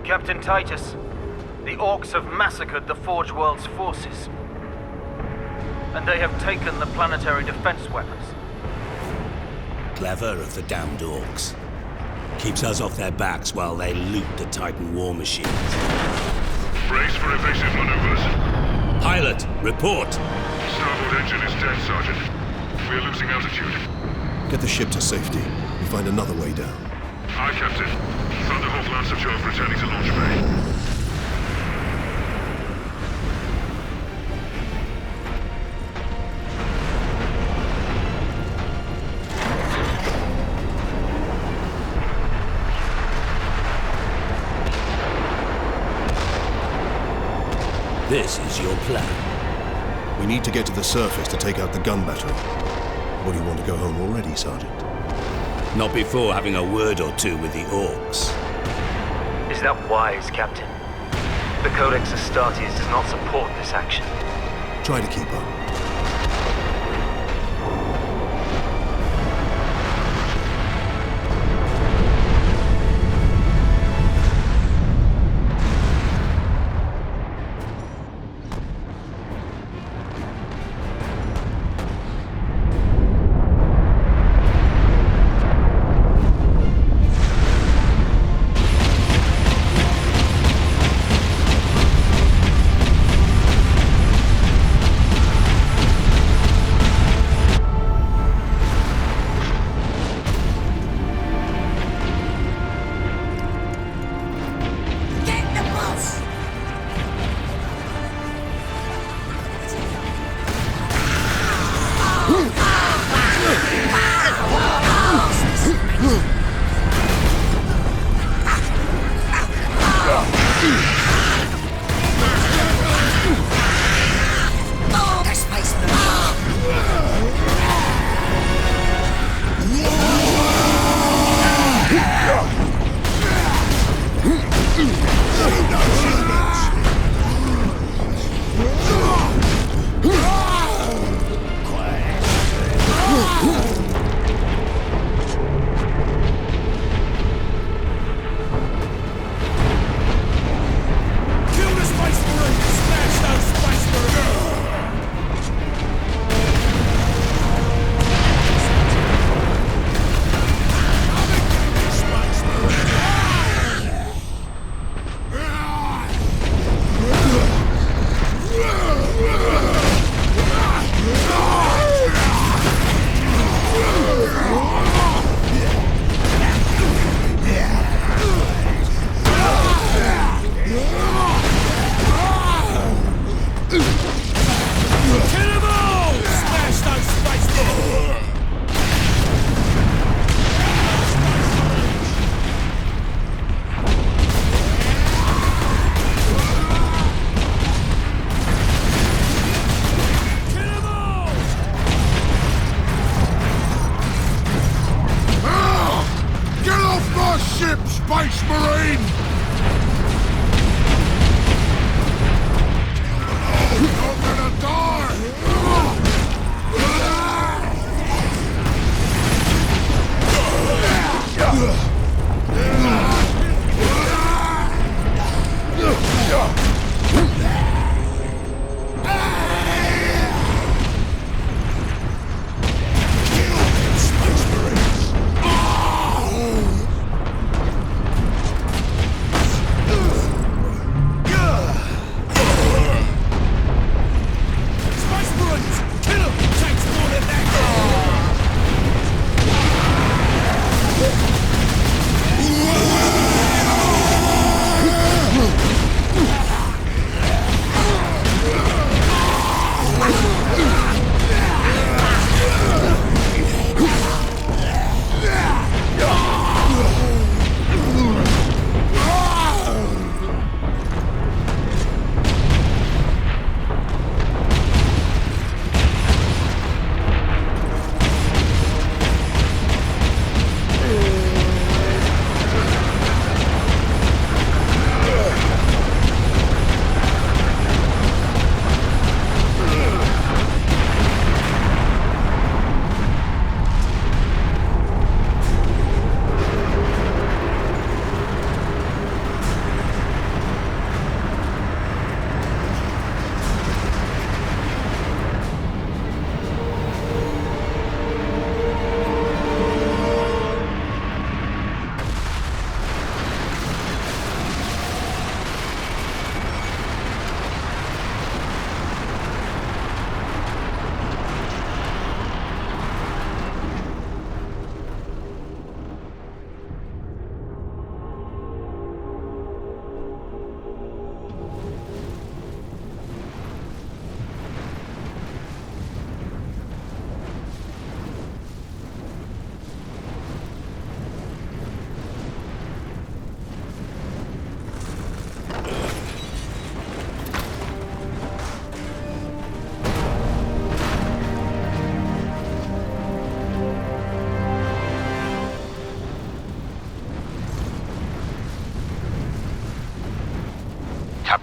Captain Titus, the Orcs have massacred the Forge World's forces. And they have taken the planetary defense weapons. Clever of the damned Orcs. Keeps us off their backs while they loot the Titan war machines. Brace for evasive maneuvers. Pilot, report! Starboard engine is dead, Sergeant. We are losing altitude. Get the ship to safety. We find another way down. Aye, Captain. Thunderhawk Lancer Jove returning to launch bay. This is your plan. We need to get to the surface to take out the gun battery. Or do you want to go home already, Sergeant? Not before having a word or two with the Orcs. Is that wise, Captain? The Codex Astartes does not support this action. Try to keep up.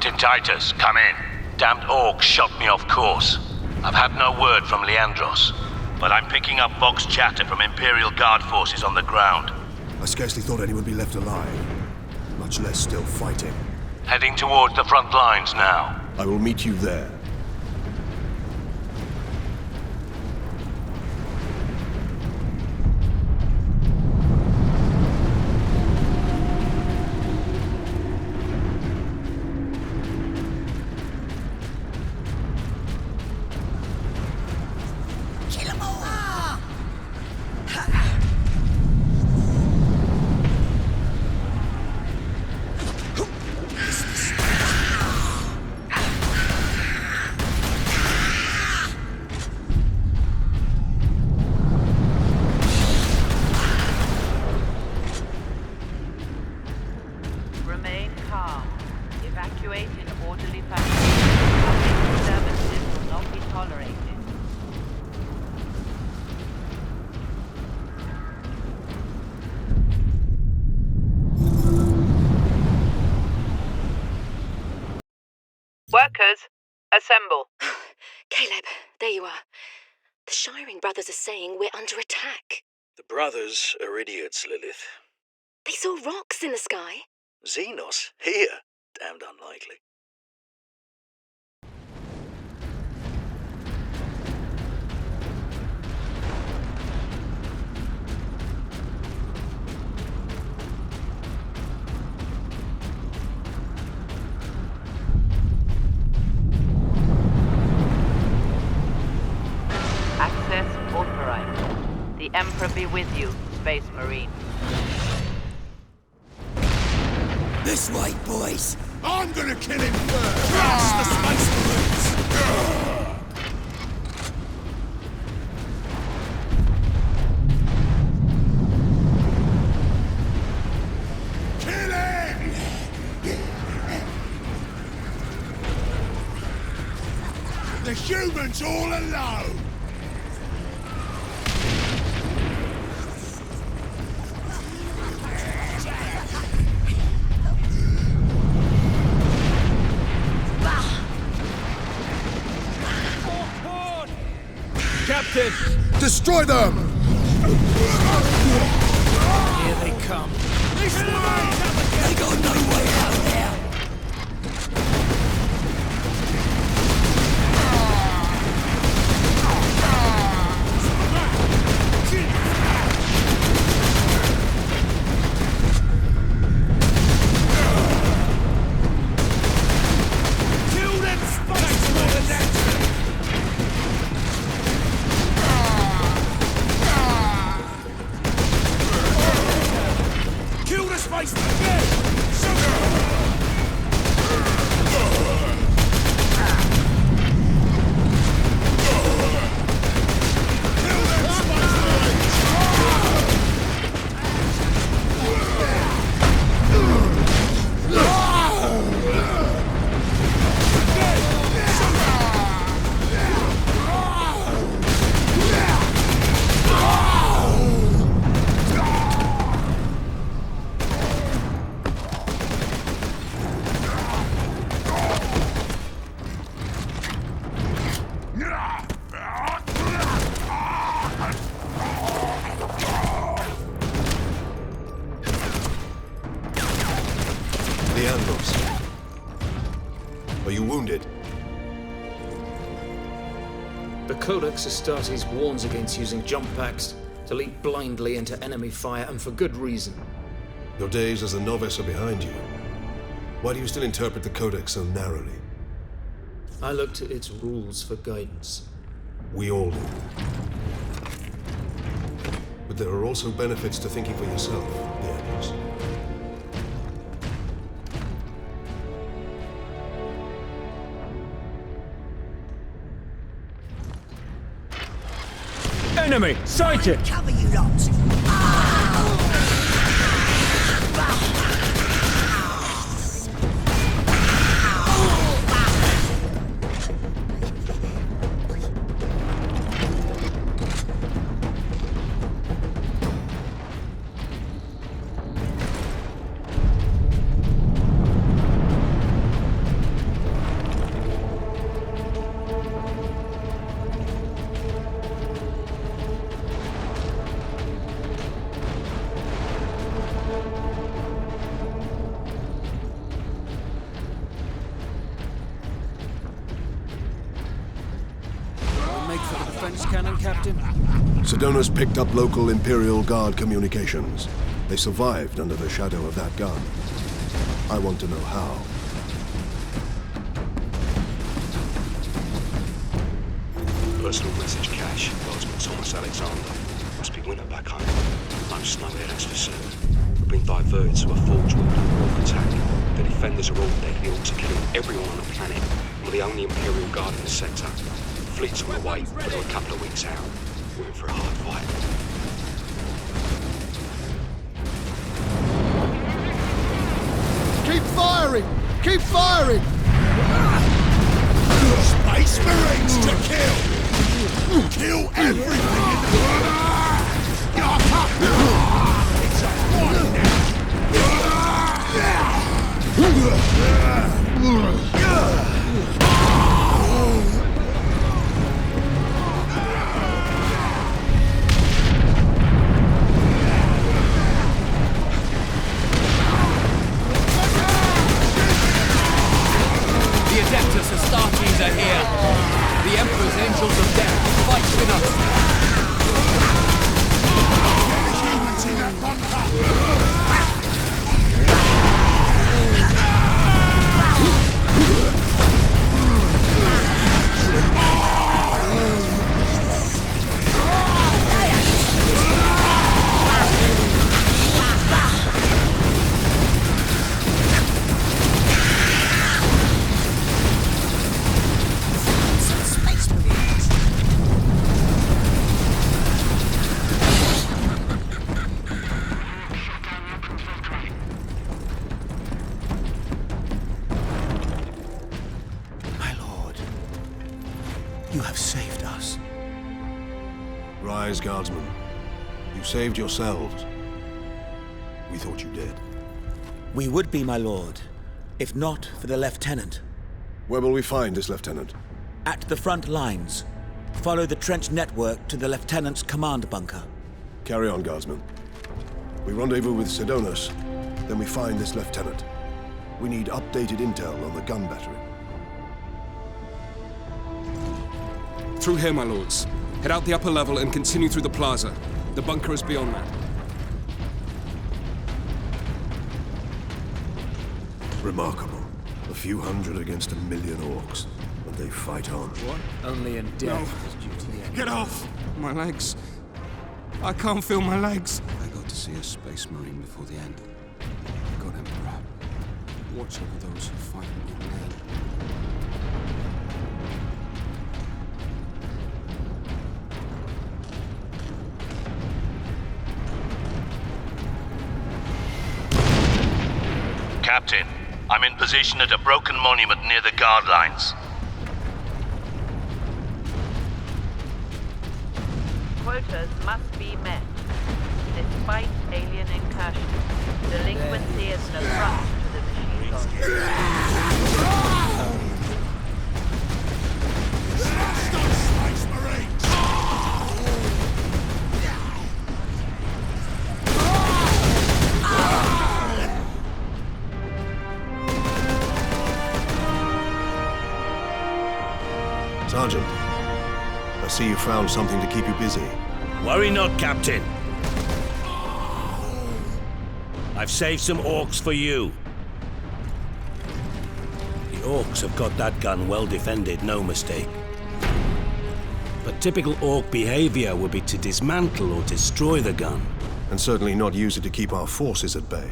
Tintitus, come in. Damned orcs shot me off course. I've had no word from Leandros, but I'm picking up Vox chatter from Imperial Guard forces on the ground. I scarcely thought anyone would be left alive, much less still fighting. Heading towards the front lines now. I will meet you there. Remain calm. Evacuate in orderly fashion. Public disturbances will not be tolerated. Workers, assemble. Caleb, there you are. The Shiring Brothers are saying we're under attack. The brothers are idiots, Lilith. They saw rocks in the sky. Xenos? Here? Damned unlikely. Access authorized. The Emperor be with you, Space Marine. This way, boys! I'm gonna kill him first! Crush the Space Marines! Kill him! The humans all alone! Captain! Destroy them! Here they come. They got no way out there! Kill them space marines! Kill the space marines! Leandros. Are you wounded? The Codex Astartes warns against using jump packs to leap blindly into enemy fire, and for good reason. Your days as a novice are behind you. Why do you still interpret the Codex so narrowly? I look to its rules for guidance. We all do. But there are also benefits to thinking for yourself, Leandros. Enemy! Sighted! Cover you lot! defense cannon, Captain? Sedonus picked up local Imperial Guard communications. They survived under the shadow of that gun. I want to know how. Personal message cache. Guardsman Thomas Alexander. Must be winter back home. No snow here, that's for certain. We've been diverted to a Forge World Orc attack. The defenders are all dead. The Orcs are killing everyone on the planet. We're the only Imperial Guard in the sector. Fleets on the way, but we're a couple of weeks out. We're in for a hard fight. Keep firing! Keep firing! Space Marines to kill! Kill everything in the... It's a fight now! The Adeptus Astartes are here. The Emperor's Angels of Death fight with us. Get the humans in that bunker! Guardsmen. You saved yourselves. We thought you did. We would be, my lord, if not for the lieutenant. Where will we find this lieutenant? At the front lines. Follow the trench network to the lieutenant's command bunker. Carry on, Guardsmen. We rendezvous with Sedonus, then we find this lieutenant. We need updated intel on the gun battery. Through here, my lords. Head out the upper level and continue through the plaza. The bunker is beyond that. Remarkable. A few hundred against 1 million orcs, and they fight on. What? Only in death is duty end. Get off! My legs. I can't feel my legs. I got to see a space marine before the end. God, Emperor. Watch over those who fight in your name. Captain, I'm in position at a broken monument near the guard lines. Quotas must be met. Despite alien incursion, delinquency is an affront to the machine god. Space Marines! Sergeant, I see you found something to keep you busy. Worry not, Captain. I've saved some orcs for you. The orcs have got that gun well defended, no mistake. But typical orc behavior would be to dismantle or destroy the gun. And certainly not use it to keep our forces at bay.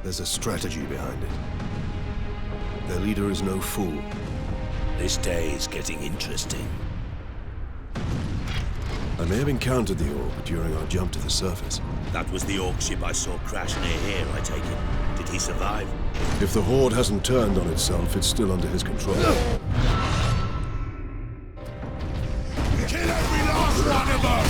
There's a strategy behind it. Their leader is no fool. This day is getting interesting. I may have encountered the orc during our jump to the surface. That was the orc ship I saw crash near here, I take it. Did he survive? If the horde hasn't turned on itself, it's still under his control. Kill every last one of them!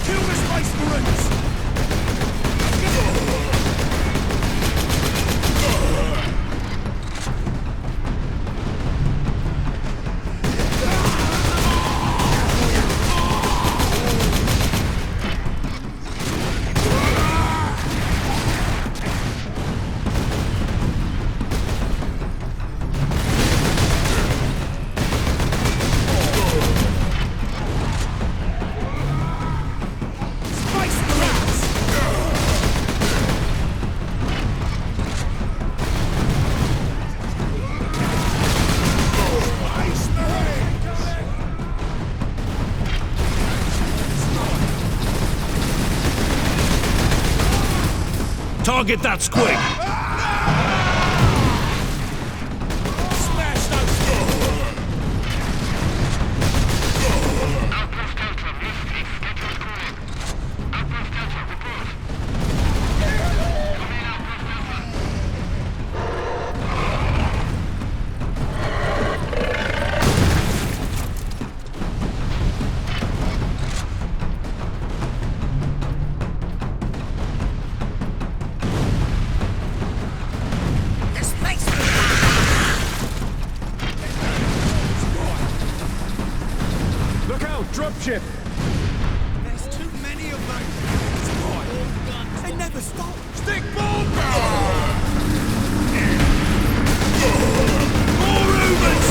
Kill the Space Marines! target that squig! Smash those Dropship! There's too many of those! They never stop! Stick bomb! More Rubens!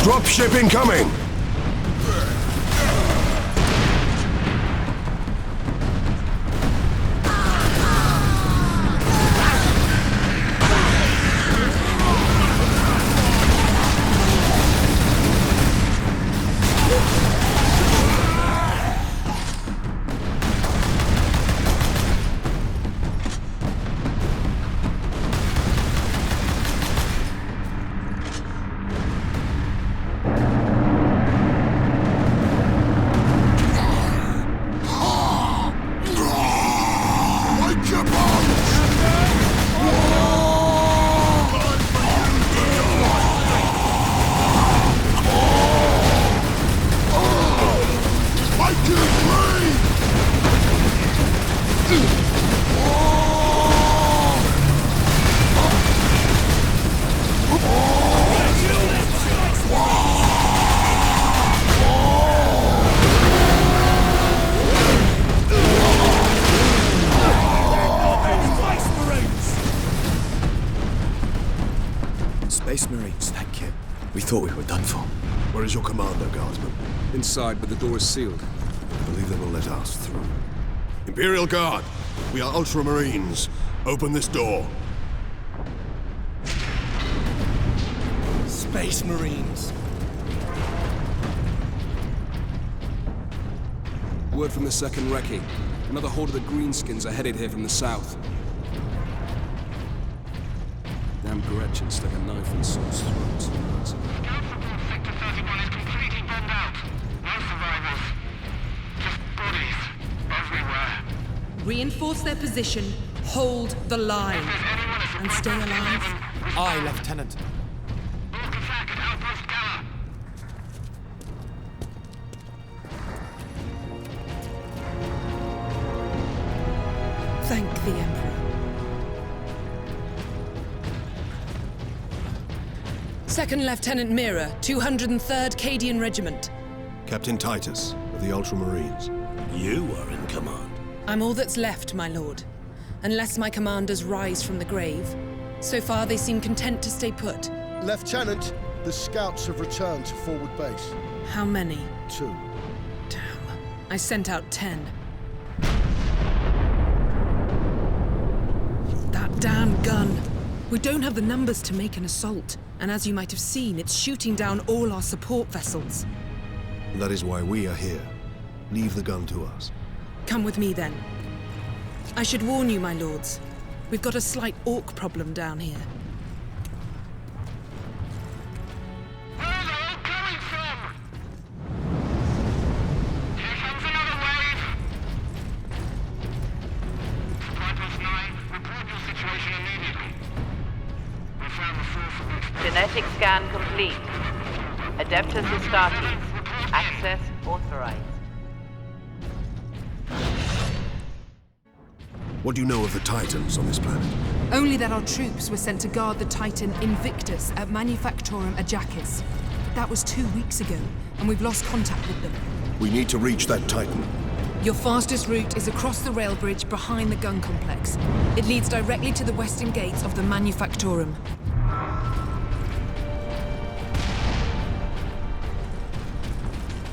Dropship incoming! Space Marines, thank you. We thought we were done for. Where is your commander, Guardsman? Inside, but the door is sealed. I believe they will let us through. Imperial Guard, we are Ultramarines. Open this door. Space Marines. Word from the second recce. Another horde of the Greenskins are headed here from the south. Damn Gretchen stuck a knife in Saul's throat. Sector 31 is completely bombed out. No survivors. Just bodies everywhere. Reinforce their position, hold the line, and stay alive. Aye, Lieutenant. Thank the Emperor. Second Lieutenant Mira, 203rd Cadian Regiment. Captain Titus, of the Ultramarines. You are in command. I'm all that's left, my lord. Unless my commanders rise from the grave. So far, they seem content to stay put. Lieutenant, the scouts have returned to forward base. How many? 2. Damn. I sent out 10. That damn gun. We don't have the numbers to make an assault. And as you might have seen, it's shooting down all our support vessels. That is why we are here. Leave the gun to us. Come with me, then. I should warn you, my lords. We've got a slight orc problem down here. Where are they all coming from? Here comes another wave. Supply Post 9, report your situation immediately. We found the source of it. Genetic scan complete. Adeptus Astartes. Access Authorized. What do you know of the Titans on this planet? Only that our troops were sent to guard the Titan Invictus at Manufactorum Ajakis. But that was 2 weeks ago, and we've lost contact with them. We need to reach that Titan. Your fastest route is across the rail bridge behind the gun complex. It leads directly to the western gates of the Manufactorum.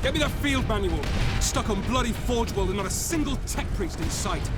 Get me that field manual. Stuck on bloody Forge World and not a single tech priest in sight.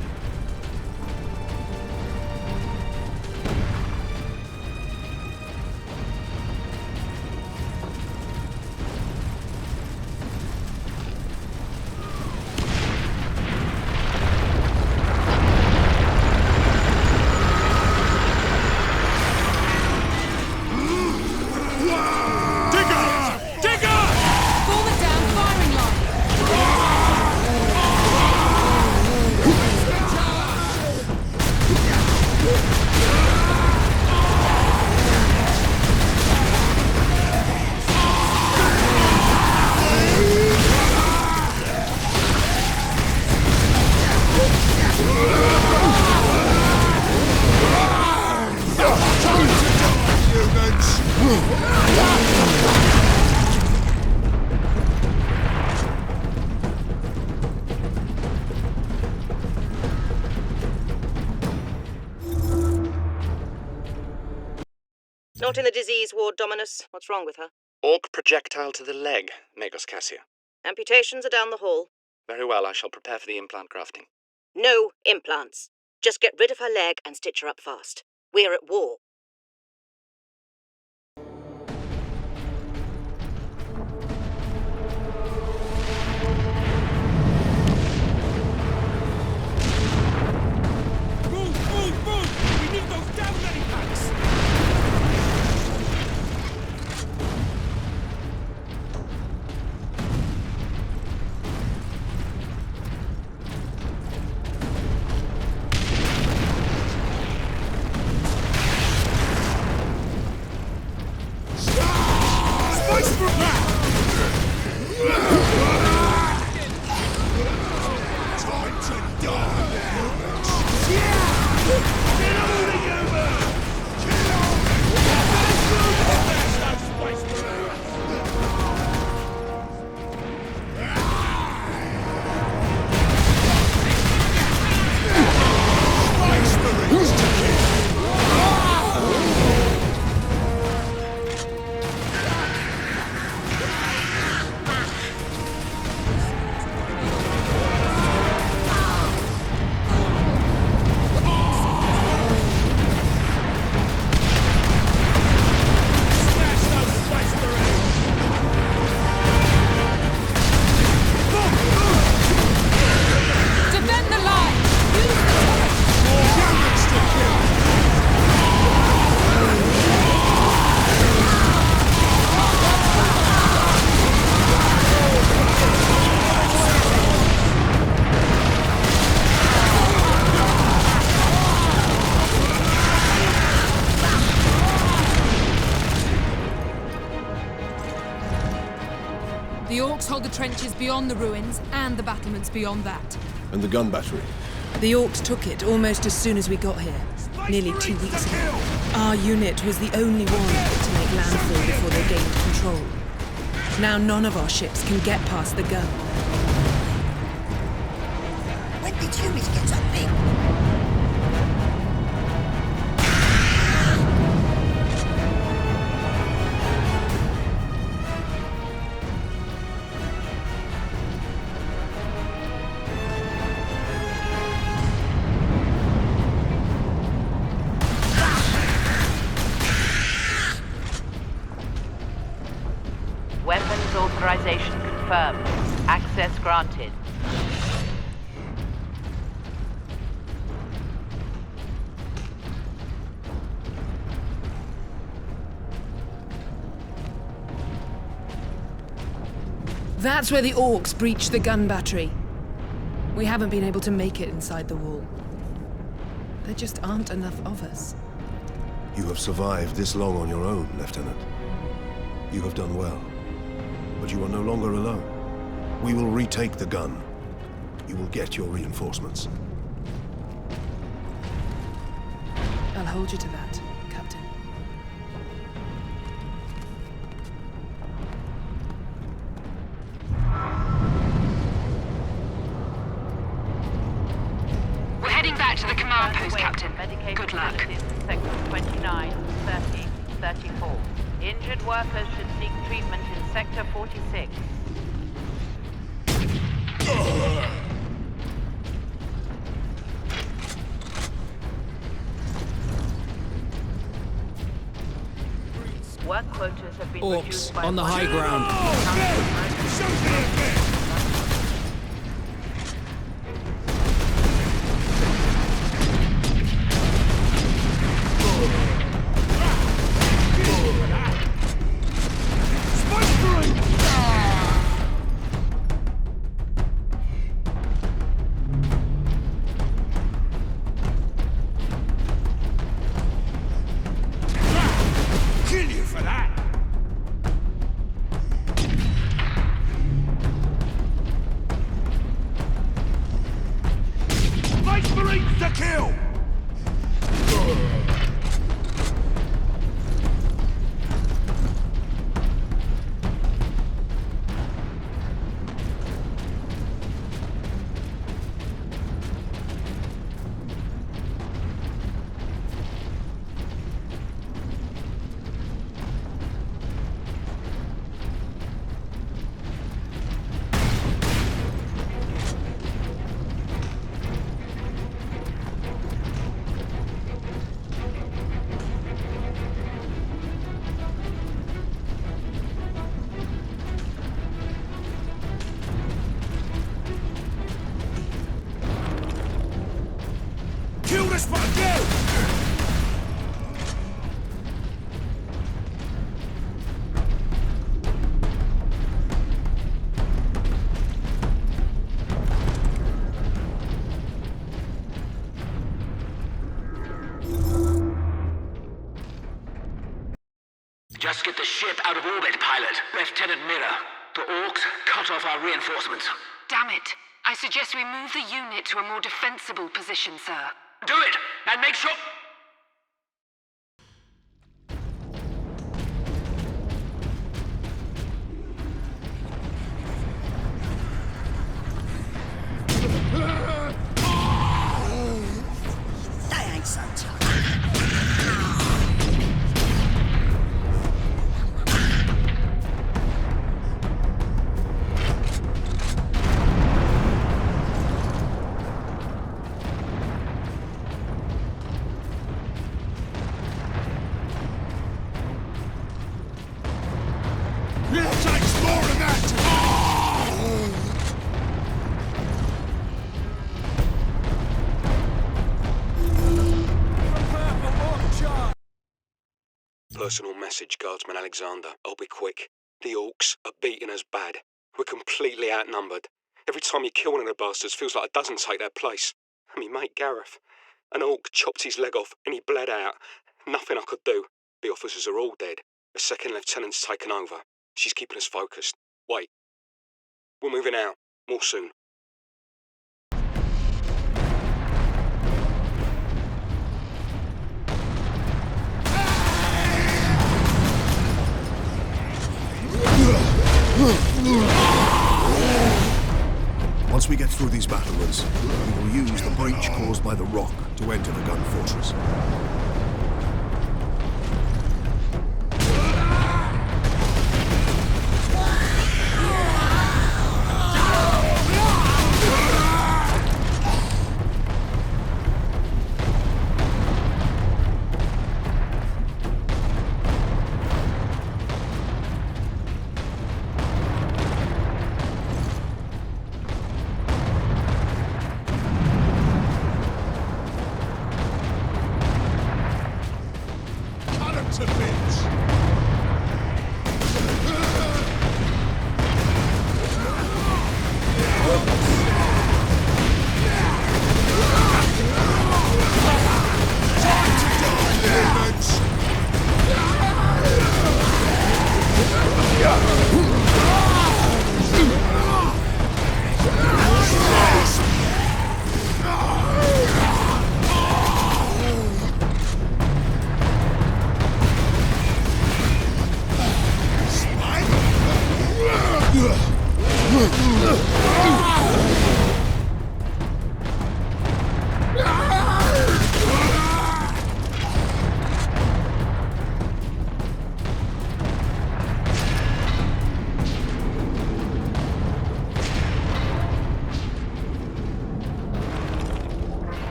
Not in the disease ward, Dominus. What's wrong with her? Orc projectile to the leg, Magos Cassia. Amputations are down the hall. Very well, I shall prepare for the implant grafting. No implants. Just get rid of her leg and stitch her up fast. We're at war. Move! We need those damn many packs! The Orcs hold the trenches beyond the ruins and the battlements beyond that. And the gun battery? The Orcs took it almost as soon as we got here, nearly 2 weeks ago. Our unit was the only one fit to make landfall before they gained control. Now none of our ships can get past the gun. When did humans get so big? Weapons authorization confirmed. Access granted. That's where the Orcs breached the gun battery. We haven't been able to make it inside the wall. There just aren't enough of us. You have survived this long on your own, Lieutenant. You have done well. But you are no longer alone. We will retake the gun. You will get your reinforcements. I'll hold you to that, Captain. We're heading back to the command post, Captain. Good luck. Sectors 29, 30, 34. Injured workers should seek treatment in Sector 46. Work quotas have been reduced by on the high ground. Kill you for that! Vice Marines to kill! Kill this one, kill! Just get the ship out of orbit, pilot. Lieutenant Miller. The Orcs cut off our reinforcements. Damn it. I suggest we move the unit to a more defensible position, sir. Do it! And make sure... They ain't so tough. It takes more than that! Personal message, Guardsman Alexander. I'll be quick. The Orcs are beating us bad. We're completely outnumbered. Every time you kill one of the bastards, feels like a dozen take their place. And me mate Gareth. An Orc chopped his leg off and he bled out. Nothing I could do. The officers are all dead. A second lieutenant's taken over. She's keeping us focused. Wait. We're moving out. More soon. Once we get through these battlements, we will use the breach caused by the rock to enter the gun fortress.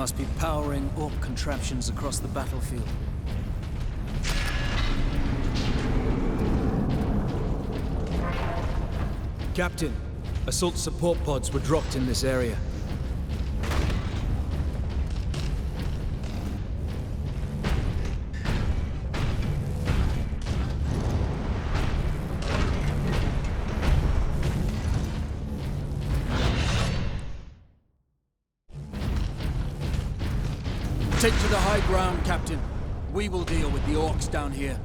must be powering orc contraptions across the battlefield. Captain, assault support pods were dropped in this area. Take to the high ground, Captain. We will deal with the orcs down here.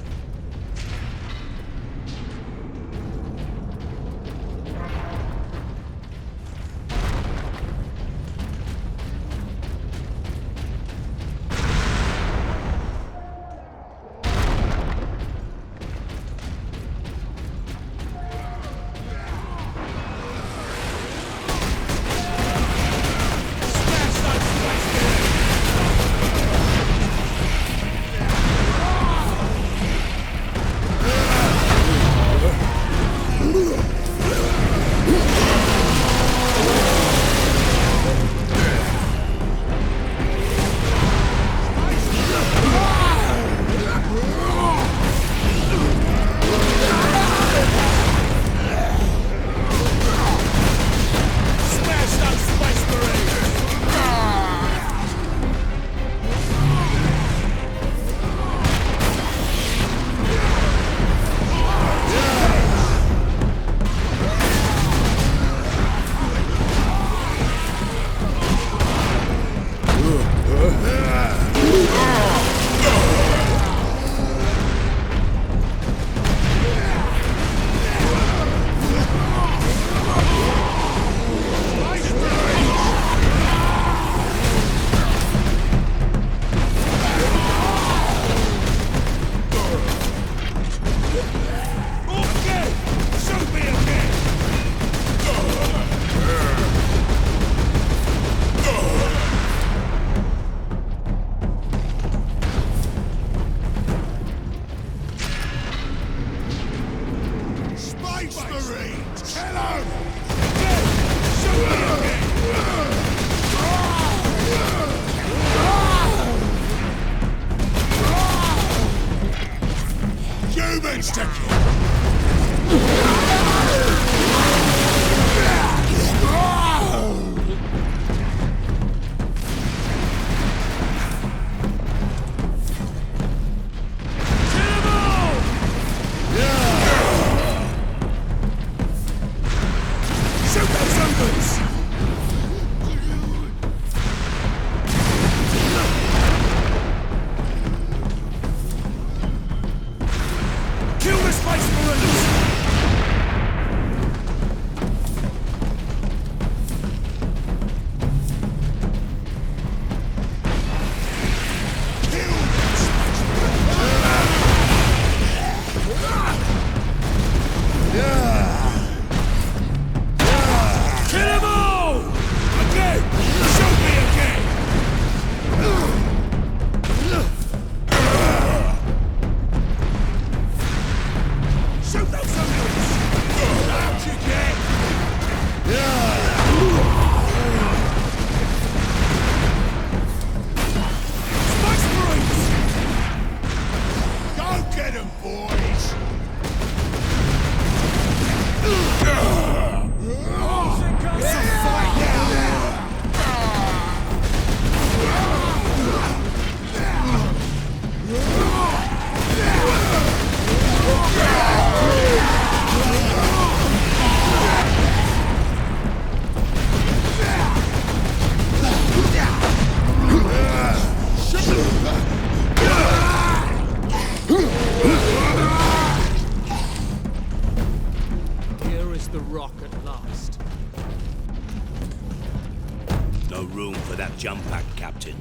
Jump pack, Captain.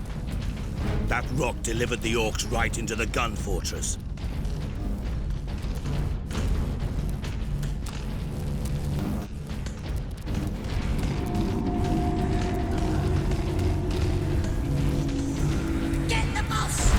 That rock delivered the orcs right into the gun fortress. Get the boss!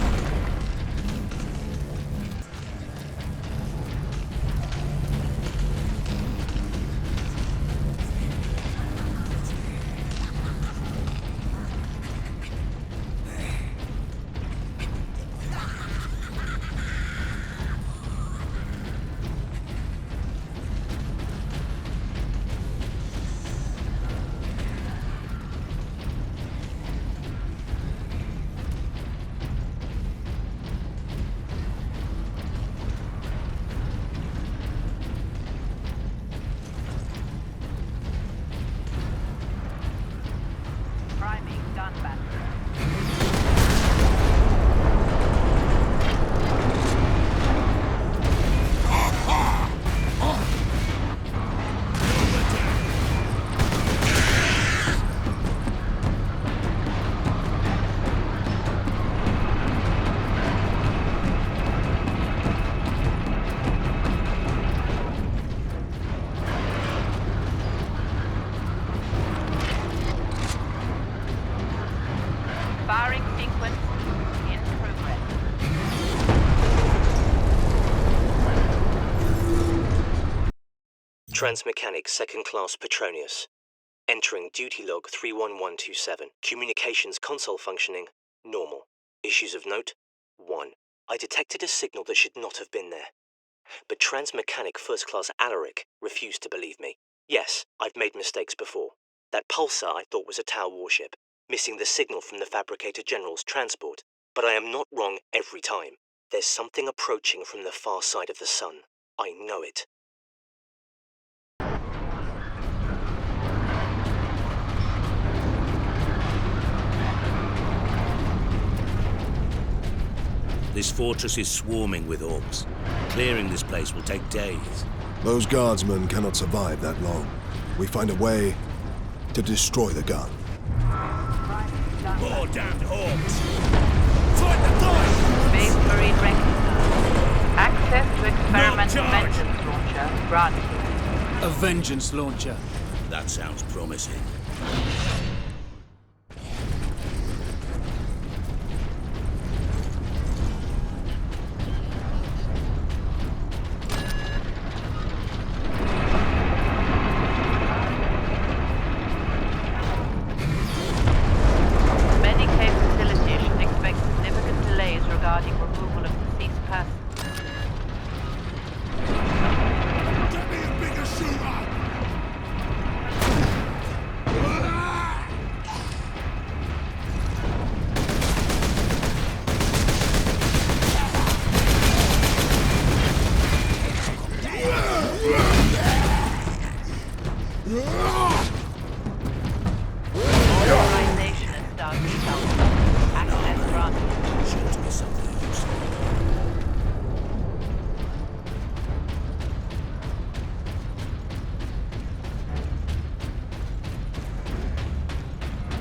Transmechanic 2nd Class Petronius. Entering duty log 31127. Communications console functioning normal. Issues of note 1. I detected a signal that should not have been there. But Transmechanic 1st Class Alaric refused to believe me. Yes, I've made mistakes before. That pulsar I thought was a Tau warship, missing the signal from the Fabricator General's transport. But I am not wrong every time. There's something approaching from the far side of the sun. I know it. This fortress is swarming with orcs. Clearing this place will take days. Those guardsmen cannot survive that long. We find a way to destroy the gun. More damned orcs! Fight the door! Space Marine recognized. Access to experimental vengeance launcher granted. A vengeance launcher. That sounds promising.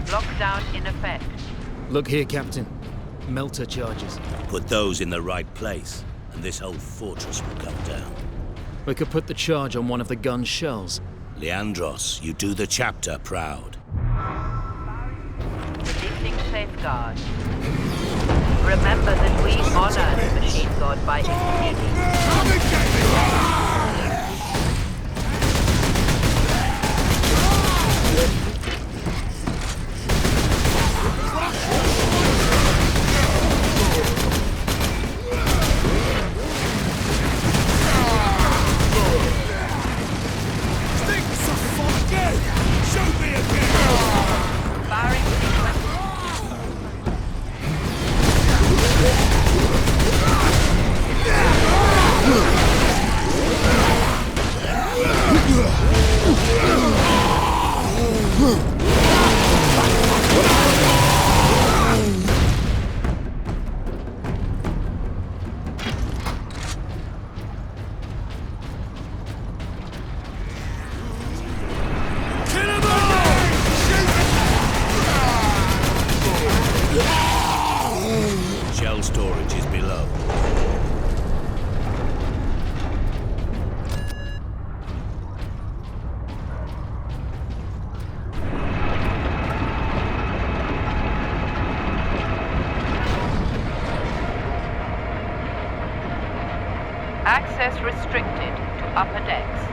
Lockdown in effect. Look here, Captain. Melter charges. Put those in the right place, and this whole fortress will come down. We could put the charge on one of the gun's shells. Leandros, you do the chapter proud. Releasing safeguards. Remember that we honor the machine god by Shell storage is below. Access restricted to upper decks.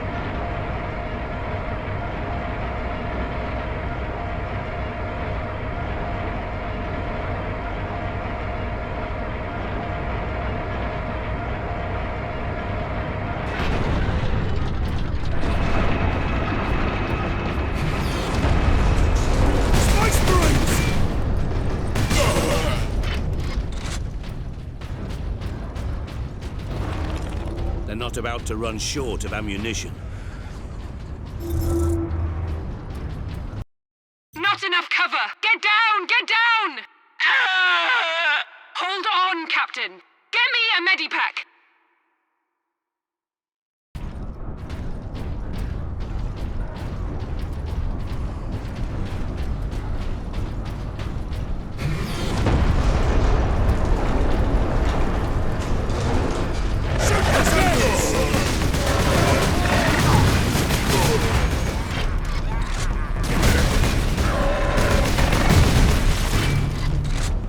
They're not about to run short of ammunition. Not enough cover! Get down! Get down! Hold on, Captain. Get me a medipack!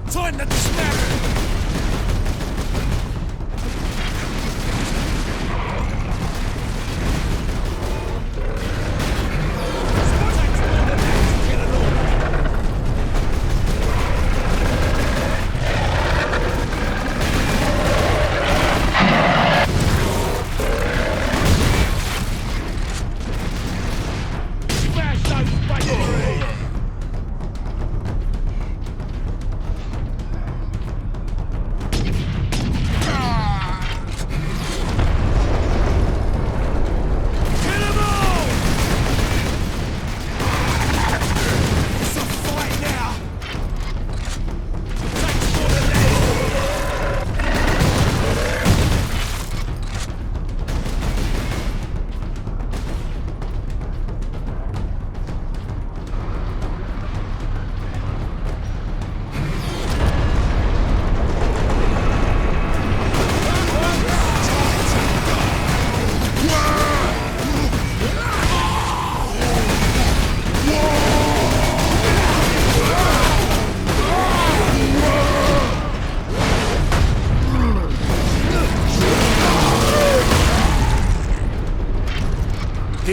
Time to snap!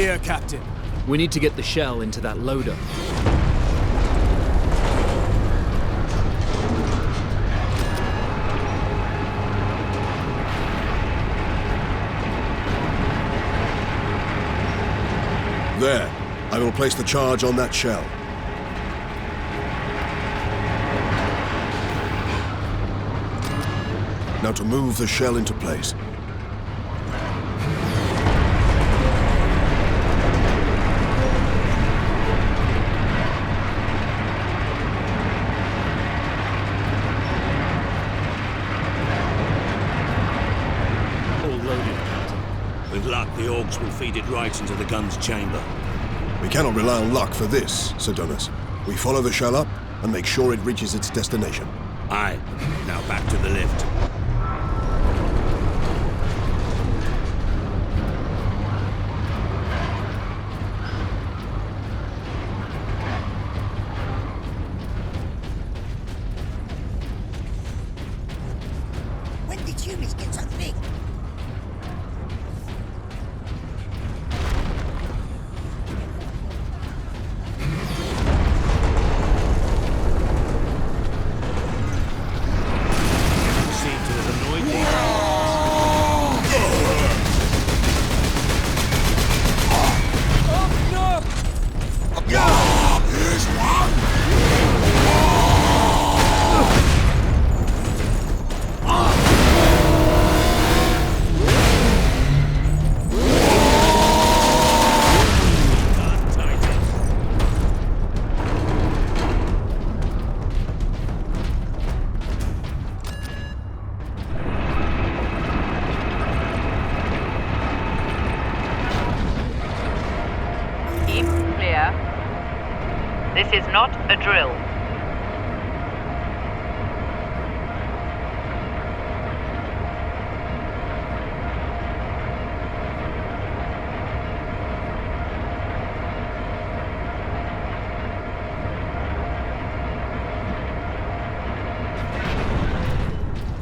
here, Captain? We need to get the shell into that loader. There. I will place the charge on that shell. Now to move the shell into place. All loaded, Captain. With luck, the orcs will feed it right into the gun's chamber. We cannot rely on luck for this, Sir Donis. We follow the shell up and make sure it reaches its destination. Aye. Now back to the lift. When did humans get so big? Seem to have annoyed these. Here's one! Keep clear. This is not a drill.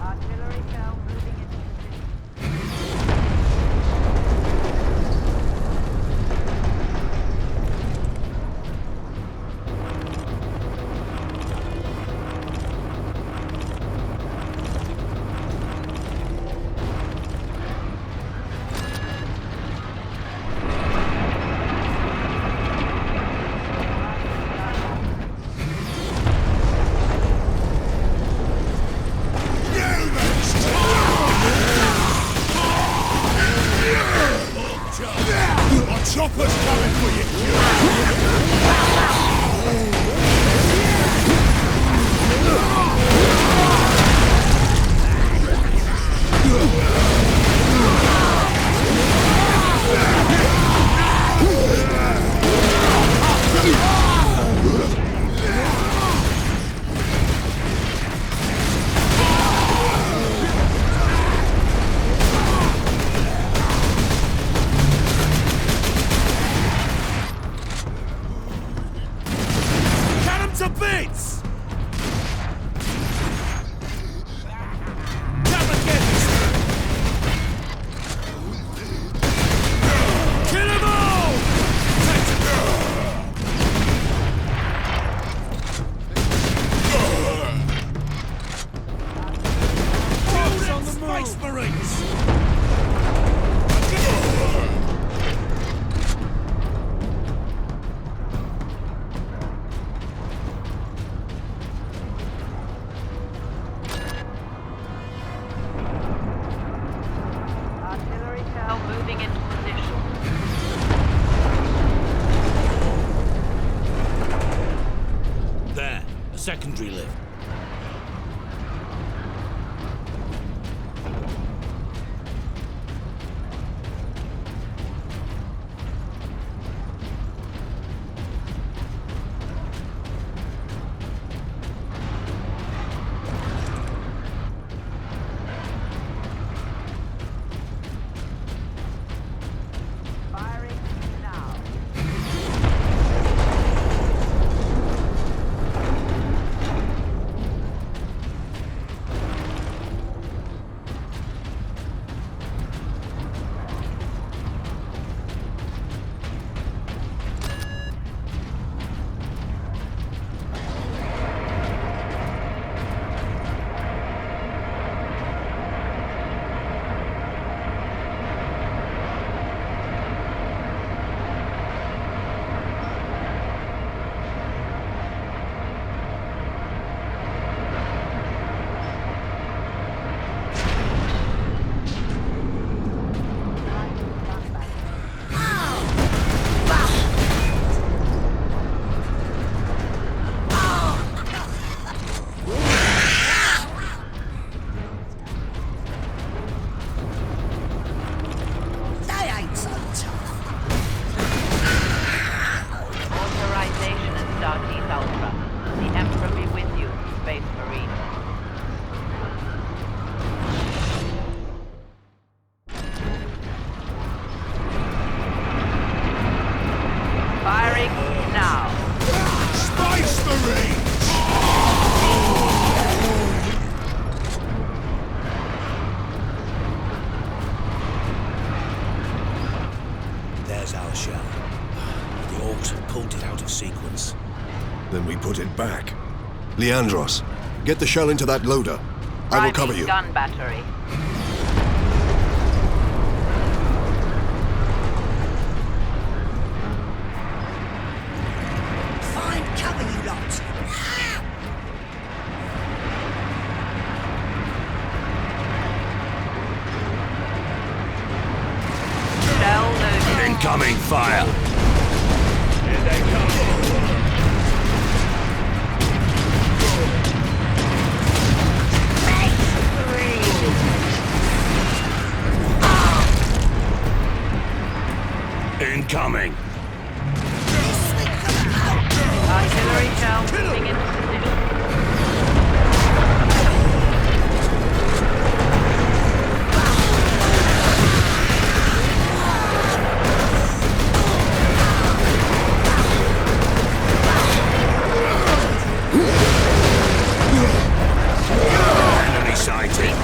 Artillery shell moving into position. Our chopper's coming for you! Cut him to bits! Come and get this! Kill them all! Hold on the Space Marines! Artillery shell moving into position. There. A secondary lift. Firing now. our shell. The Orcs had pulled it out of sequence. Then we put it back. Leandros, get the shell into that loader. I will cover you. Gun battery. Find cover, you lot! Shell loaded. Incoming fire! Here they come! Incoming! Artillery shell moving into position. Enemy sighted!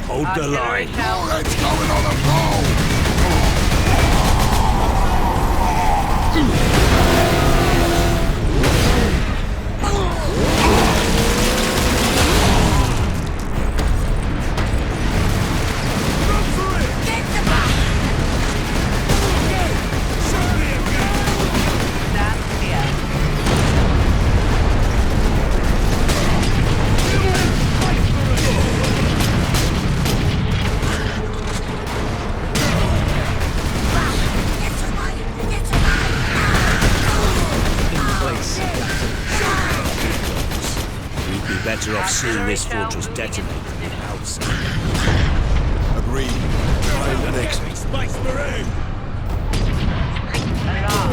Hold the line. It's going on a roll! Better off seeing this fortress detonate from the outside. Agreed. Find an exit. Space Marine! Alarm.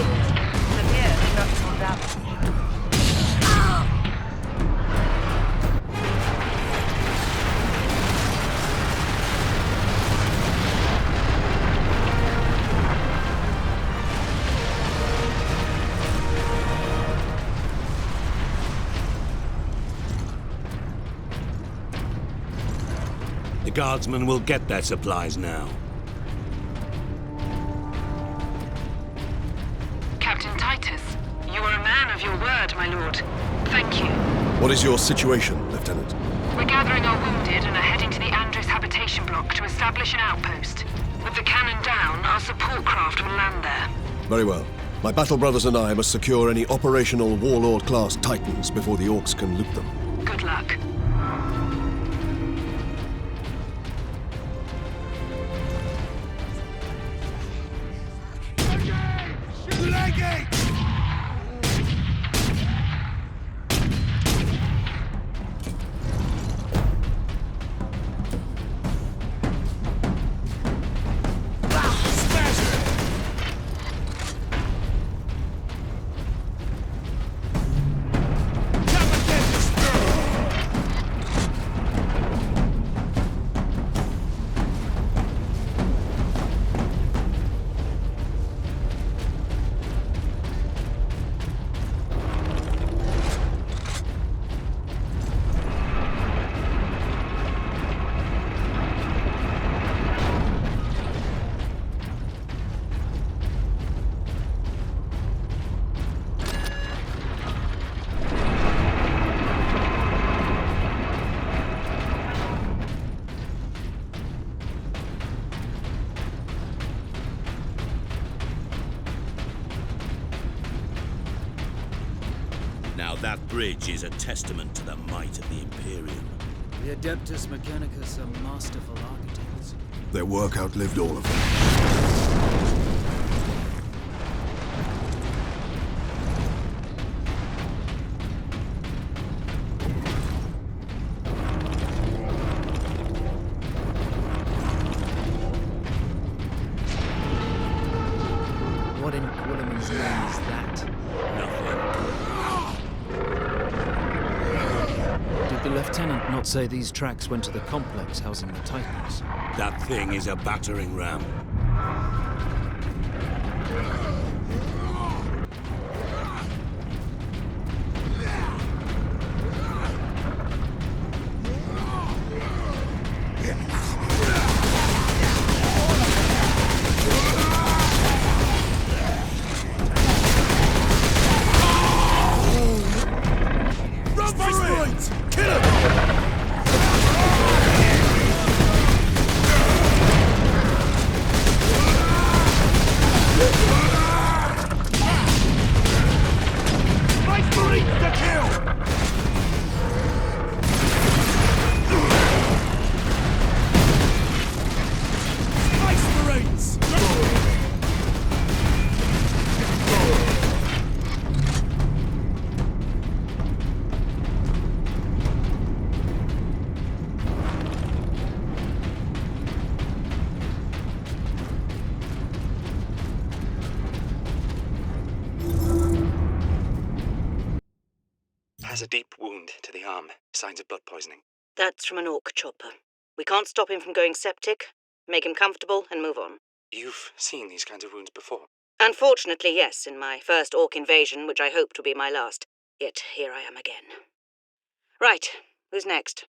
Severe structural damage. The guardsmen will get their supplies now. Captain Titus, you are a man of your word, my lord. Thank you. What is your situation, Lieutenant? We're gathering our wounded and are heading to the Andres habitation block to establish an outpost. With the cannon down, our support craft will land there. Very well. My battle brothers and I must secure any operational Warlord-class Titans before the Orcs can loot them. Good luck. Now that bridge is a testament to the might of the Imperium. The Adeptus Mechanicus are masterful architects. Their work outlived all of them. What in Quilliman's name is that? Did the Lieutenant not say these tracks went to the complex housing the Titans? That thing is a battering ram. Has a deep wound to the arm. Signs of blood poisoning. That's from an orc chopper. We can't stop him from going septic. Make him comfortable and move on. You've seen these kinds of wounds before? Unfortunately, yes, in my first orc invasion, which I hoped would be my last. Yet here I am again. Right, who's next?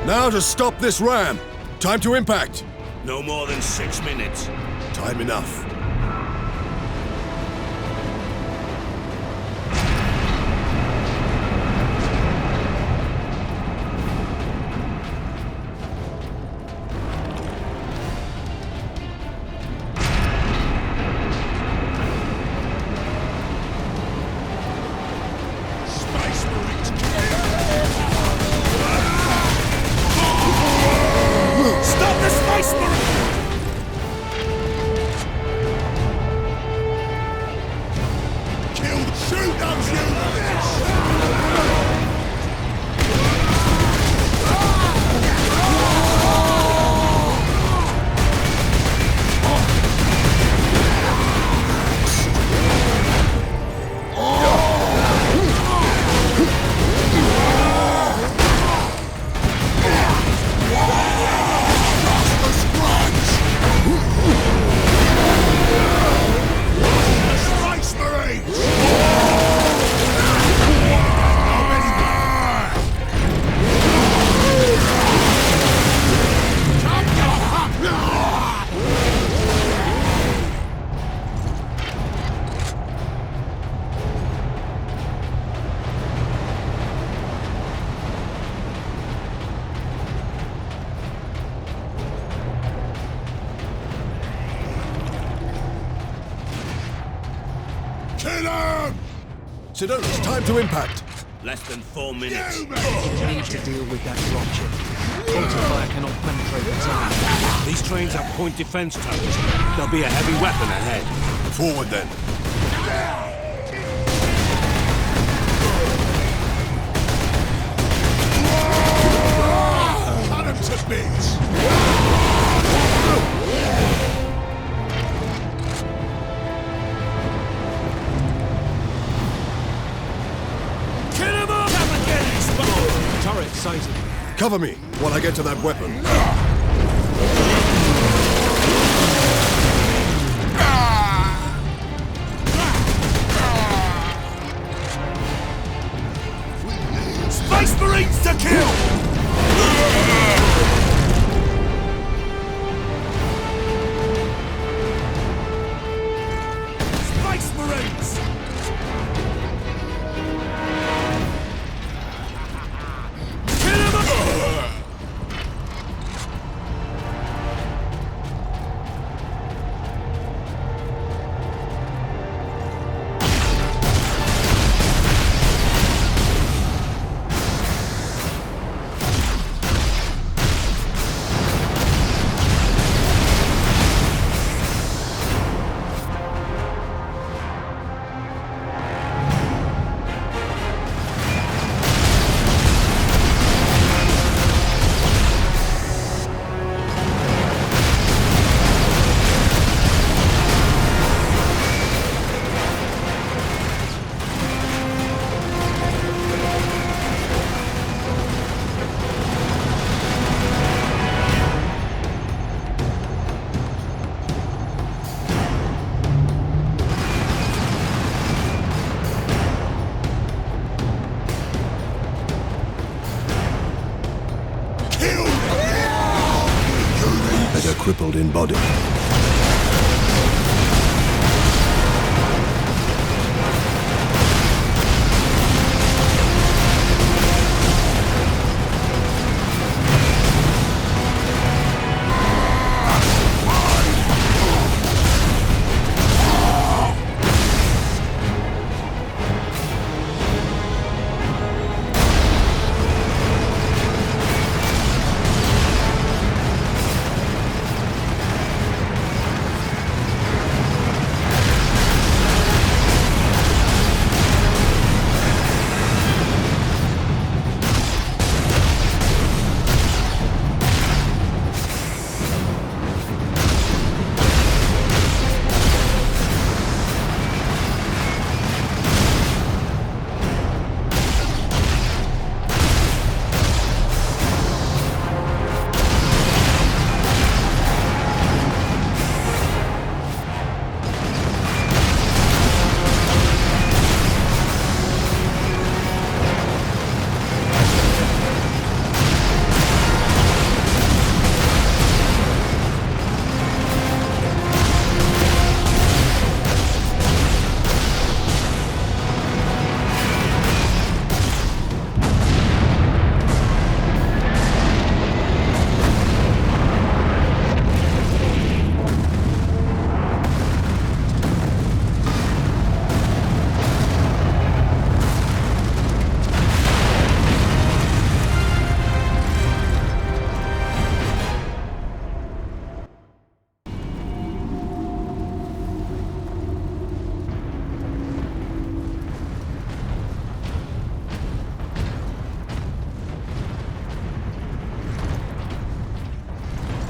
Now to stop this ram. Time to impact. No more than 6 minutes. Time enough. Sidonius, time to impact. Less than 4 minutes. We need to deal with that dropship. Fire cannot penetrate its armor. These trains have point defense turrets. There'll be a heavy weapon ahead. Forward then. Cut him to bits! Kill him up! Turret sighted. Cover me while I get to that weapon. Space Marines to kill! Space Marines! Crippled in body.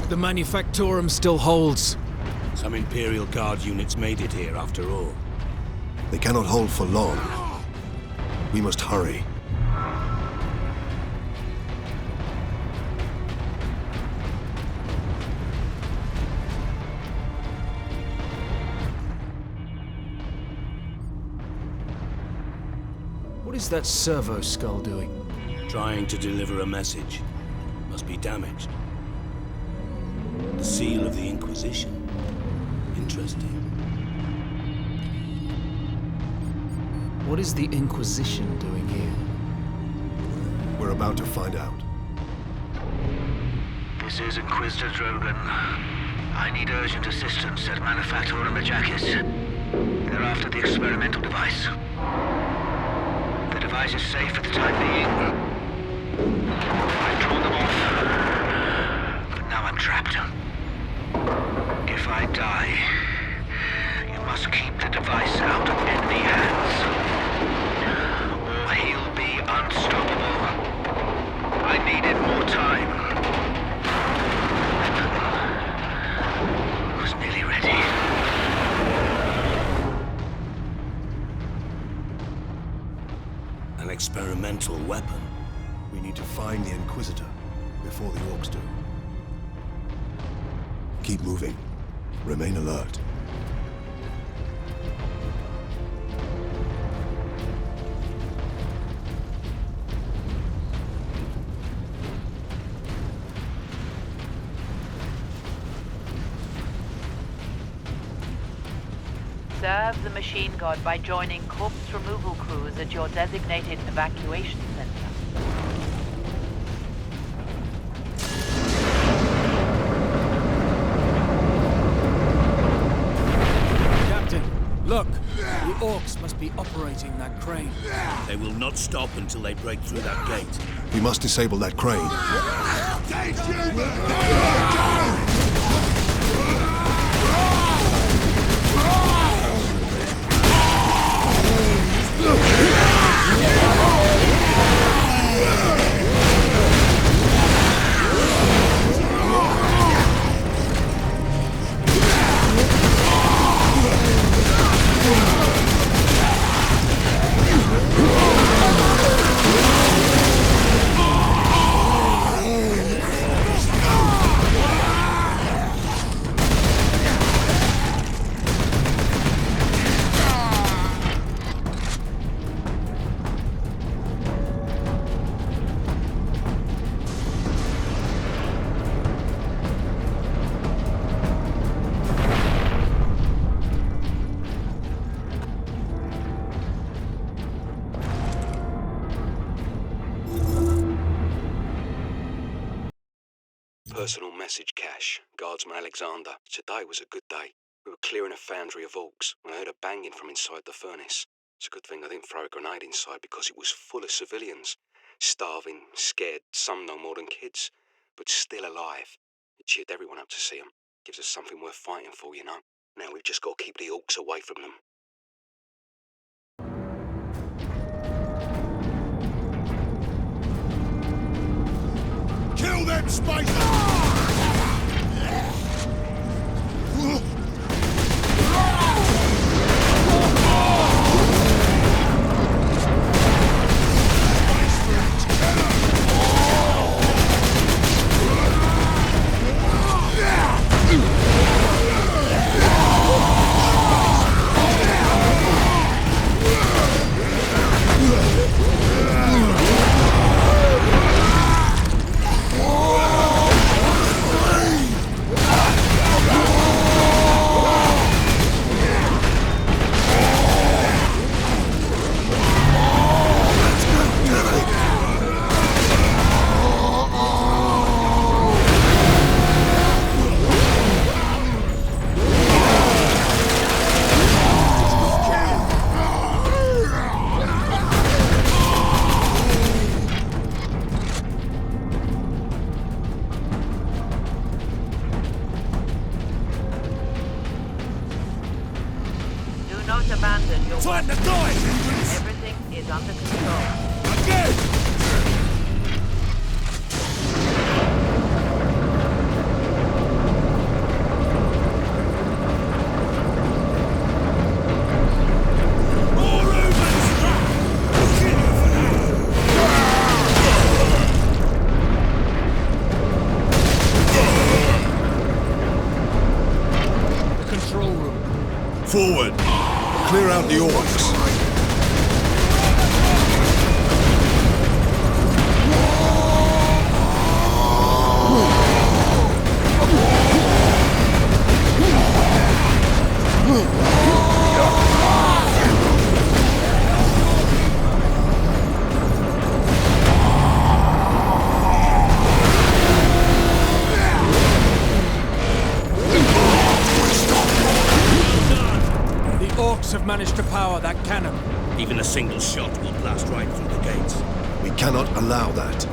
The Manufactorum still holds. Some Imperial Guard units made it here after all. They cannot hold for long. We must hurry. What is that Servo Skull doing? Trying to deliver a message. Must be damaged. The seal of the Inquisition. Interesting. What is the Inquisition doing here? We're about to find out. This is Inquisitor Drogan. I need urgent assistance at Manufactorum Ajakis. They're after the experimental device. device is safe for the time being. I've drawn them off, but now I'm trapped. If I die, you must keep the device out of enemy hands, or he'll be unstoppable. I needed more time. I was nearly ready. An experimental weapon. We need to find the Inquisitor before the orcs do. Keep moving. Remain alert. Serve the machine god by joining corpse removal crews at your designated evacuation center. Captain, look! The orcs must be operating that crane. They will not stop until they break through that gate. We must disable that crane. Personal message cache, Guardsman Alexander. Today was a good day. We were clearing a foundry of orcs when I heard a banging from inside the furnace. It's a good thing I didn't throw a grenade inside because it was full of civilians. Starving, scared, some no more than kids, but still alive. It cheered everyone up to see them. Gives us something worth fighting for, you know. Now we've just got to keep the orcs away from them. Kill them, space! Abandon your time to die! Everything is under control. Again! Forward! Clear out the orcs! Have managed to power that cannon. Even a single shot will blast right through the gates. We cannot allow that.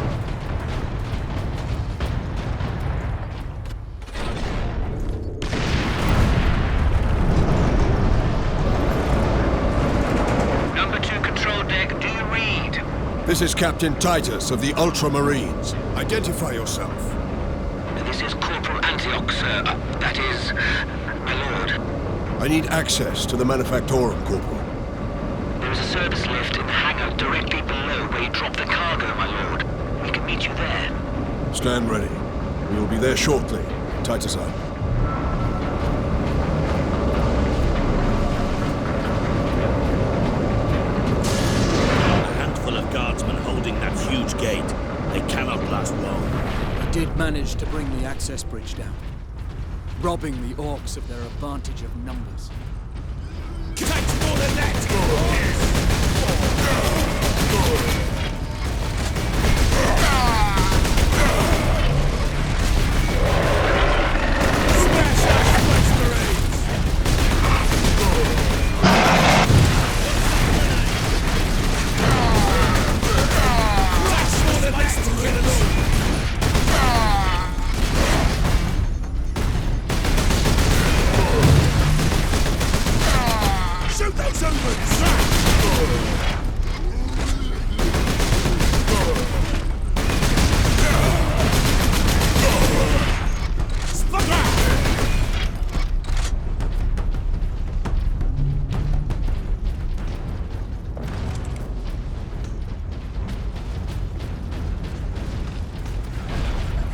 Number 2 control deck, do you read? This is Captain Titus of the Ultramarines. Identify yourself. This is Corporal Antioch, sir. That is, my lord. I need access to the Manufactorum, Corporal. There is a service lift in the hangar directly below where you drop the cargo, my lord. We can meet you there. Stand ready. We will be there shortly. Titus out. A handful of guardsmen holding that huge gate. They cannot last long. We did manage to bring the access bridge down, robbing the orcs of their advantage of numbers. Takes more than that! Smash that Space Marines! Takes more than that to kill it all! Shoot those humans!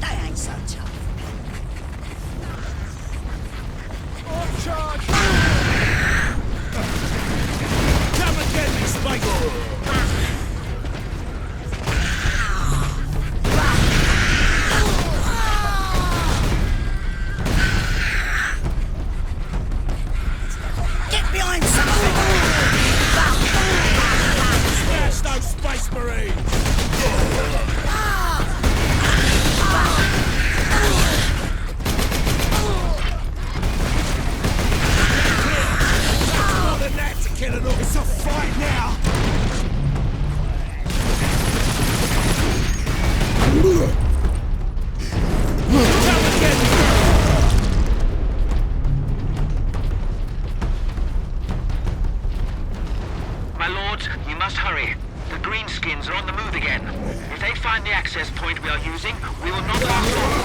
They ain't so tough. On charge! Come and get me, Spike! Get behind something! Smash those Space Marines! More than that to kill it all! It's a fight now! Come and get me! My lords, you must hurry. The greenskins are on the move again. If they find the access point we are using, we will not last long.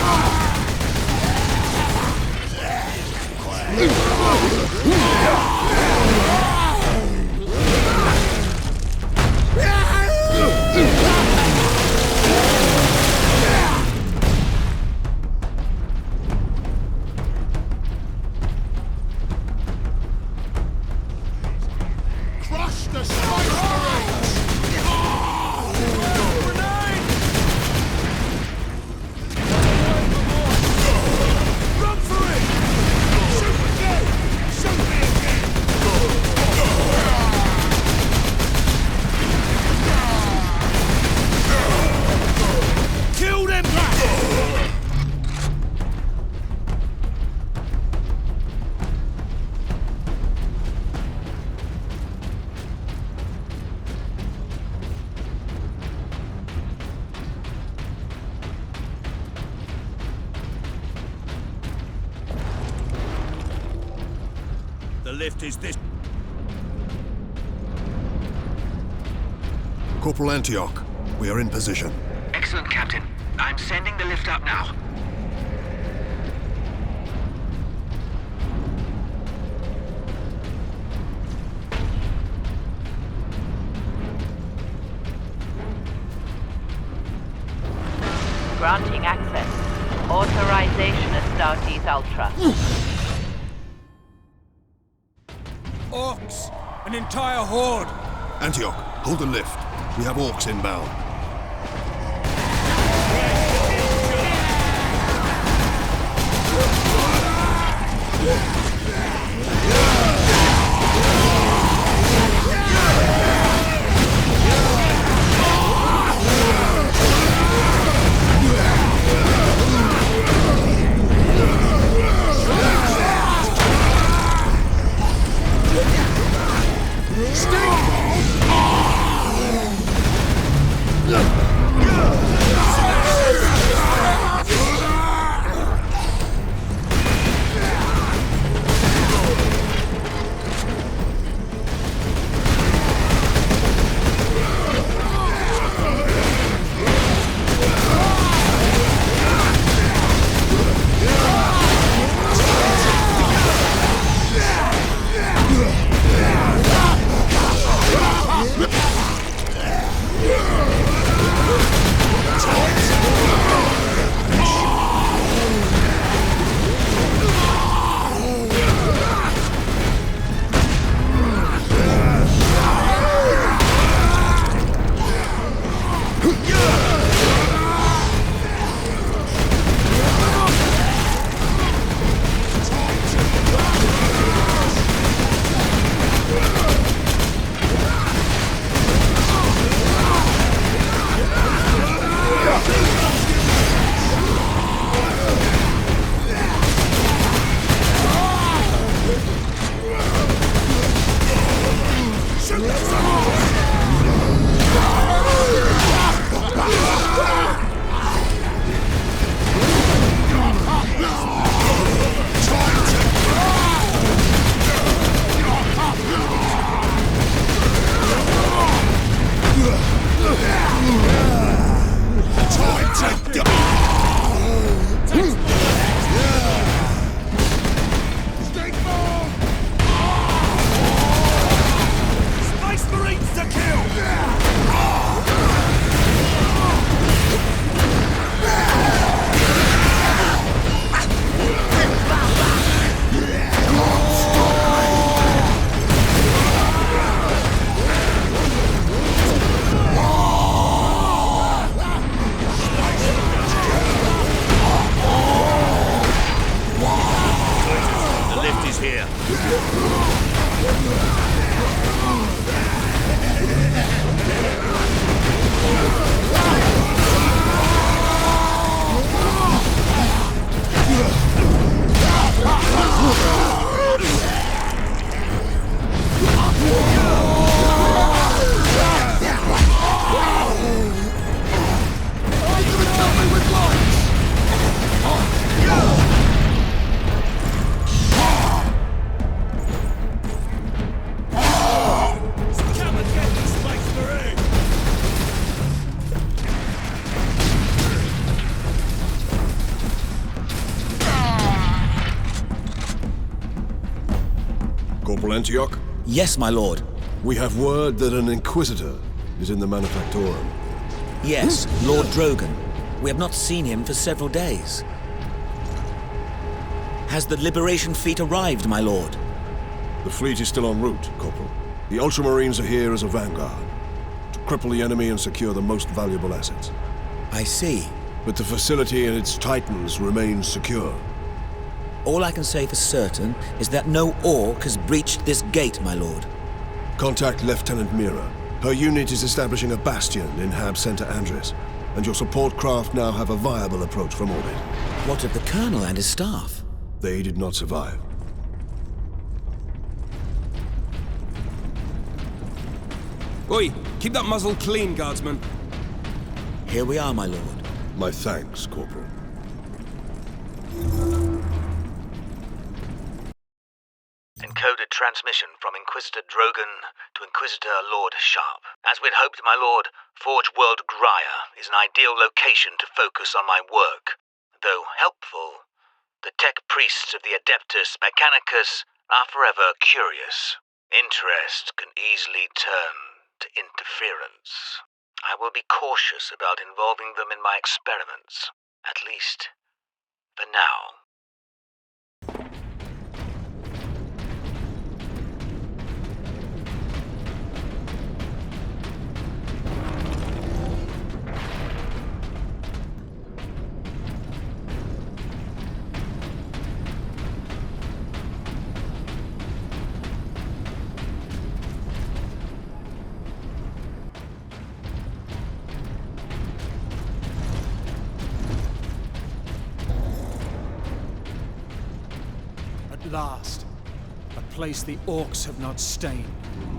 Crush the Space Marines! Grenade! Run for it! Shoot again! Shoot me again! Kill them back! The lift is this. Corporal Antioch, we are in position. Excellent, Captain. I'm sending the lift up now. Granting access. Authorization Astartes Ultra. Orcs! An entire horde! Antioch, hold the lift. We have orcs inbound. Stay! Corporal Antioch? Yes, my lord. We have word that an Inquisitor is in the Manufactorum. Yes, Lord Drogon. We have not seen him for several days. Has the Liberation fleet arrived, my lord? The fleet is still en route, Corporal. The Ultramarines are here as a vanguard, to cripple the enemy and secure the most valuable assets. I see. But the facility and its Titans remain secure. All I can say for certain is that no Orc has breached this gate, my lord. Contact Lieutenant Mira. Her unit is establishing a bastion in Hab Center Andres, and your support craft now have a viable approach from orbit. What of the Colonel and his staff? They did not survive. Oi, keep that muzzle clean, guardsman. Here we are, my lord. My thanks, Corporal. Encoded transmission from Inquisitor Drogon to Inquisitor Lord Sharp. As we'd hoped, my lord, Forge World Graya is an ideal location to focus on my work. Though helpful, the tech priests of the Adeptus Mechanicus are forever curious. Interest can easily turn to interference. I will be cautious about involving them in my experiments, at least for now. At last. A place the Orcs have not stained.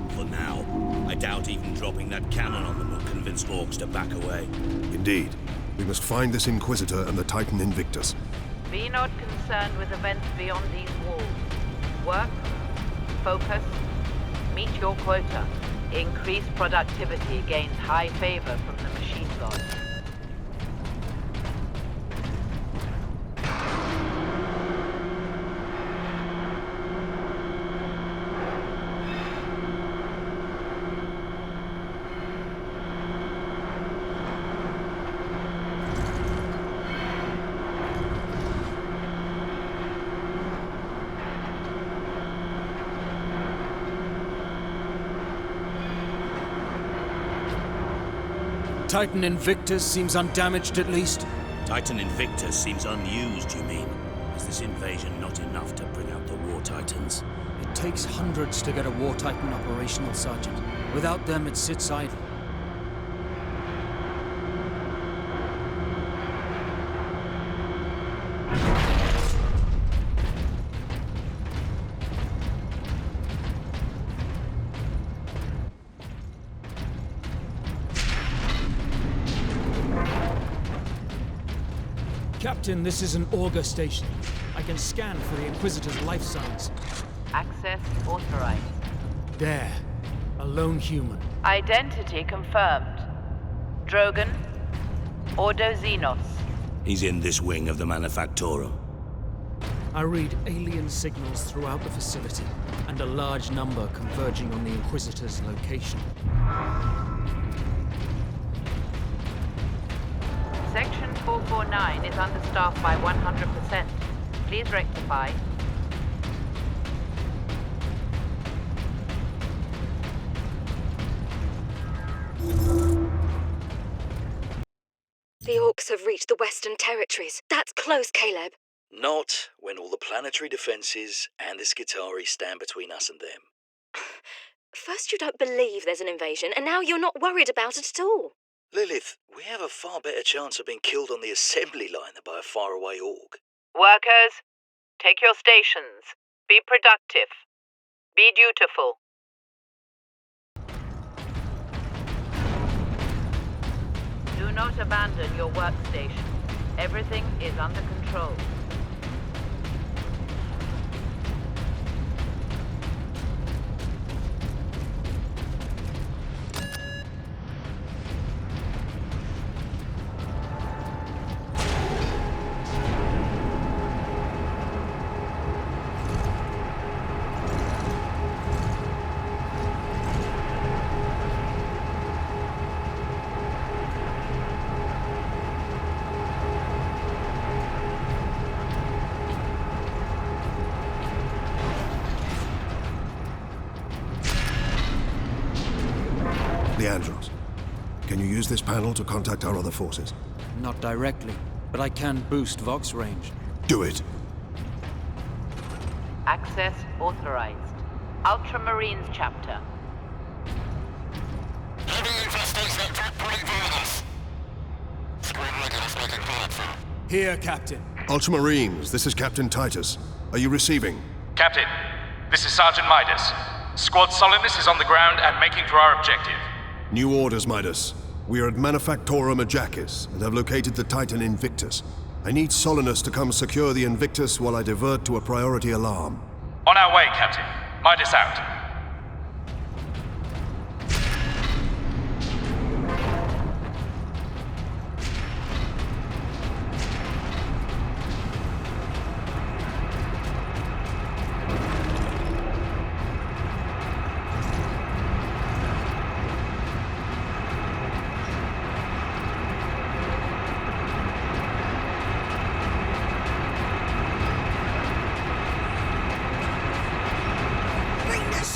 For now, I doubt even dropping that cannon on them will convince Orcs to back away. Indeed. We must find this Inquisitor and the Titan Invictus. Be not concerned with events beyond these walls. Work, focus, meet your quota. Increased productivity gains high favor from the machine gods. Titan Invictus seems undamaged at least. Titan Invictus seems unused, you mean? Is this invasion not enough to bring out the War Titans? It takes hundreds to get a War Titan operational, Sergeant. Without them, it sits idle. Captain, this is an auger station. I can scan for the Inquisitor's life signs. Access authorized. There. A lone human. Identity confirmed. Drogon. Ordo Xenos. He's in this wing of the Manufactorum. I read alien signals throughout the facility, and a large number converging on the Inquisitor's location. Section 449 is understaffed by 100%. Please rectify. The Orcs have reached the Western Territories. That's close, Caleb. Not when all the planetary defenses and the Skitarii stand between us and them. First you don't believe there's an invasion, and now you're not worried about it at all. Lilith, we have a far better chance of being killed on the assembly line than by a faraway Orc. Workers, take your stations. Be productive. Be dutiful. Do not abandon your workstation. Everything is under control. Andros. Can you use this panel to contact our other forces? Not directly, but I can boost Vox range. Do it. Access authorized. Ultramarines chapter. Heavy infestation at drop point Venus. Squad readiness making clear, sir. Here, Captain. Ultramarines, this is Captain Titus. Are you receiving? Captain, this is Sergeant Midas. Squad Solidus is on the ground and making for our objective. New orders, Midas. We are at Manufactorum Ajakis and have located the Titan Invictus. I need Solinus to come secure the Invictus while I divert to a priority alarm. On our way, Captain. Midas out.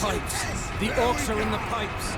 Pipes. The orcs are in the pipes.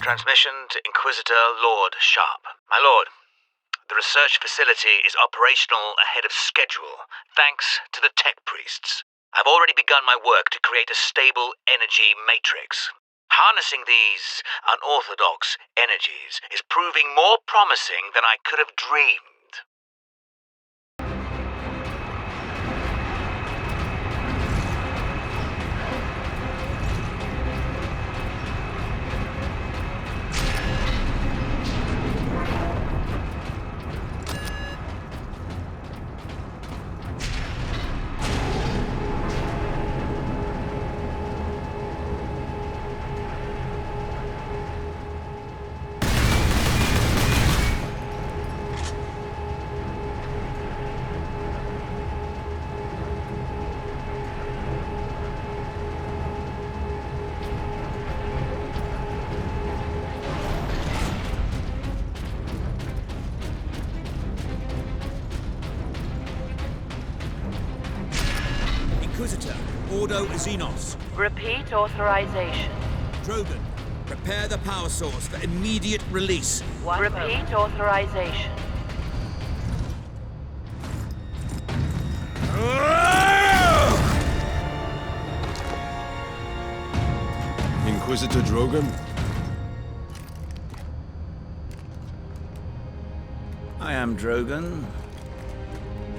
Transmission to Inquisitor Lord Sharp. My lord, the research facility is operational ahead of schedule, thanks to the tech priests. I've already begun my work to create a stable energy matrix. Harnessing these unorthodox energies is proving more promising than I could have dreamed. Inquisitor, Ordo Xenos. Repeat authorization. Drogon, prepare the power source for immediate release. Repeat authorization. Inquisitor Drogon? I am Drogon.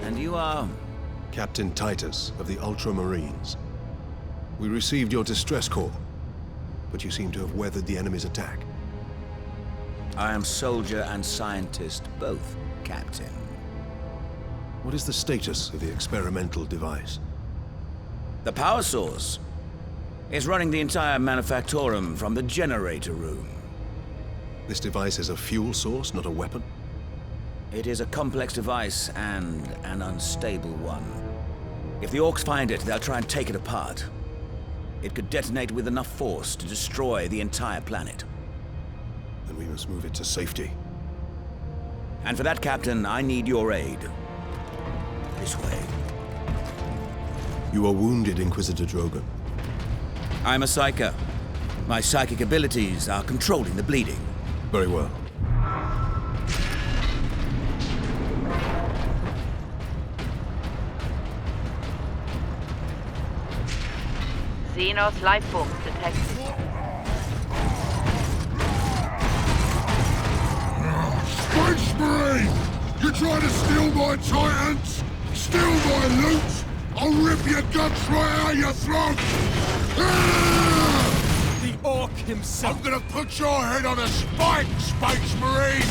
And you are? Captain Titus of the Ultramarines. We received your distress call, but you seem to have weathered the enemy's attack. I am soldier and scientist both, Captain. What is the status of the experimental device? The power source is running the entire Manufactorum from the generator room. This device is a fuel source, not a weapon? It is a complex device and an unstable one. If the orcs find it, they'll try and take it apart. It could detonate with enough force to destroy the entire planet. Then we must move it to safety. And for that, Captain, I need your aid. This way. You are wounded, Inquisitor Drogon. I'm a psyker. My psychic abilities are controlling the bleeding. Very well. Xenos life forms detected. me! You trying to steal my titans? Steal my loot? I'll rip your guts right out your throat! Ah! The Orc himself. I'm gonna put your head on a spike, Space Marine!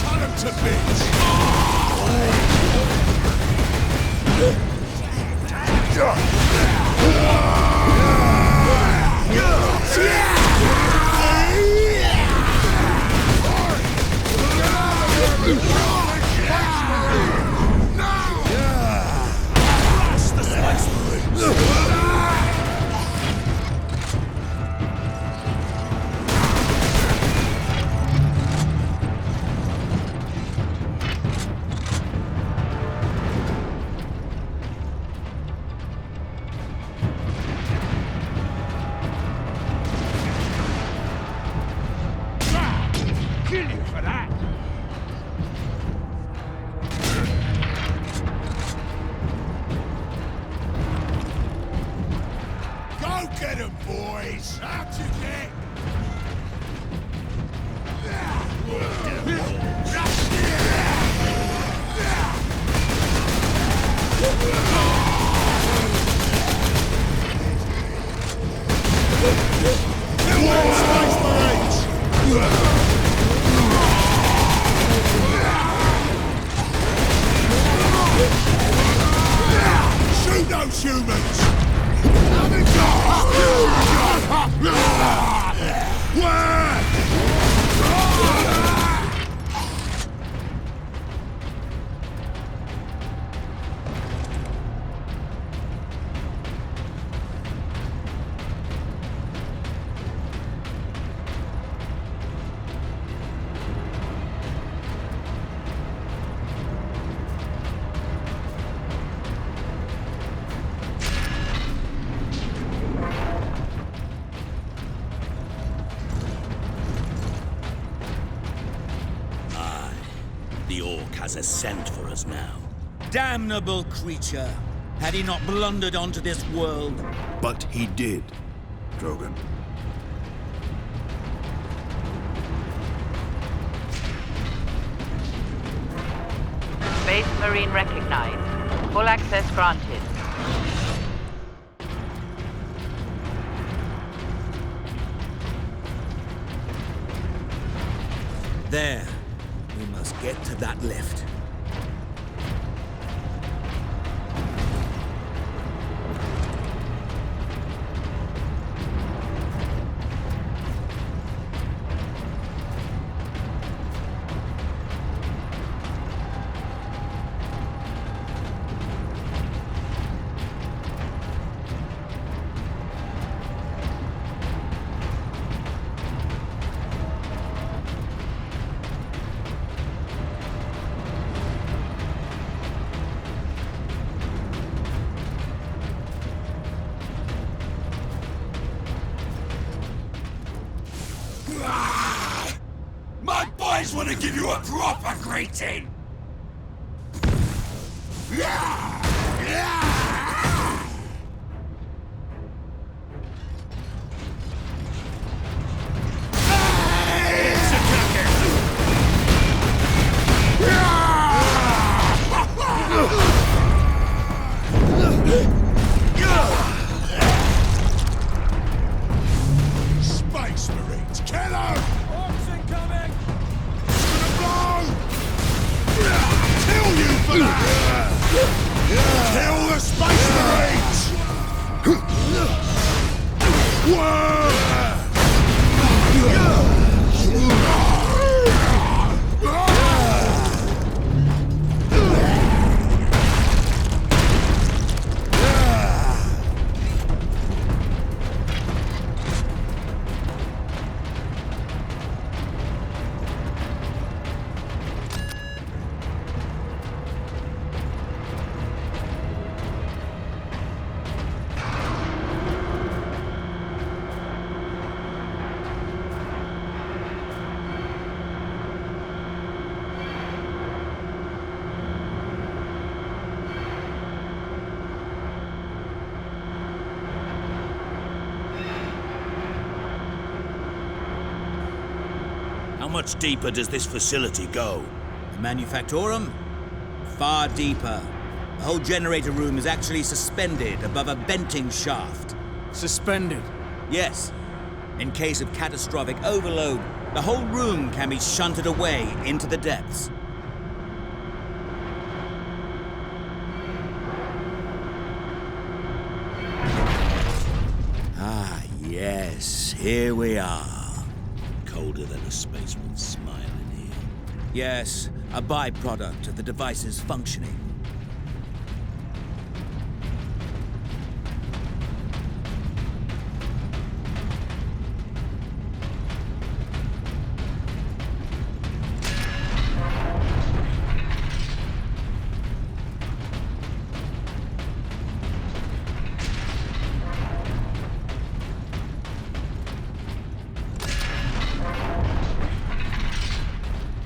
Cut him to bits. Kill you for that! Go get him, boys! Out you get! Shoot those humans! The Orc has a scent for us now. Damnable creature! Had he not blundered onto this world? But he did, Drogon. Space Marine recognized. Full access granted. There. We must get to that lift. My boys want to give you a proper greeting! Space Marines, kill him! Orcs incoming! Kill you for that! Kill the Space Marines! How much deeper does this facility go? The Manufactorum? Far deeper. The whole generator room is actually suspended above a venting shaft. Suspended? Yes. In case of catastrophic overload, the whole room can be shunted away into the depths. Ah, yes, here we are. Colder than a spaceman's smile in here. Yes, a byproduct of the device's functioning.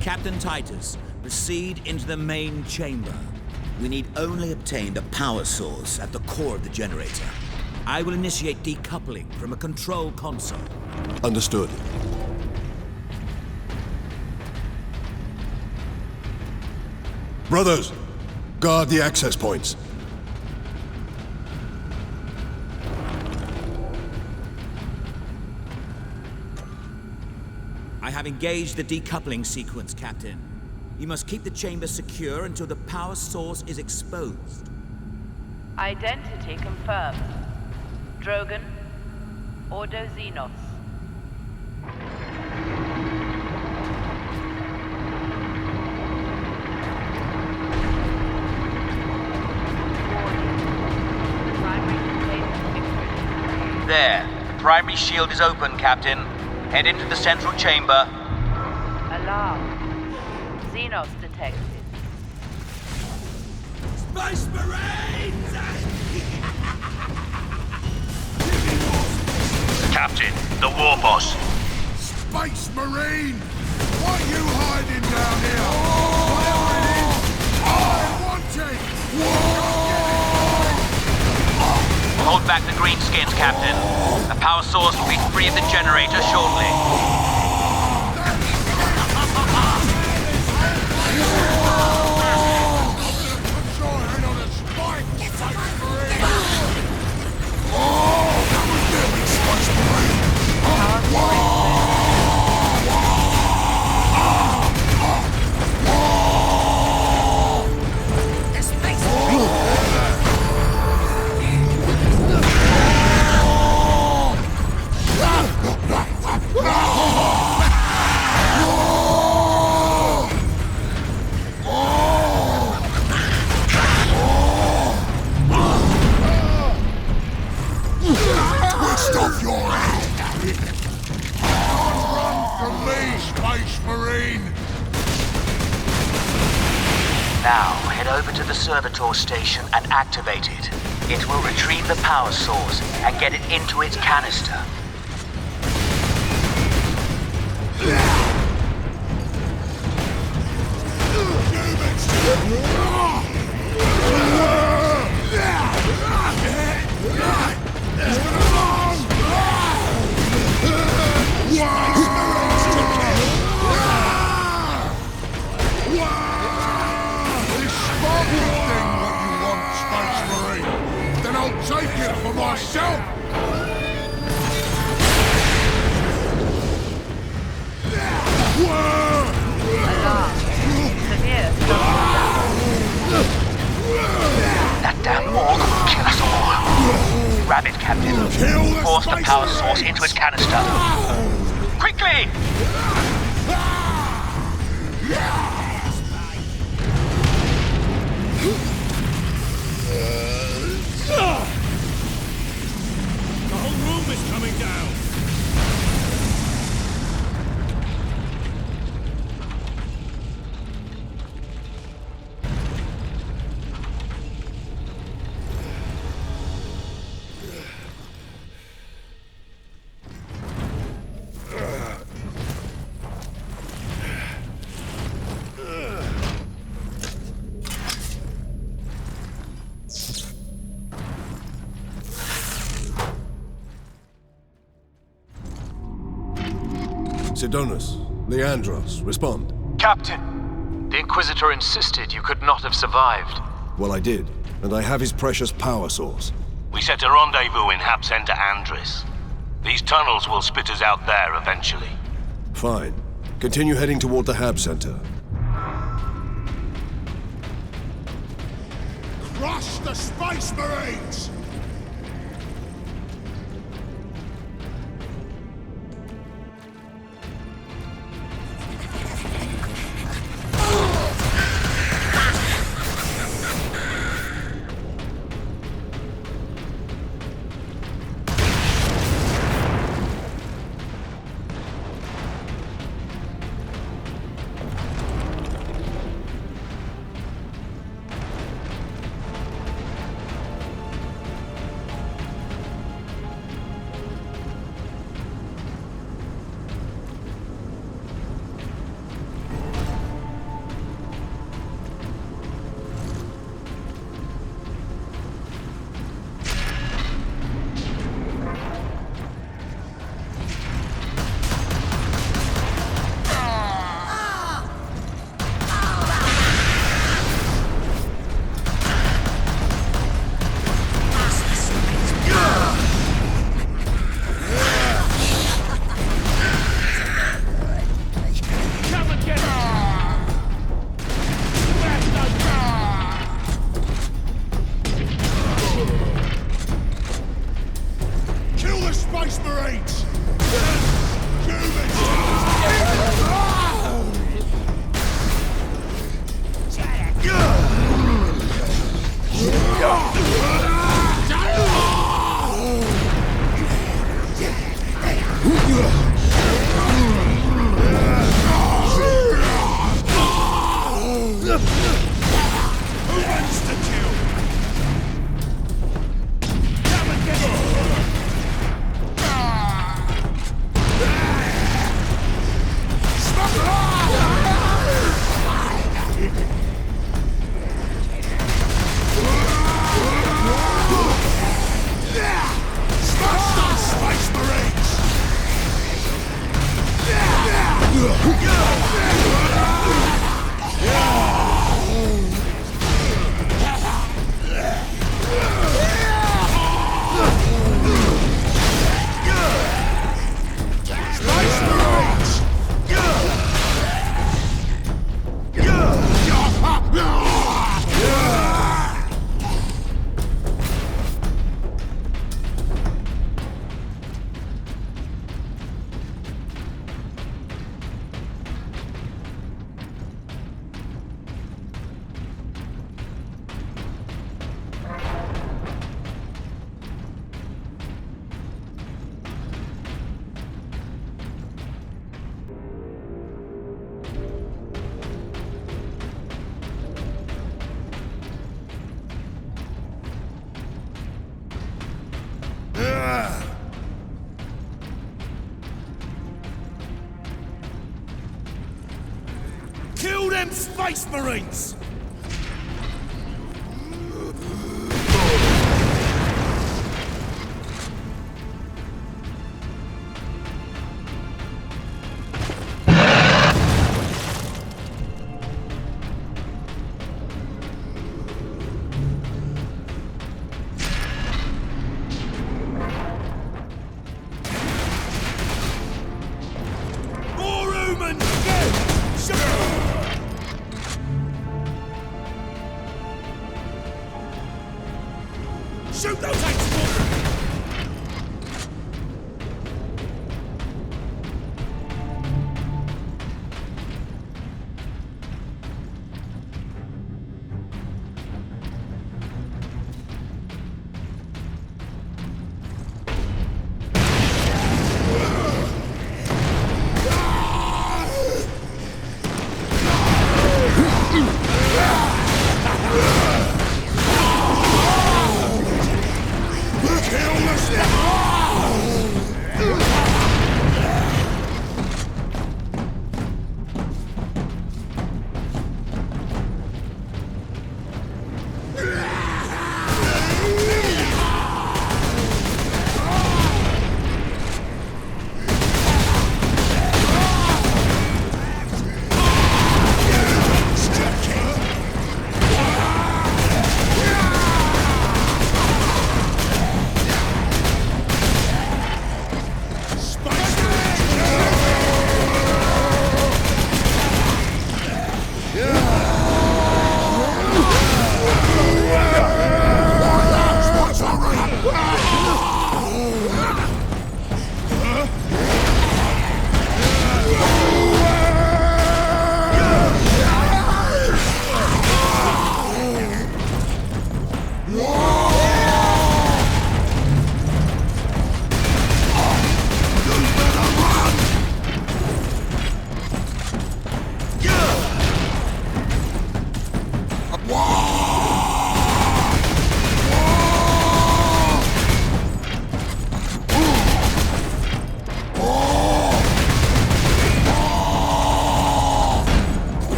Captain Titus, proceed into the main chamber. We need only obtain the power source at the core of the generator. I will initiate decoupling from a control console. Understood. Brothers, guard the access points. I have engaged the decoupling sequence, Captain. You must keep the chamber secure until the power source is exposed. Identity confirmed. Drogon, Ordo Xenos. There. The primary shield is open, Captain. Head into the central chamber. Alarm. Xenos detected. Space Marines! Captain, the war boss. Space Marine! What are you hiding down here? Whatever it is, I want it! Hold back the greenskins, Captain. The power source will be free of the generator shortly. Now, head over to the servitor station and activate it. It will retrieve the power source and get it into its canister. Take it for myself! That damn orc will kill us all. Grab it, Captain. Force the power source into its canister. Quickly! The whole room is coming down! Sidonus, Leandros, respond. Captain! The Inquisitor insisted you could not have survived. Well, I did, and I have his precious power source. We set a rendezvous in Hab Center Andris. These tunnels will spit us out there eventually. Fine. Continue heading toward the Hab Center. Crush the Space Marines! Kill them Space Marines! Shoot those exports!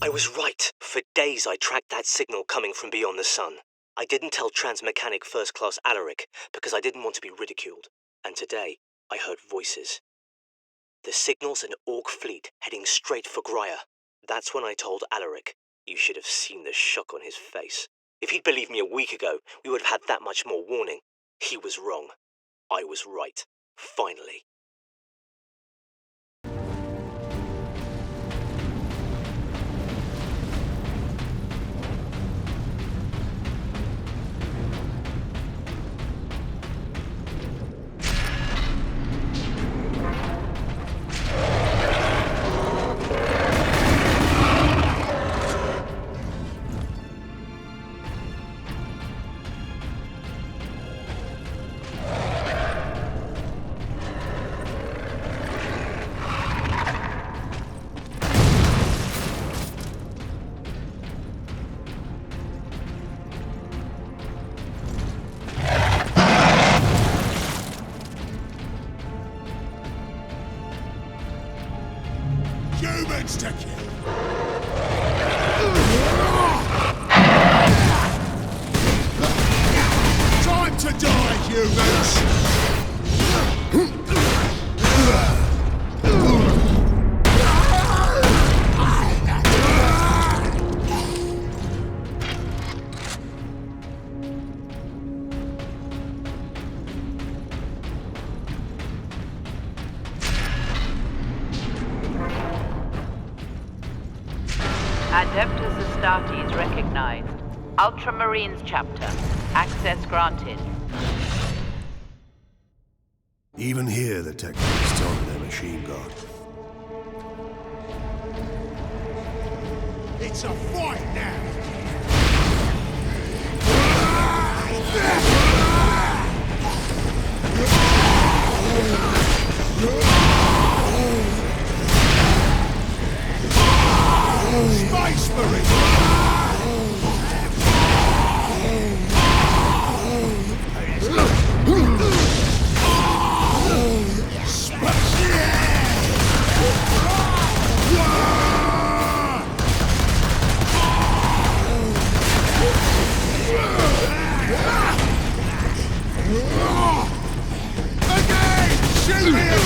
I was right. For days I tracked that signal coming from beyond the sun. I didn't tell Transmechanic First Class Alaric because I didn't want to be ridiculed. And today, I heard voices. The signal's an Orc fleet heading straight for Graia. That's when I told Alaric. You should have seen the shock on his face. If he'd believed me a week ago, we would have had that much more warning. He was wrong. I was right. Finally. Humans to kill! Time to die, humans! Adeptus Astartes recognized. Ultramarines chapter. Access granted. Even here, the techniques tell me they're machine god. It's a fight now! Space Marine! Again! Shoot him!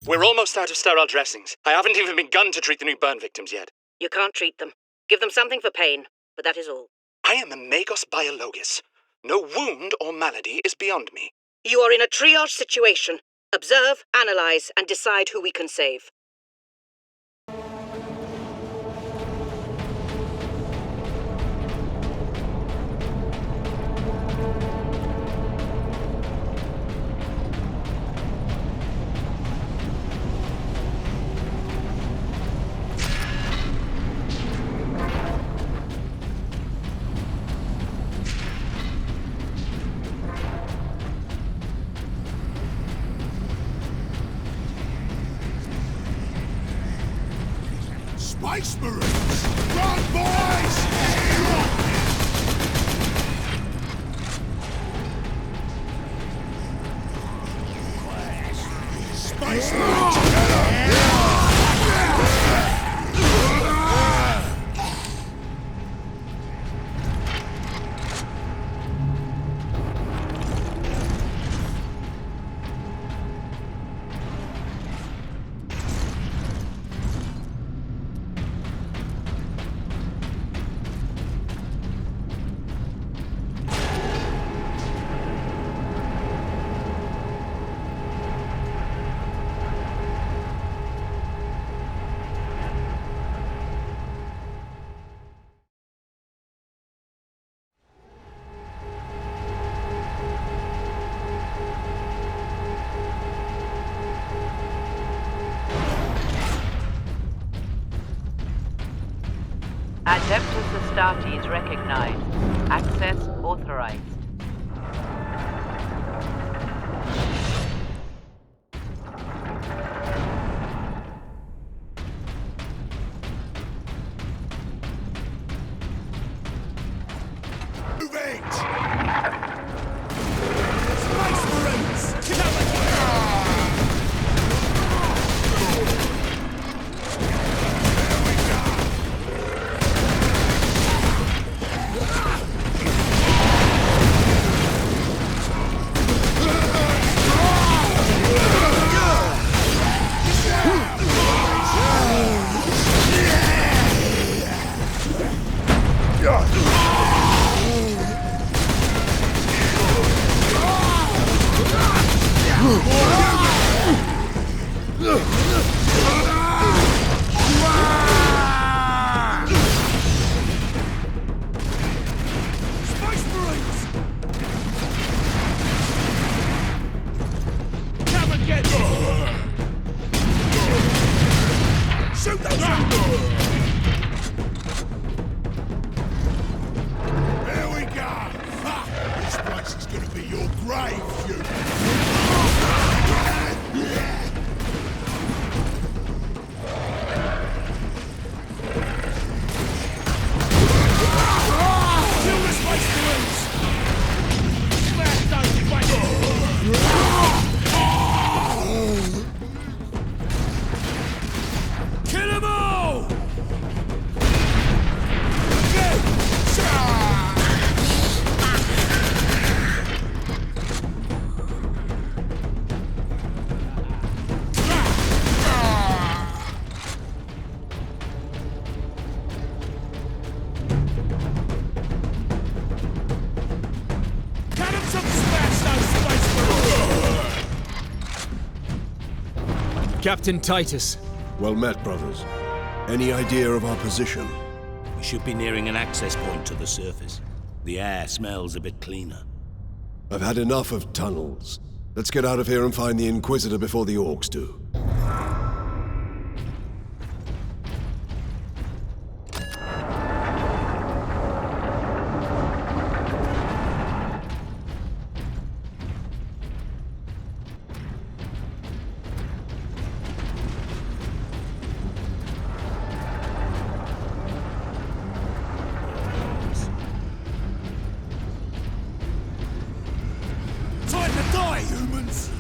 We're almost out of sterile dressings. I haven't even begun to treat the new burn victims yet. You can't treat them. Give them something for pain, but that is all. I am a Magos Biologis. No wound or malady is beyond me. You are in a triage situation. Observe, analyze, and decide who we can save. Space Marines! Run, boys! Space Marines! Astartes recognized. Access authorized. Move it! Space Marines! Come and get me! Shoot those There we go! Ha! This place is gonna be your grave, you... Kill the Space Marines! Smash those Space Kill them all! Get him some smash those Space Marines! Captain Titus. Well met, brothers. Any idea of our position? We should be nearing an access point to the surface. The air smells a bit cleaner. I've had enough of tunnels. Let's get out of here and find the Inquisitor before the Orcs do. Time to die, humans!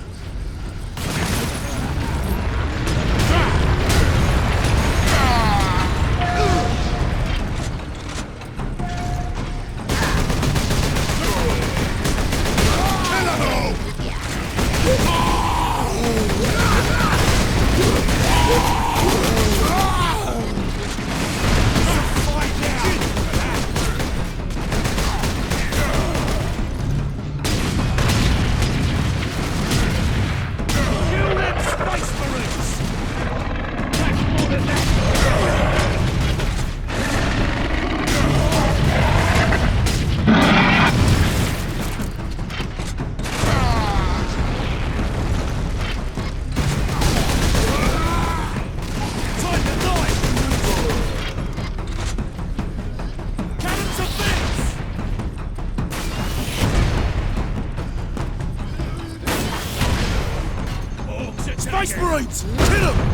Space Marines! Kill them!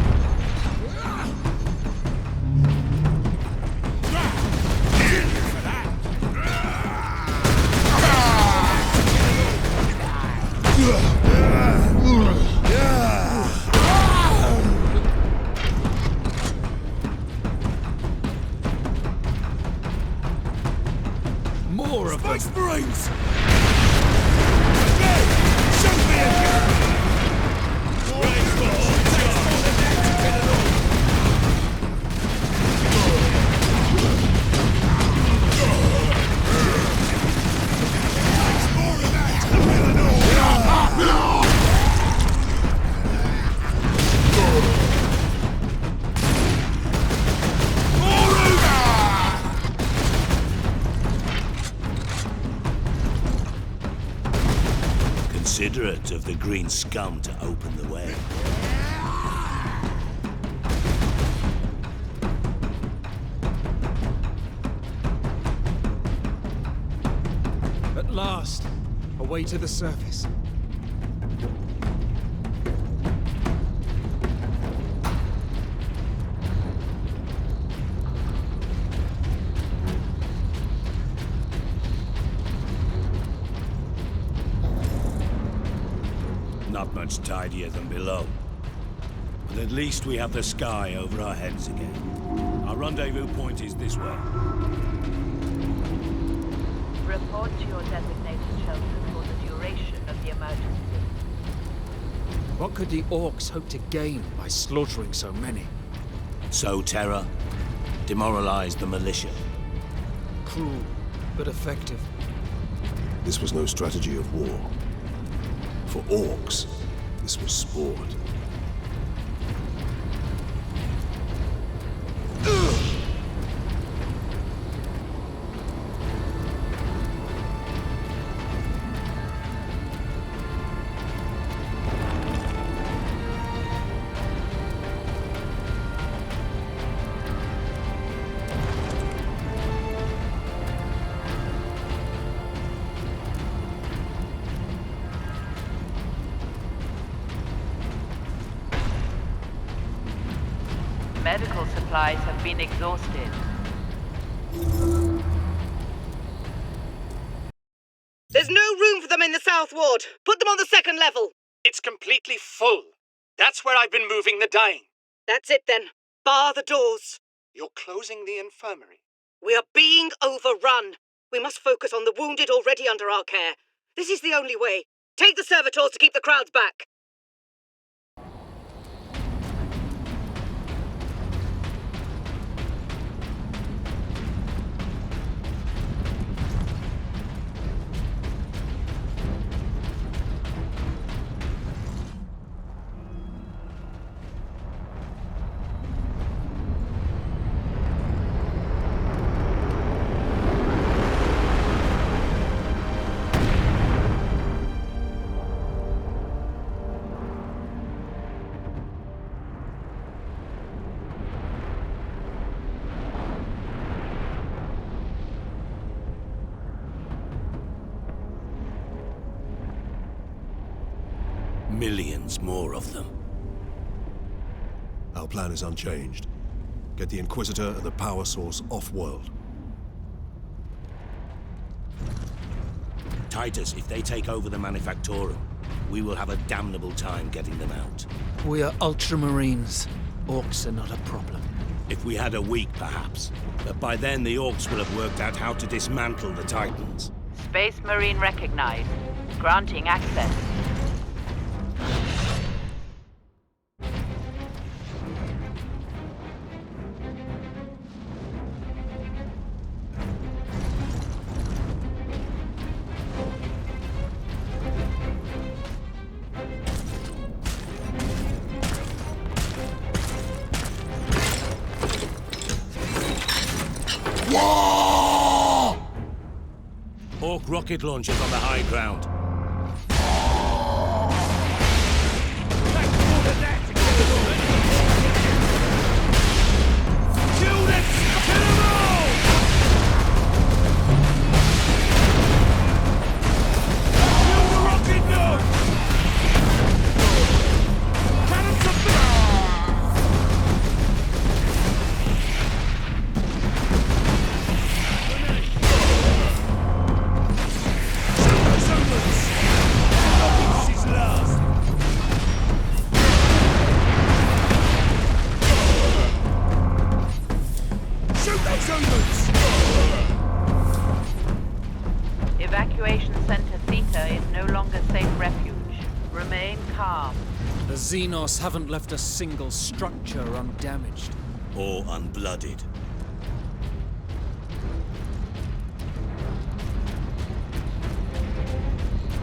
More of Space them. Marines! Shoot me again! Considerate of the green scum to open the way. last. Away to the surface. Not much tidier than below. But at least we have the sky over our heads again. Our rendezvous point is this way. Report to your designated shelter for the duration of the emergency. What could the orcs hope to gain by slaughtering so many? Sow terror, demoralize the militia. Cruel, but effective. This was no strategy of war. For orcs, this was sport. Medical supplies have been exhausted. There's no room for them in the South Ward. Put them on the second level. It's completely full. That's where I've been moving the dying. That's it then. Bar the doors. You're closing the infirmary. We are being overrun. We must focus on the wounded already under our care. This is the only way. Take the servitors to keep the crowds back. Millions more of them. Our plan is unchanged. Get the Inquisitor and the power source off-world. Titus, if they take over the Manufactorum, we will have a damnable time getting them out. We are Ultramarines. Orcs are not a problem. If we had a week, perhaps. But by then, the Orcs will have worked out how to dismantle the Titans. Space Marine recognized. Granting access. Orc rocket launchers on the high ground. Evacuation Center Theta is no longer safe refuge. Remain calm. The Xenos haven't left a single structure undamaged. Or unblooded.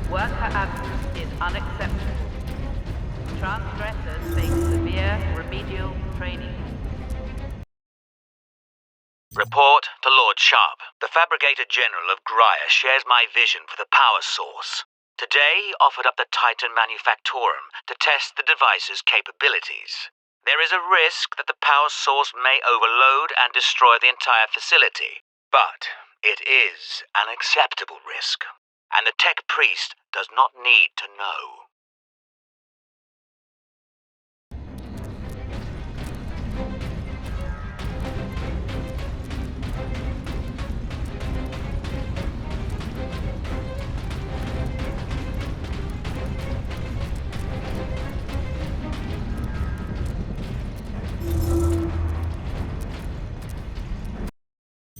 Worker absence is unacceptable. Transgressors face severe remedial training. Report to Lord Sharp. The Fabricator General of Graia shares my vision for the power source. Today, he offered up the Titan Manufactorum to test the device's capabilities. There is a risk that the power source may overload and destroy the entire facility, but it is an acceptable risk. and the tech priest does not need to know.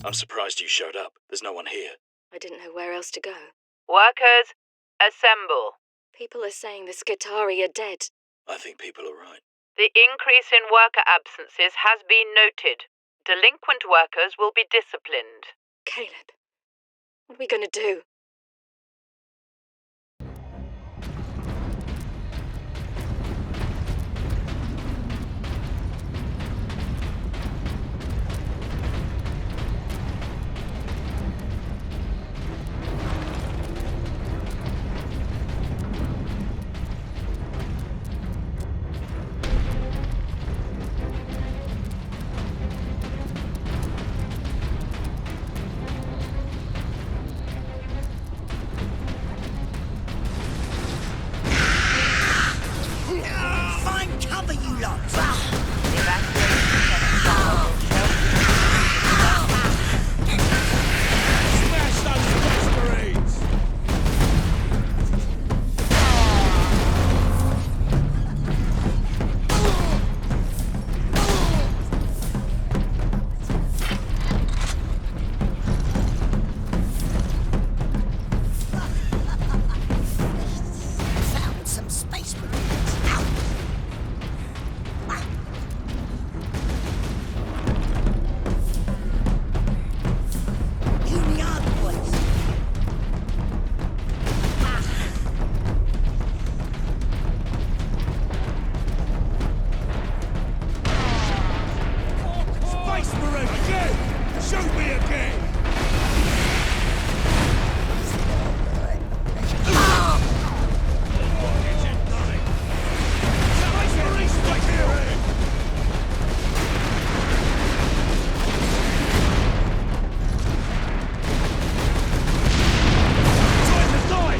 I'm surprised you showed up. There's no one here. I didn't know where else to go. Workers, assemble. People are saying the Skitarii are dead. I think people are right. The increase in worker absences has been noted. Delinquent workers will be disciplined. Caleb, what are we going to do? Find cover, you lot! Smash those Space Marines! Found some Space Marines. Uni hard boys. Space Marine! Again! Shoot me again! Space Marine, Space Marine! Time to die!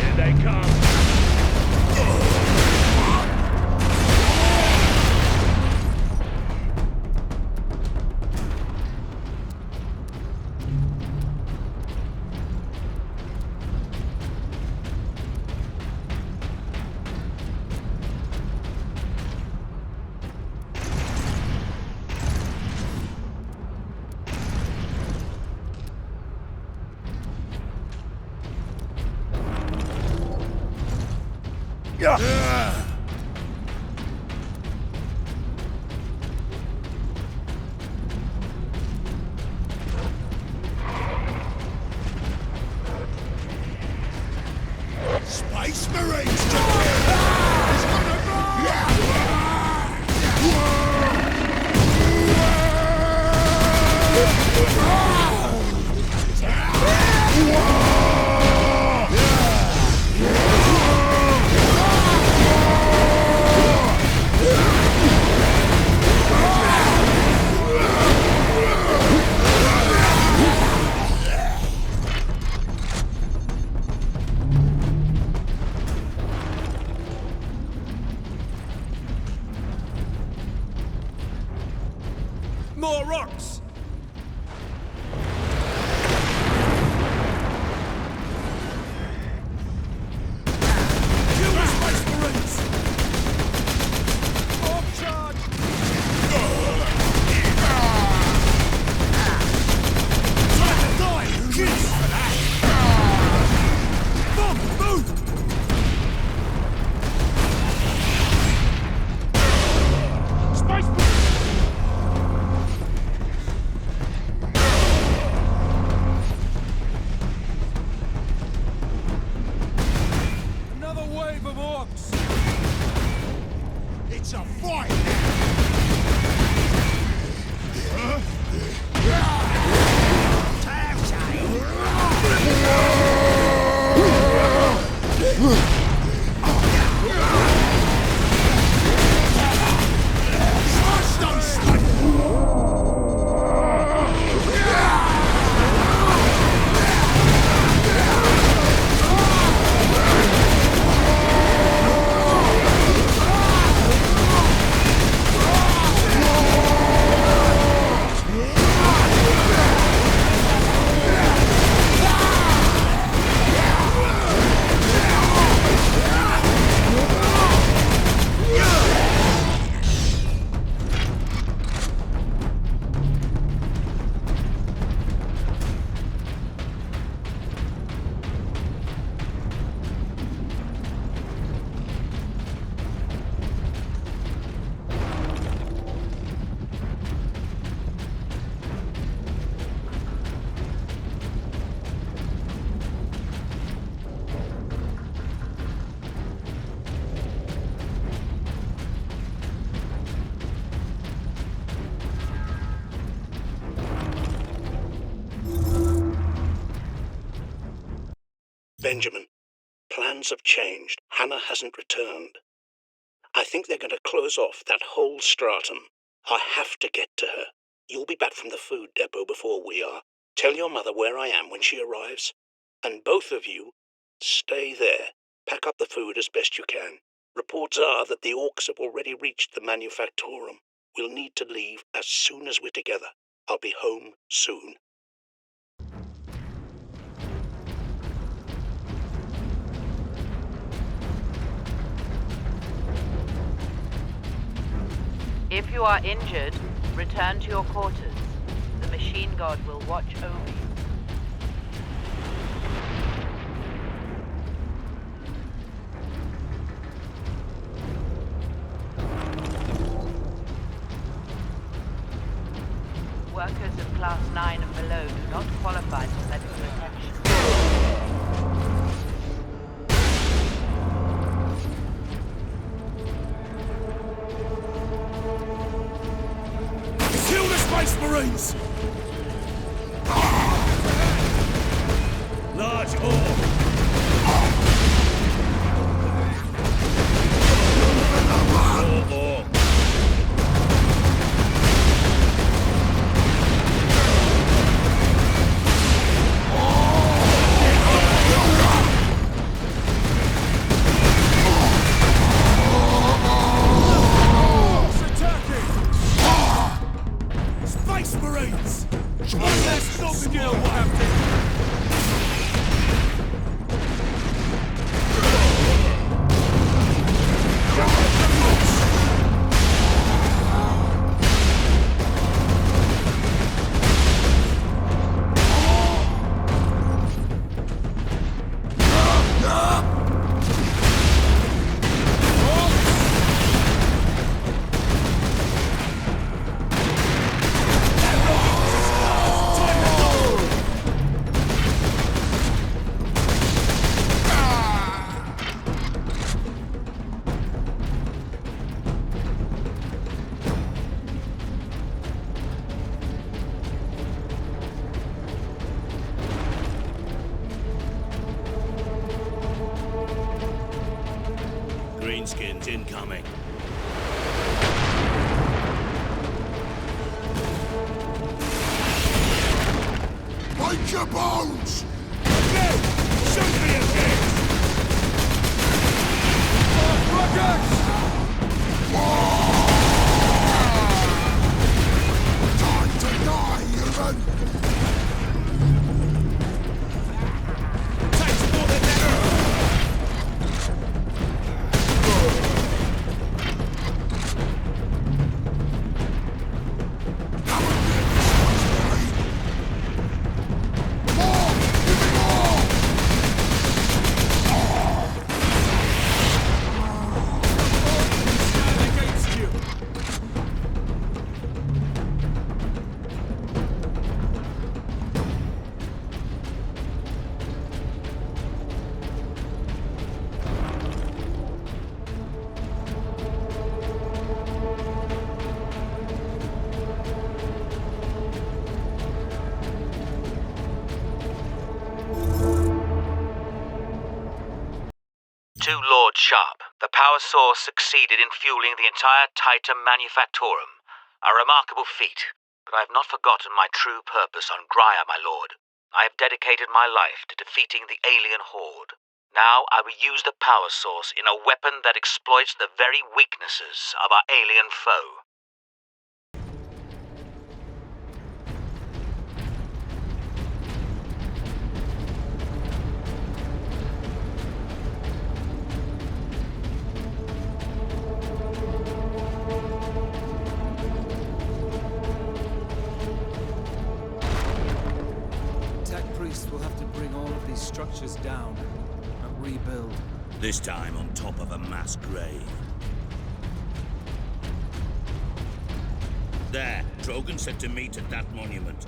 Here they come! Space Marines to more rocks! Kill the Space Marines! Orb charge! Time to die! Kiss for that! Bomb! Move! Space Marines! Benjamin, plans have changed. Hannah hasn't returned. I think they're going to close off that whole stratum. I have to get to her. You'll be back from the food depot before we are. Tell your mother where I am when she arrives. And both of you, stay there. Pack up the food as best you can. Reports are that the orcs have already reached the manufactorum. We'll need to leave as soon as we're together. I'll be home soon. If you are injured, return to your quarters. The machine god will watch over you. Workers of Class 9 and below do not qualify for medical attention. Kill the Space Marines! Large orc! Space Marines! One less dog skill, Captain! Greenskins incoming. Make your bones! Go! Shoot me again! Rockets! Time to die, human! Takes more than that! To Lord Sharp, the power source succeeded in fueling the entire Titan Manufactorum. A remarkable feat, but I have not forgotten my true purpose on Graia, my lord. I have dedicated my life to defeating the alien horde. Now I will use the power source in a weapon that exploits the very weaknesses of our alien foe. We'll have to bring all of these structures down and rebuild. This time on top of a mass grave. There, Drogon said to meet at that monument.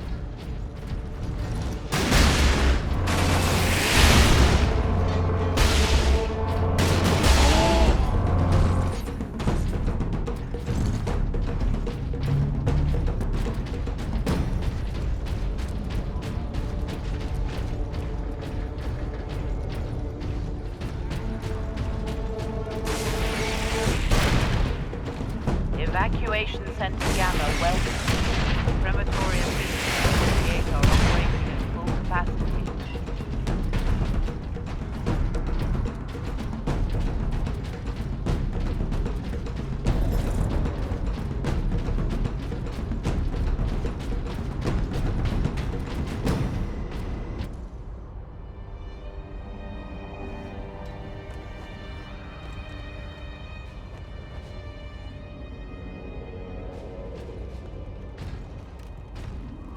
Motion sensor gamma welcome. Crematorium beacons are operating at full capacity.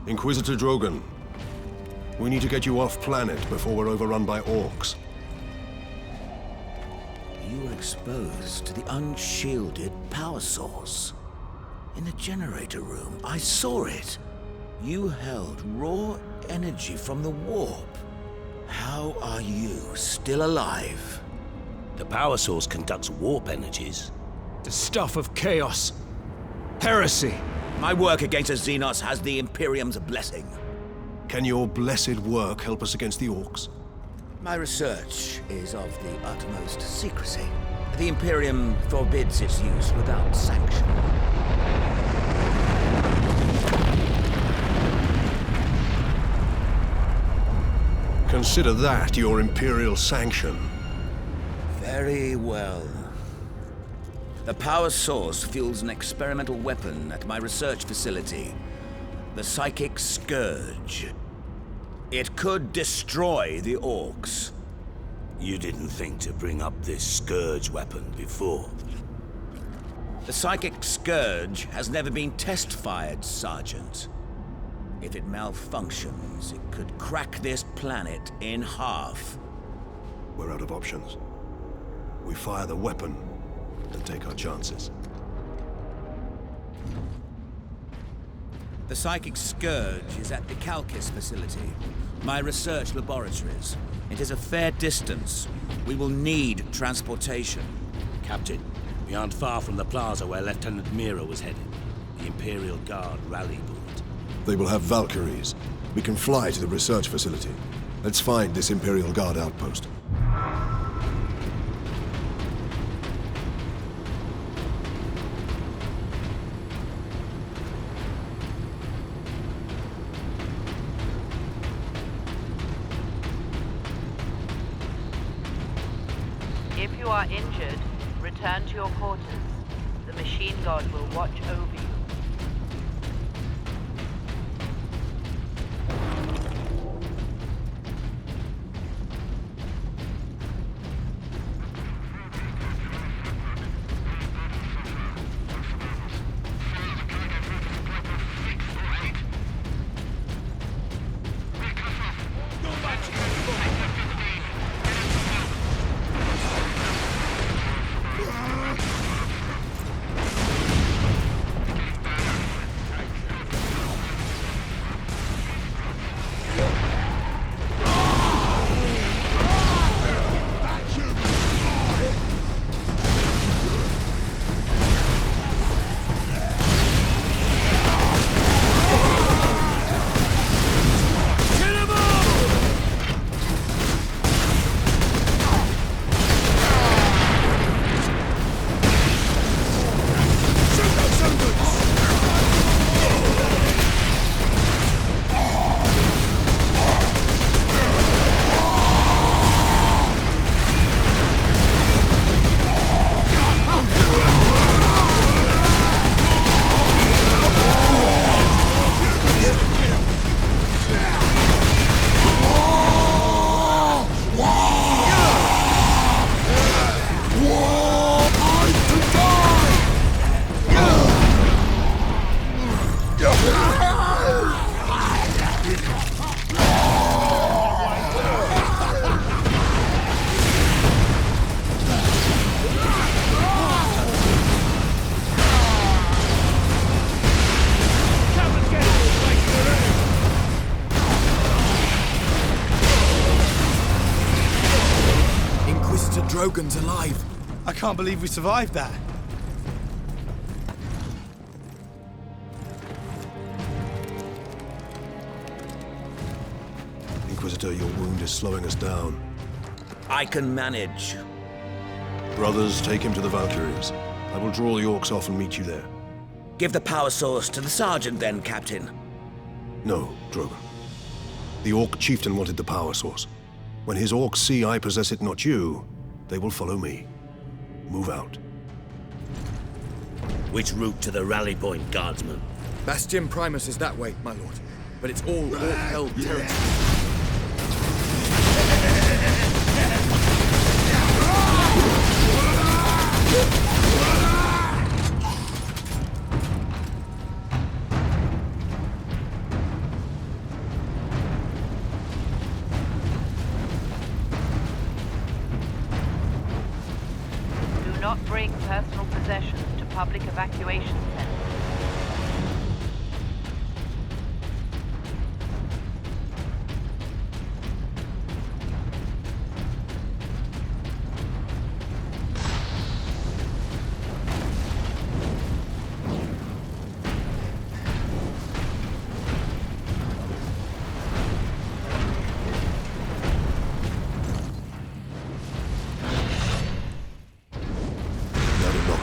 Inquisitor Drogon, we need to get you off planet before we're overrun by orcs. You were exposed to the unshielded power source. In the generator room, I saw it. You held raw energy from the warp. How are you still alive? The power source conducts warp energies. The stuff of chaos. Heresy. My work against the Xenos has the Imperium's blessing. Can your blessed work help us against the orcs? My research is of the utmost secrecy. The Imperium forbids its use without sanction. Consider that your Imperial sanction. Very well. The power source fuels an experimental weapon at my research facility. The Psychic Scourge. It could destroy the orcs. You didn't think to bring up this Scourge weapon before? The Psychic Scourge has never been test-fired, Sergeant. If it malfunctions, it could crack this planet in half. We're out of options. We fire the weapon and take our chances. The Psychic Scourge is at the Calcis facility, my research laboratories. It is a fair distance. We will need transportation. Captain, we aren't far from the plaza where Lieutenant Mira was headed. The Imperial Guard rally point. They will have Valkyries. We can fly to the research facility. Let's find this Imperial Guard outpost. If you are injured, return to your quarters. The machine god will watch over you. Drogon's alive. I can't believe we survived that. Inquisitor, your wound is slowing us down. I can manage. Brothers, take him to the Valkyries. I will draw the orcs off and meet you there. Give the power source to the sergeant then, Captain. No, Drogon. The Orc chieftain wanted the power source. When his Orcs see I possess it, not you, they will follow me. Move out. Which route to the rally point, guardsman? Bastion Primus is that way, my lord. But it's all Orc-held territory. Do not bring personal possessions to public evacuation centers.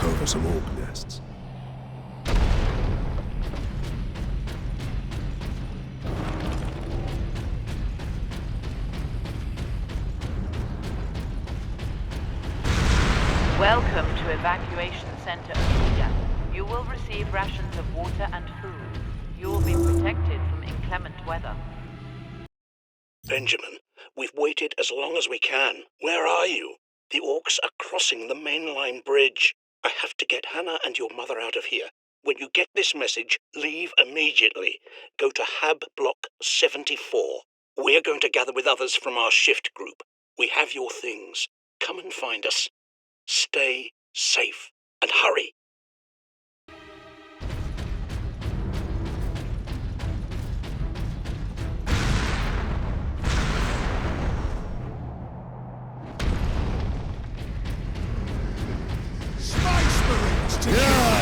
Over some Orc nests. Welcome to Evacuation Center Omega. You will receive rations of water and food. You will be protected from inclement weather. Benjamin, we've waited as long as we can. Where are you? The Orcs are crossing the mainline bridge. I have to get Hannah and your mother out of here. When you get this message, leave immediately. Go to Hab Block 74. We're going to gather with others from our shift group. We have your things. Come and find us. Stay safe and hurry. Space Marines together!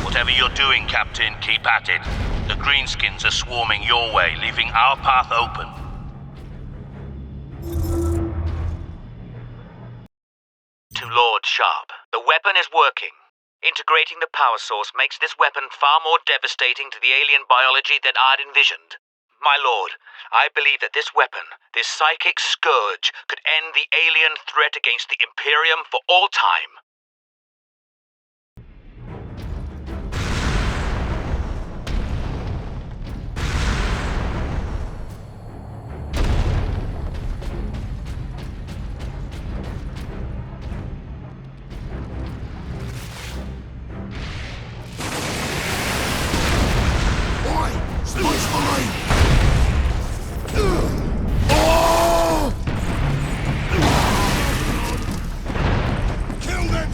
Whatever you're doing, Captain, keep at it. The Greenskins are swarming your way, leaving our path open. To Lord Sharp, the weapon is working. Integrating the power source makes this weapon far more devastating to the alien biology than I'd envisioned. My lord, I believe that this weapon, this psychic scourge, could end the alien threat against the Imperium for all time. Space Marine! Oh! Kill them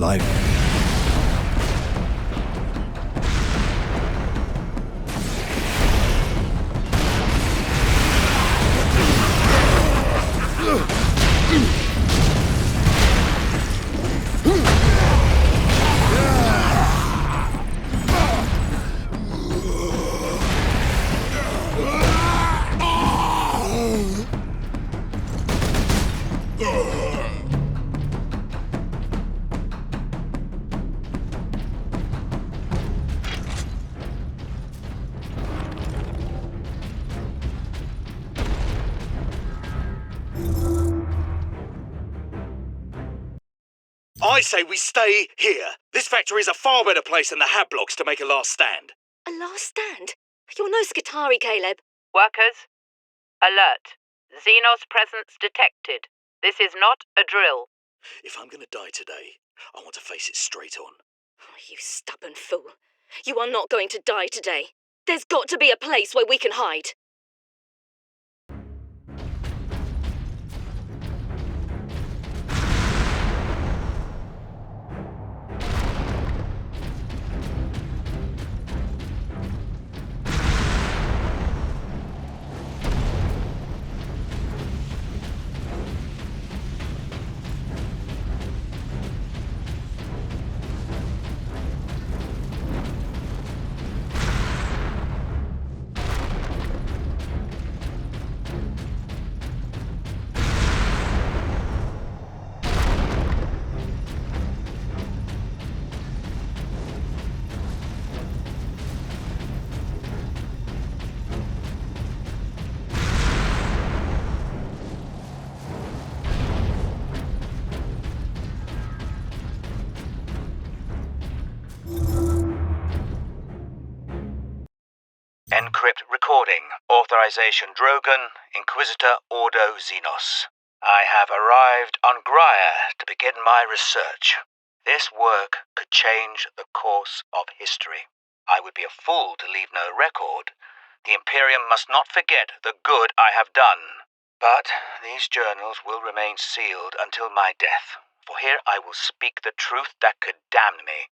relive. I say we stay here. This factory is a far better place than the Hab blocks to make a last stand. A last stand? You're no Skitari, Caleb. Workers, alert. Xenos presence detected. This is not a drill. If I'm gonna die today, I want to face it straight on. Oh, you stubborn fool. You are not going to die today. There's got to be a place where we can hide. Encrypt recording. Authorization Drogon, Inquisitor Ordo Xenos. I have arrived on Graia to begin my research. This work could change the course of history. I would be a fool to leave no record. The Imperium must not forget the good I have done. But these journals will remain sealed until my death, for here I will speak the truth that could damn me.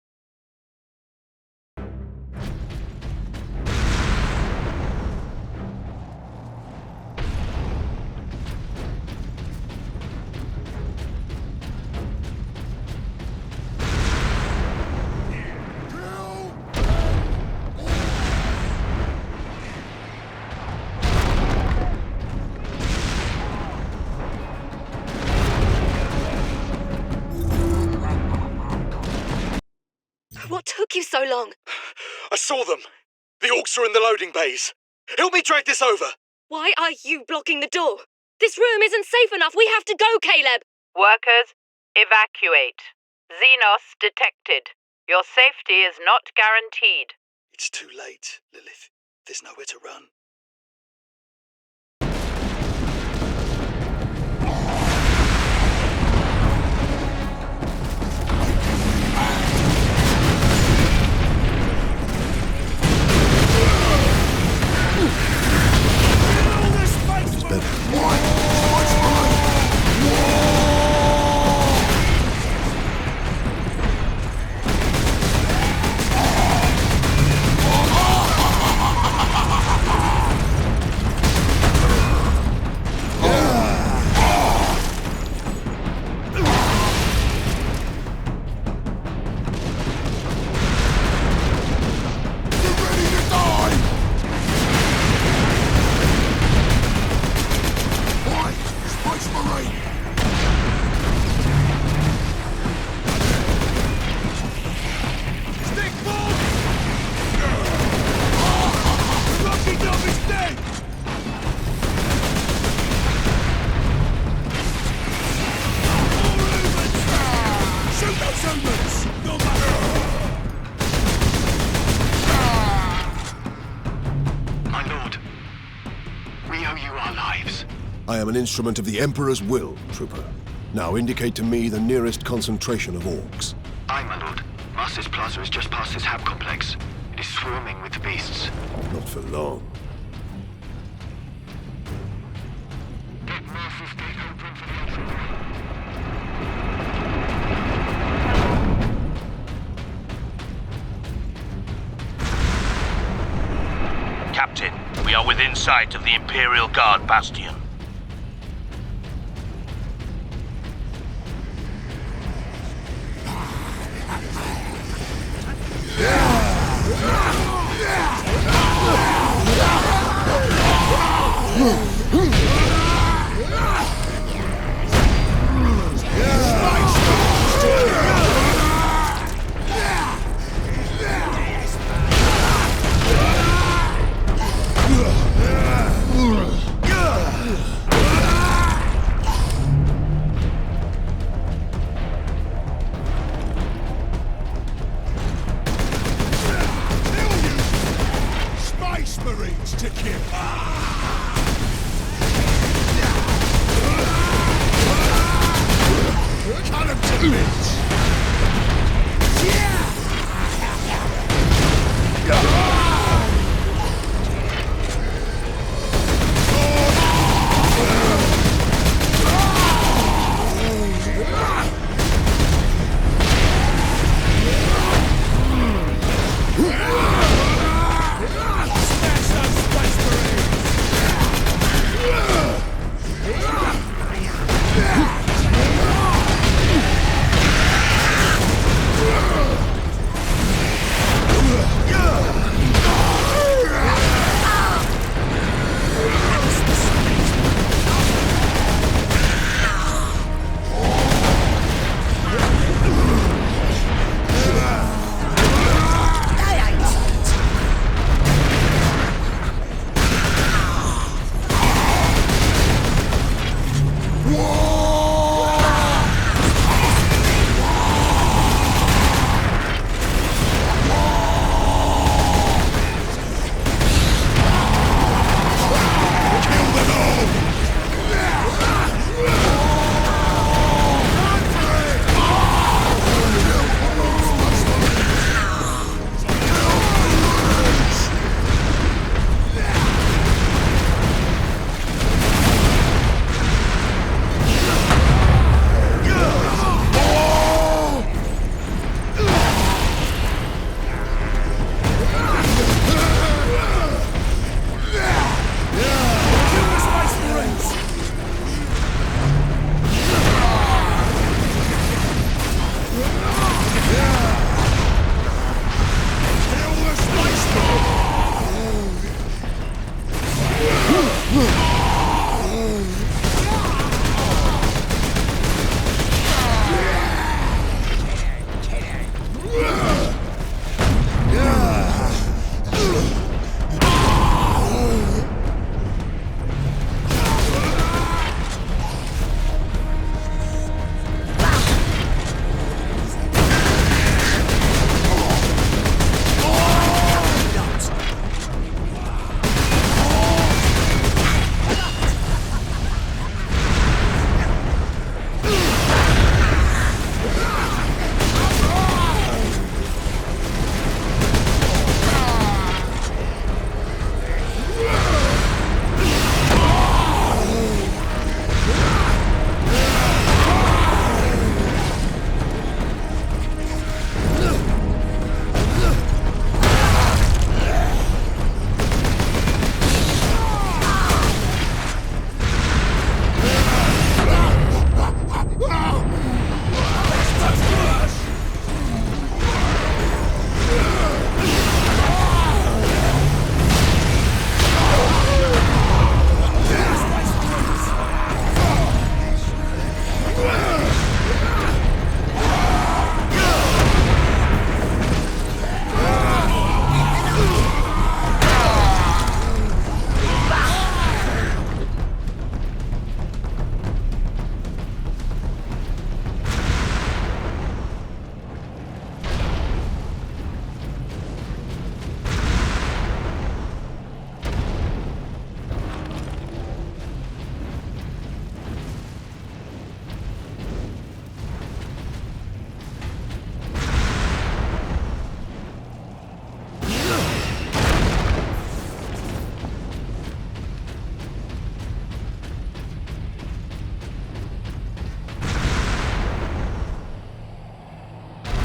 What took you so long? I saw them. The orcs are in the loading bays. Help me drag this over. Why are you blocking the door? This room isn't safe enough. We have to go, Caleb. Workers, evacuate. Xenos detected. Your safety is not guaranteed. It's too late, Lilith. There's nowhere to run. I am an instrument of the Emperor's will, Trooper. Now indicate to me the nearest concentration of orcs. Aye, my lord. Master's Plaza is just past this hab complex. It is swarming with the beasts. Not for long. Get Master's gate open for the entry. We are within sight of the Imperial Guard bastion. Marines to kill. Cut him to bits.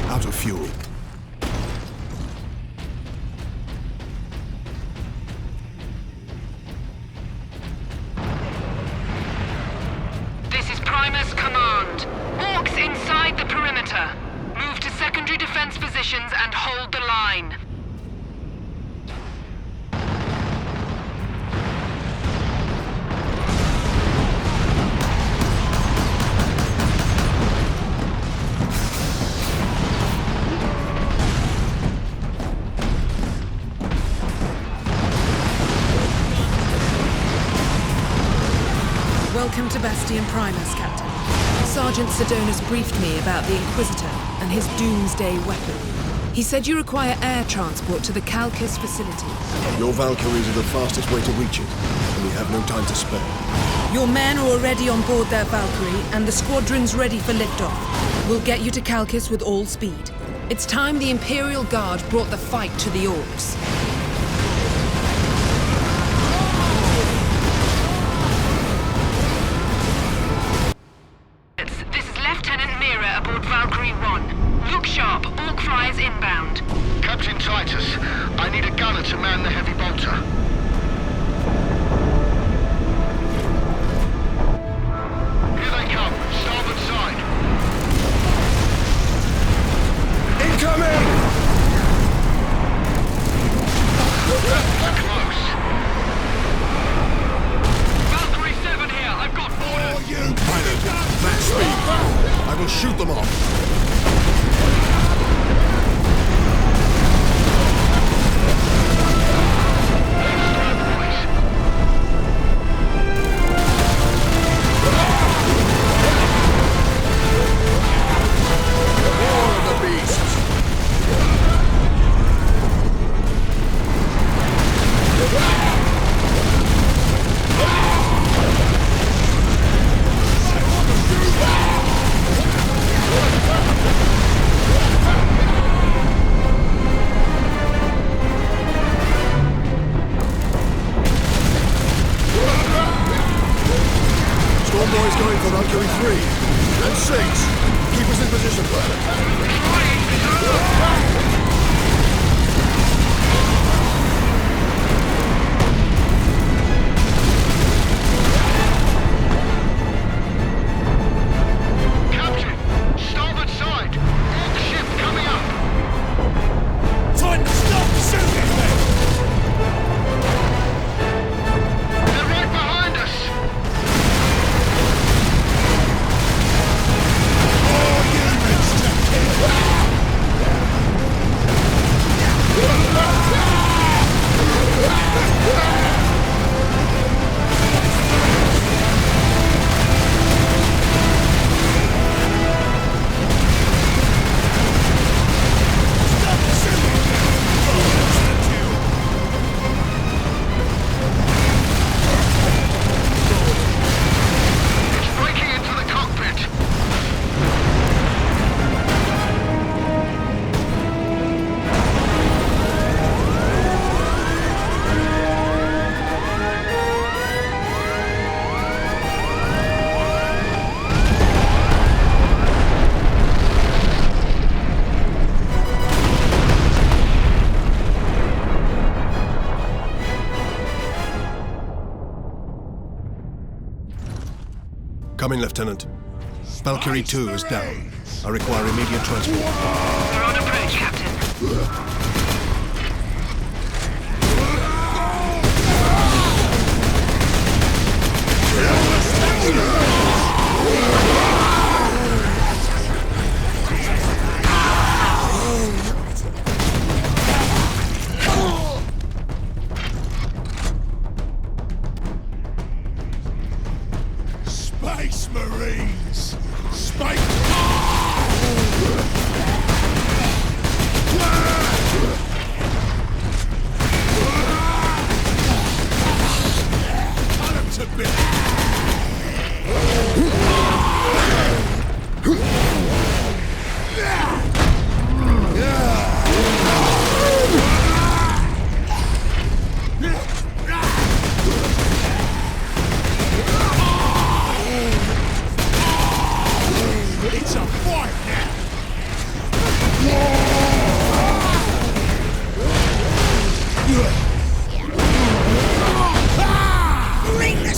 Out of fuel. positions and hold the line. Welcome to Bastion Primus, Captain. Sergeant Sedonis briefed me about the Inquisitor and his doomsday weapon. He said you require air transport to the Calcus facility. Your Valkyries are the fastest way to reach it, and we have no time to spare. Your men are already on board their Valkyrie, and the squadron's ready for liftoff. We'll get you to Calcus with all speed. It's time the Imperial Guard brought the fight to the Orcs. Valkyrie 1. Look sharp, Orc flyers inbound. Captain Titus, I need a gunner to man the heavy bolter. Here they come, starboard side. Incoming! They're close. Valkyrie 7 here, I've got orders! Oh, you pilot! Max speed! I will shoot them off. Stormboy's going for Valkyrie 3 and 6. Keep us in position, pilot. Captain, starboard side. Orc ship coming up. Time to stop shooting them! They're right behind us. Come in, Lieutenant. Valkyrie 2 is down. I require immediate transport. We're on approach, Captain. Space Marines! Space... Cut him to bits! It's a fight now! Bring the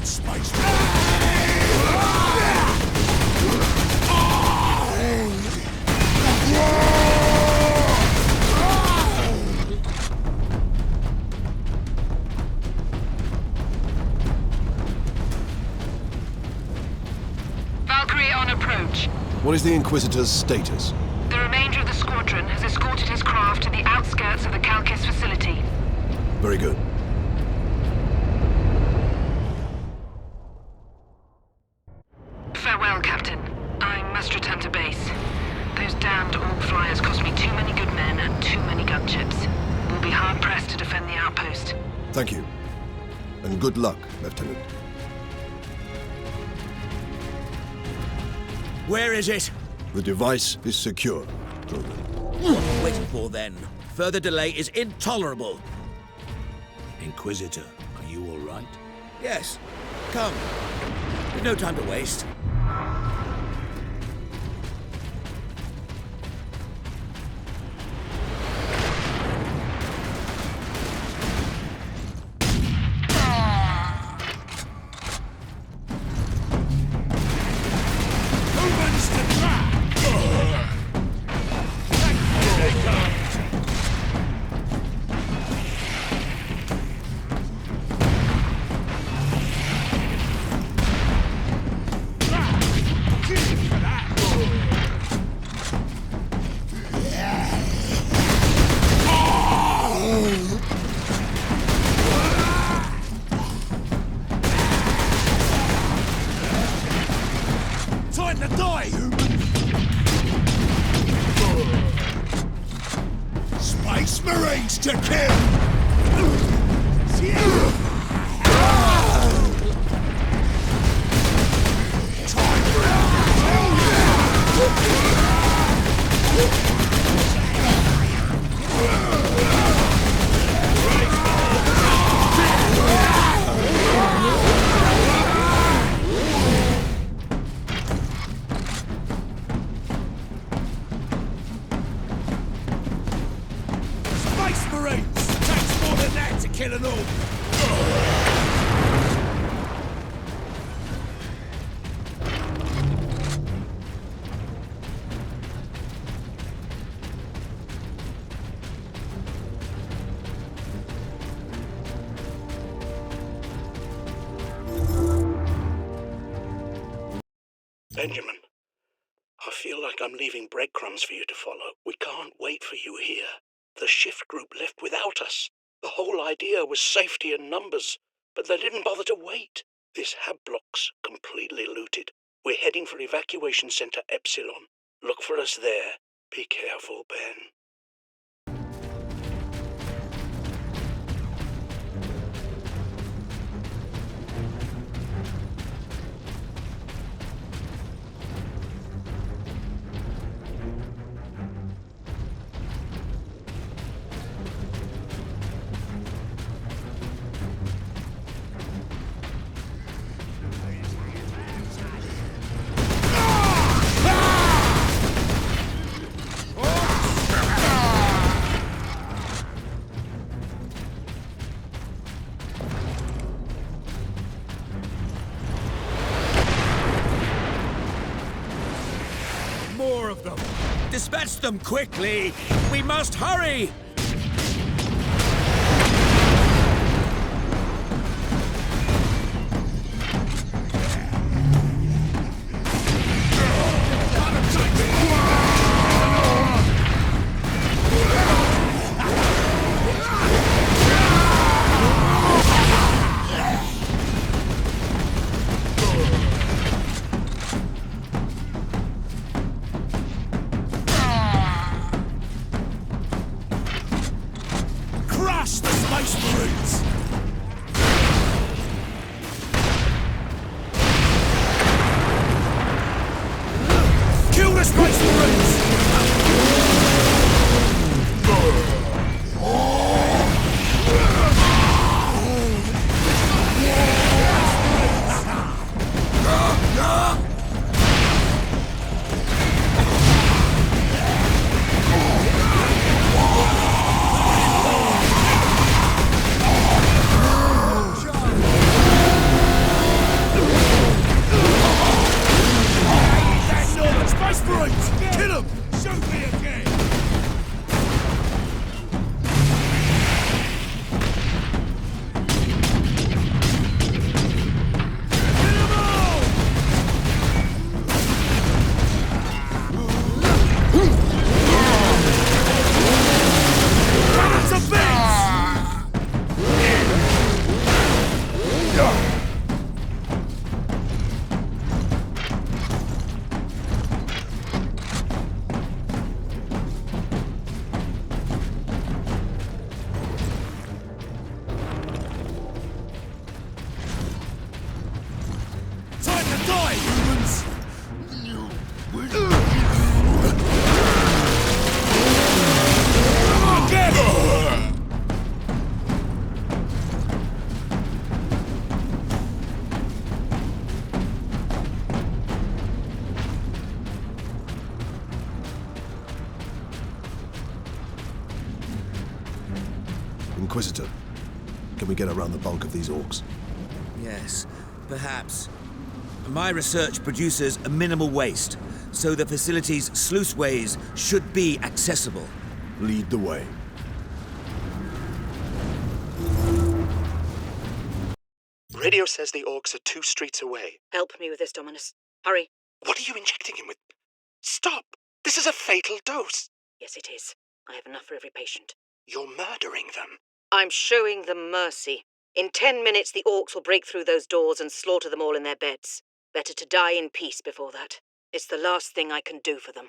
Space Valkyrie on approach. What is the Inquisitor's status? The remainder of the squadron has escorted his craft to the outskirts of the Calcis facility. Very good. Farewell, Captain. I must return to base. Those damned Orc flyers cost me too many good men and too many gunships. We'll be hard-pressed to defend the outpost. Thank you. And good luck, Lieutenant. Where is it? The device is secure, Drogon. What are you waiting for, then? Further delay is intolerable. Inquisitor, are you all right? Yes. Come. There's no time to waste. Time to die, human! Space Marines to kill! Space Marines! Takes more than that to kill an orc! Benjamin, I feel like I'm leaving breadcrumbs for you to follow. We can't wait for you here. The shift group left without us. The whole idea was safety in numbers, but they didn't bother to wait. This hab block's completely looted. We're heading for Evacuation Center Epsilon. Look for us there. Be careful, Ben. More of them. Dispatch them quickly. We must hurry. Crush the Space Marines! Kill the Space Marines! Inquisitor, can we get around the bulk of these orcs? Yes, perhaps. My research produces a minimal waste, so the facility's sluiceways should be accessible. Lead the way. Radio says the orcs are 2 streets away. Help me with this, Dominus. Hurry. What are you injecting him with? Stop! This is a fatal dose! Yes, it is. I have enough for every patient. You're murdering them. I'm showing them mercy. In 10 minutes, the orcs will break through those doors and slaughter them all in their beds. Better to die in peace before that. It's the last thing I can do for them.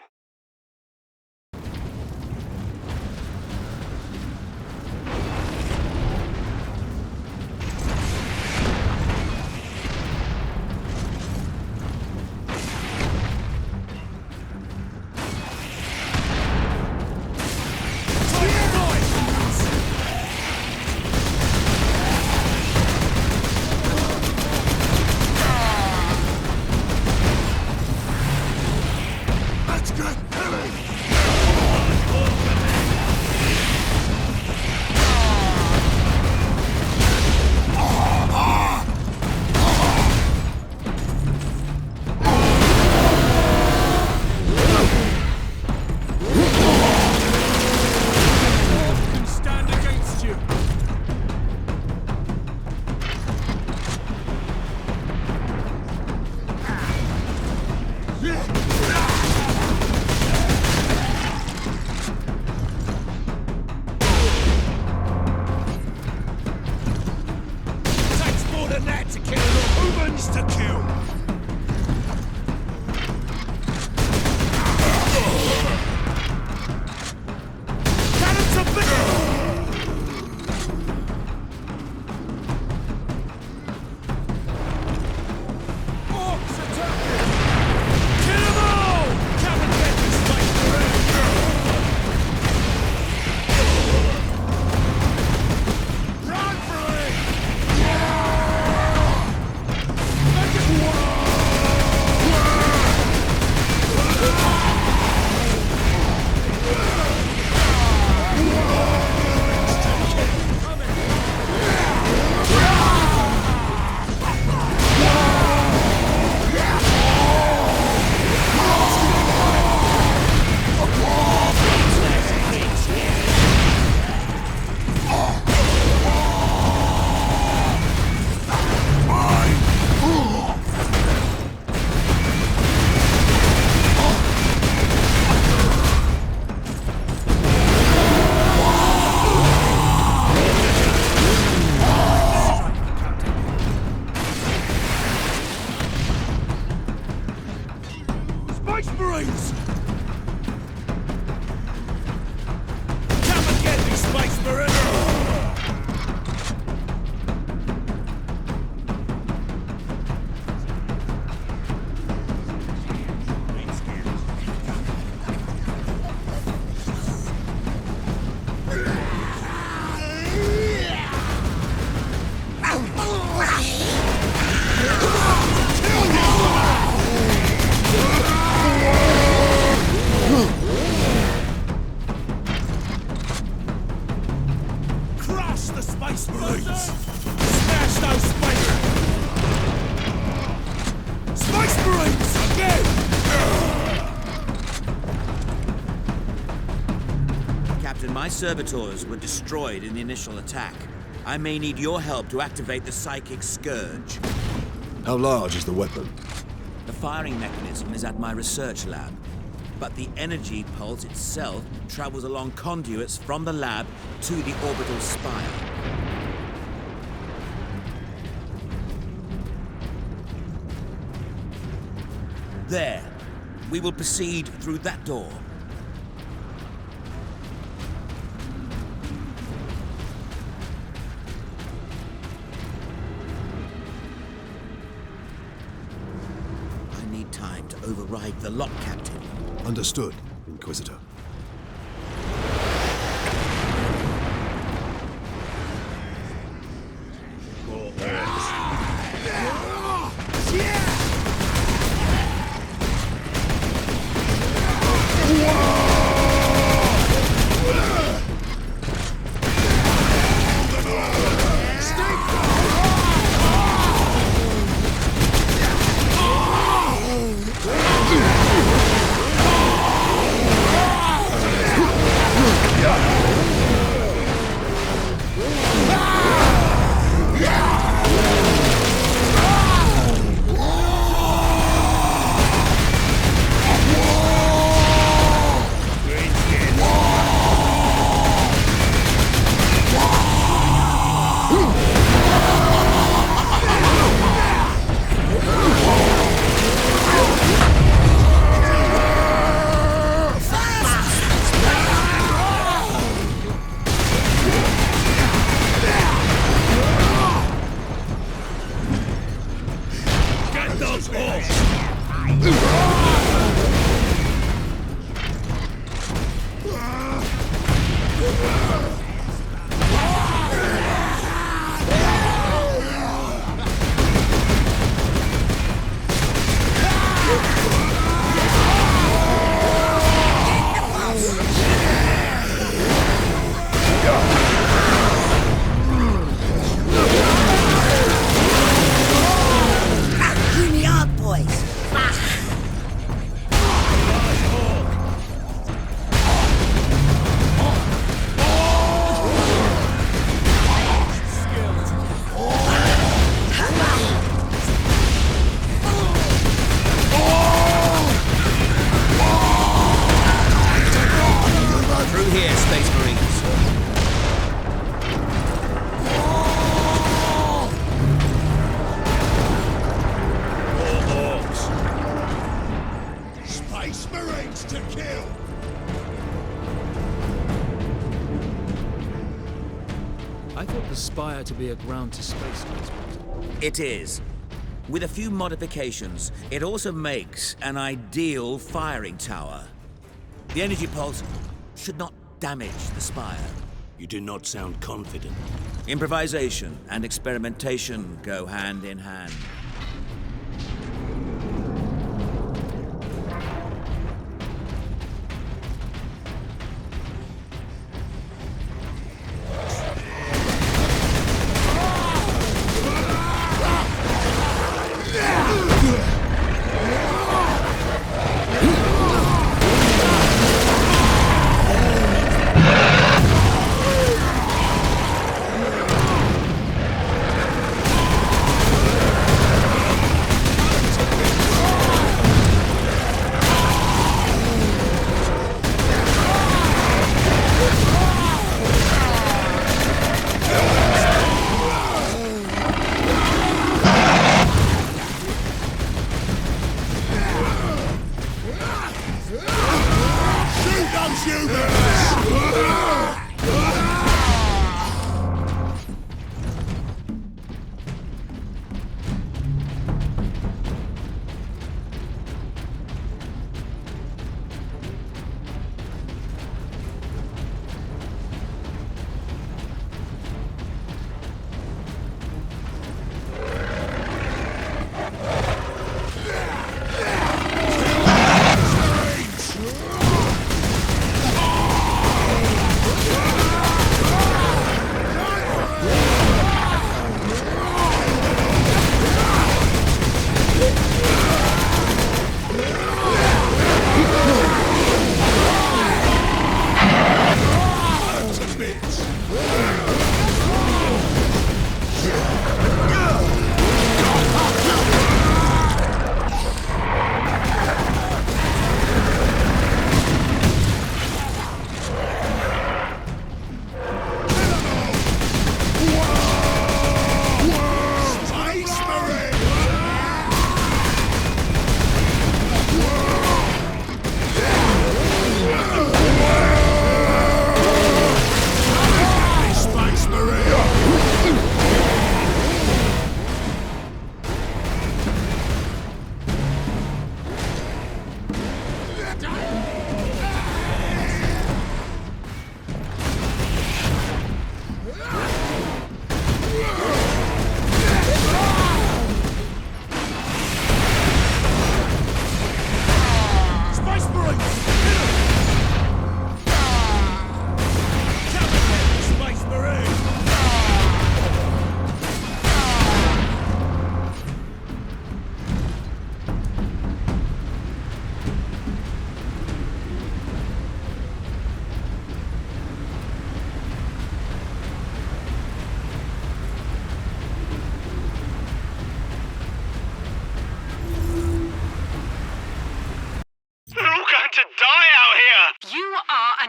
My servitors were destroyed in the initial attack. I may need your help to activate the psychic scourge. How large is the weapon? The firing mechanism is at my research lab, but the energy pulse itself travels along conduits from the lab to the orbital spire. There. We will proceed through that door. Time to override the lock, Captain. Understood, Inquisitor. To be a ground-to-space transport. It is. With a few modifications, it also makes an ideal firing tower. The energy pulse should not damage the spire. You do not sound confident. Improvisation and experimentation go hand in hand.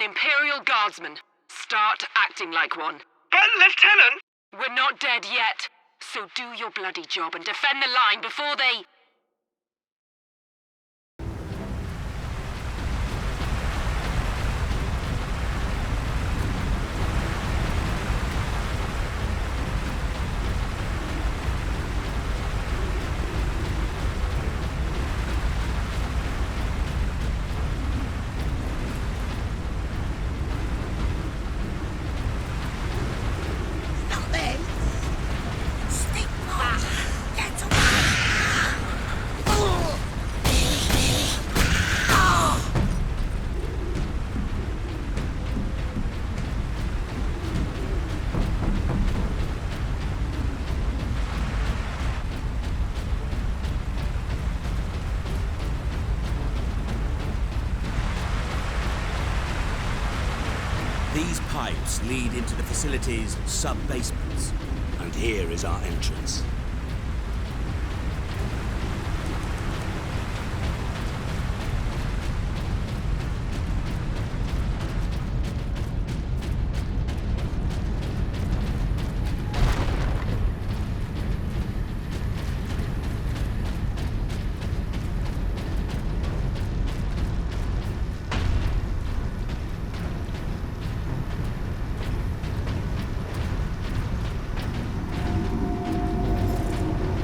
Imperial Guardsman. Start acting like one. But, Lieutenant! We're not dead yet, so do your bloody job and defend the line before they... pipes lead into the facility's sub-basements. And here is our entrance.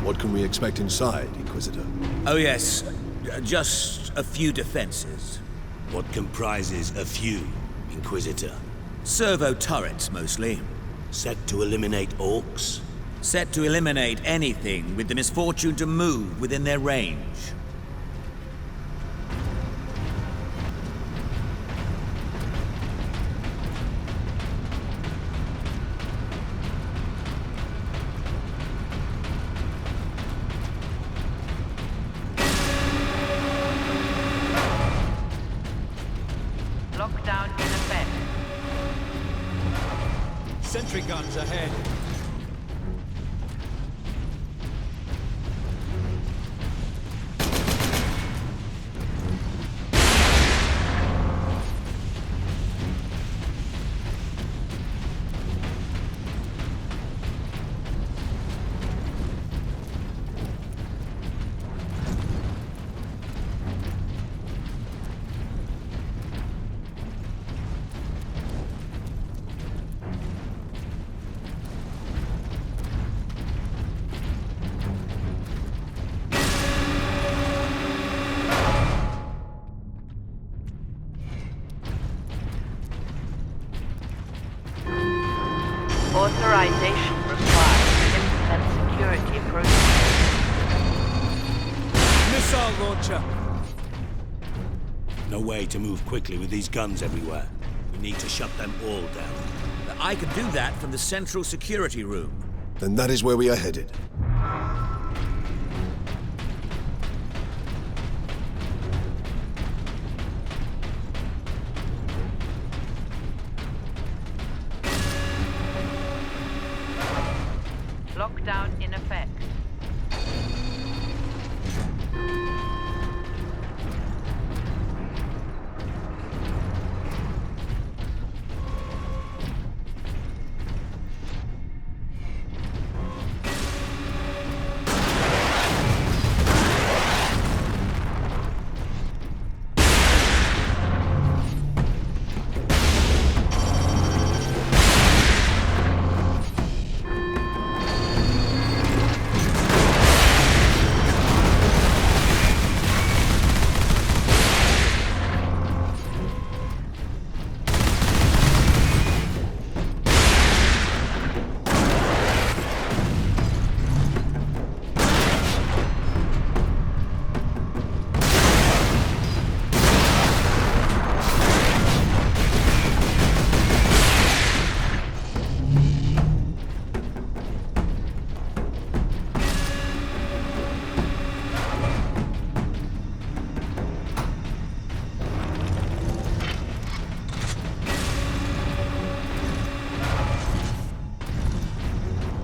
What can we expect inside, Inquisitor? Oh yes, just a few defenses. What comprises a few, Inquisitor? Servo turrets, mostly. Set to eliminate orcs? Set to eliminate anything with the misfortune to move within their range. Lockdown in effect. Sentry guns ahead. Authorization required to implement security protocols. Missile launcher. No way to move quickly with these guns everywhere. We need to shut them all down. I could do that from the central security room. Then that is where we are headed. Lockdown in effect.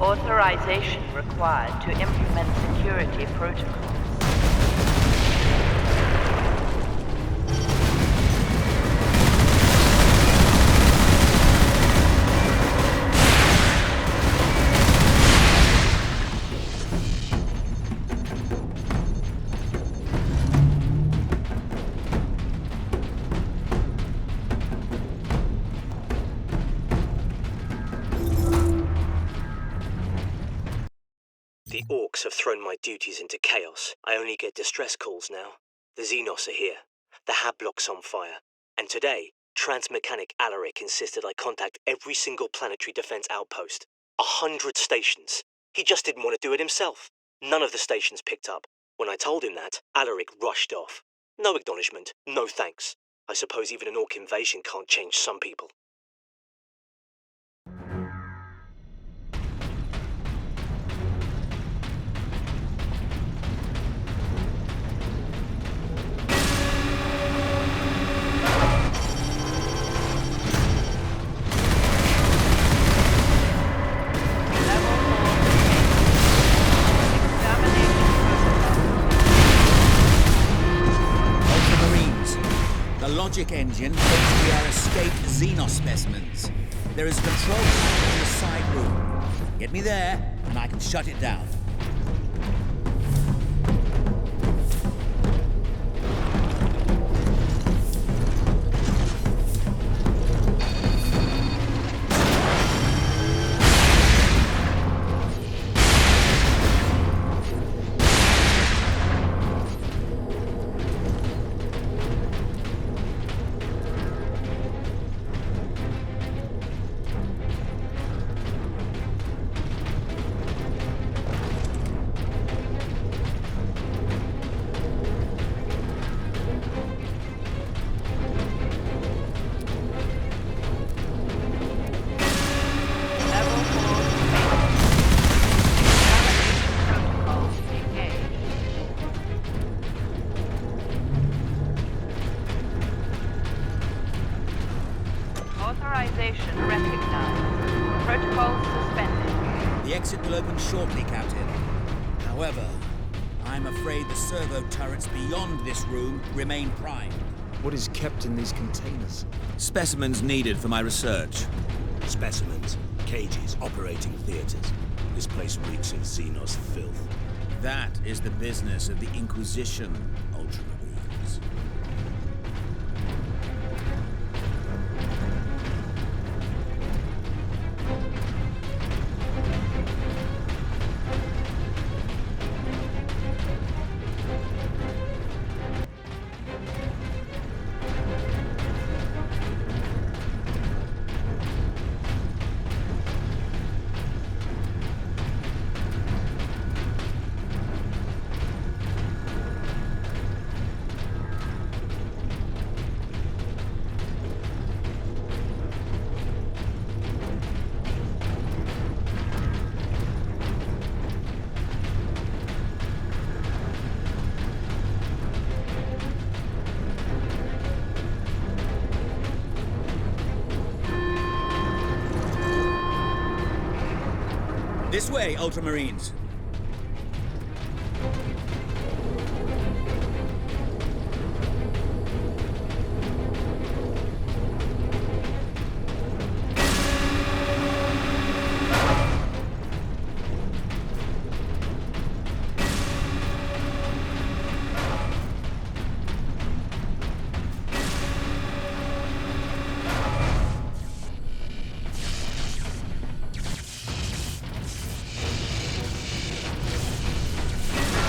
Authorization required to implement security protocols. The orcs have thrown my duties into chaos. I only get distress calls now. The Xenos are here. The hab block's on fire. And today, Transmechanic Alaric insisted I contact every single planetary defense outpost. 100 stations. He just didn't want to do it himself. None of the stations picked up. When I told him that, Alaric rushed off. No acknowledgement, no thanks. I suppose even an orc invasion can't change some people. hydraulic engine claims we are escaped Xenos specimens. There is a control panel in the side room. Get me there, and I can shut it down. Authorization recognized. Protocol suspended. The exit will open shortly, Captain. However, I'm afraid the servo turrets beyond this room remain primed. What is kept in these containers? Specimens needed for my research. Specimens, cages, operating theaters. This place reeks of Xenos filth. That is the business of the Inquisition, Ultramarines. This way, Ultramarines.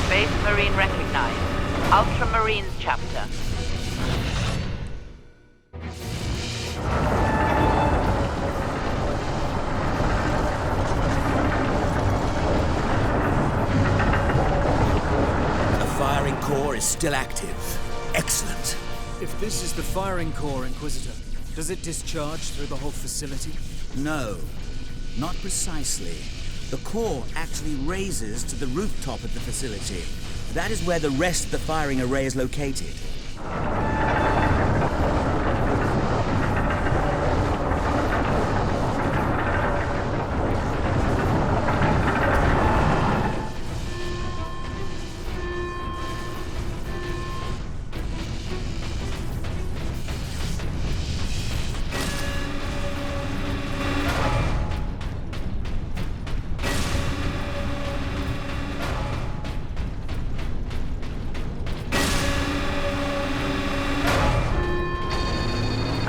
Space Marine recognized. Ultramarines chapter. The firing core is still active. Excellent. If this is the firing core, Inquisitor, does it discharge through the whole facility? No, not precisely. The core actually raises to the rooftop of the facility. That is where the rest of the firing array is located.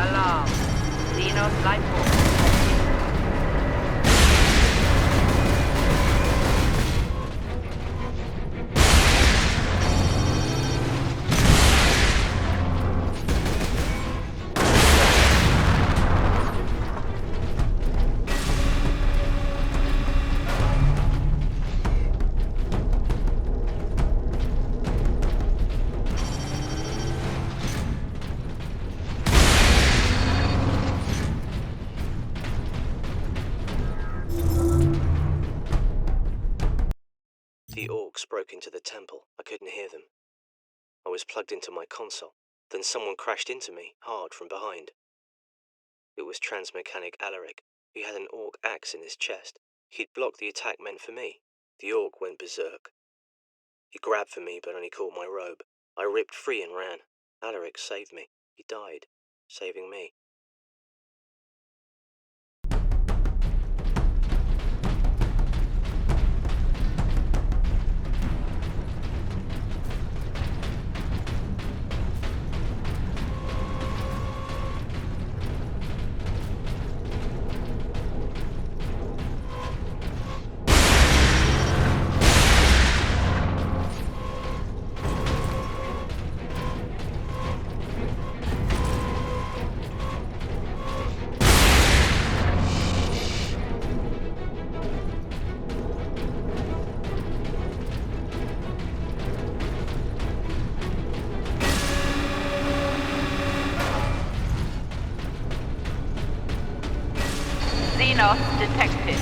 Alarm. Xenos life form. The orcs broke into the temple. I couldn't hear them. I was plugged into my console. Then someone crashed into me, hard from behind. It was transmechanic Alaric. He had an orc axe in his chest. He'd blocked the attack meant for me. The orc went berserk. He grabbed for me but only caught my robe. I ripped free and ran. Alaric saved me. He died. saving me. Xenos detected.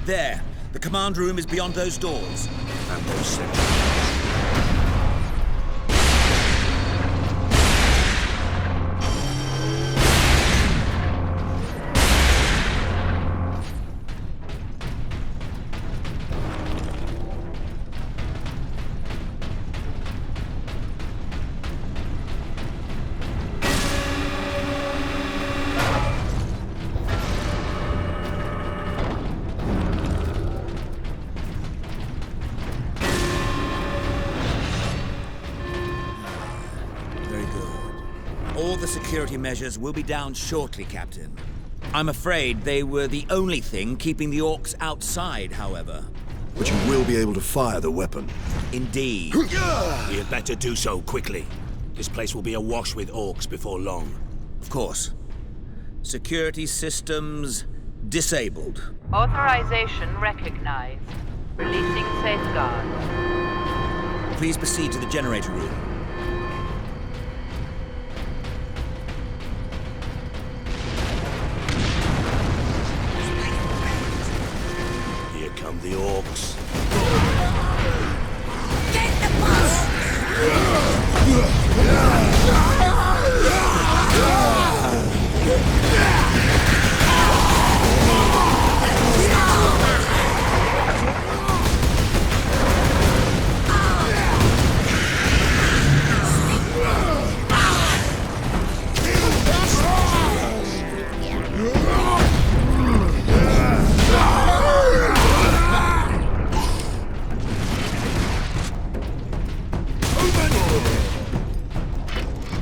There. The command room is beyond those doors. And those sentries. All the security measures will be down shortly, Captain. I'm afraid they were the only thing keeping the orcs outside, however. But you will be able to fire the weapon. Indeed. We had better do so quickly. This place will be awash with orcs before long. Of course. Security systems disabled. Authorization recognized. Releasing safeguards. Please proceed to the generator room. Here come the orcs. Get the bus!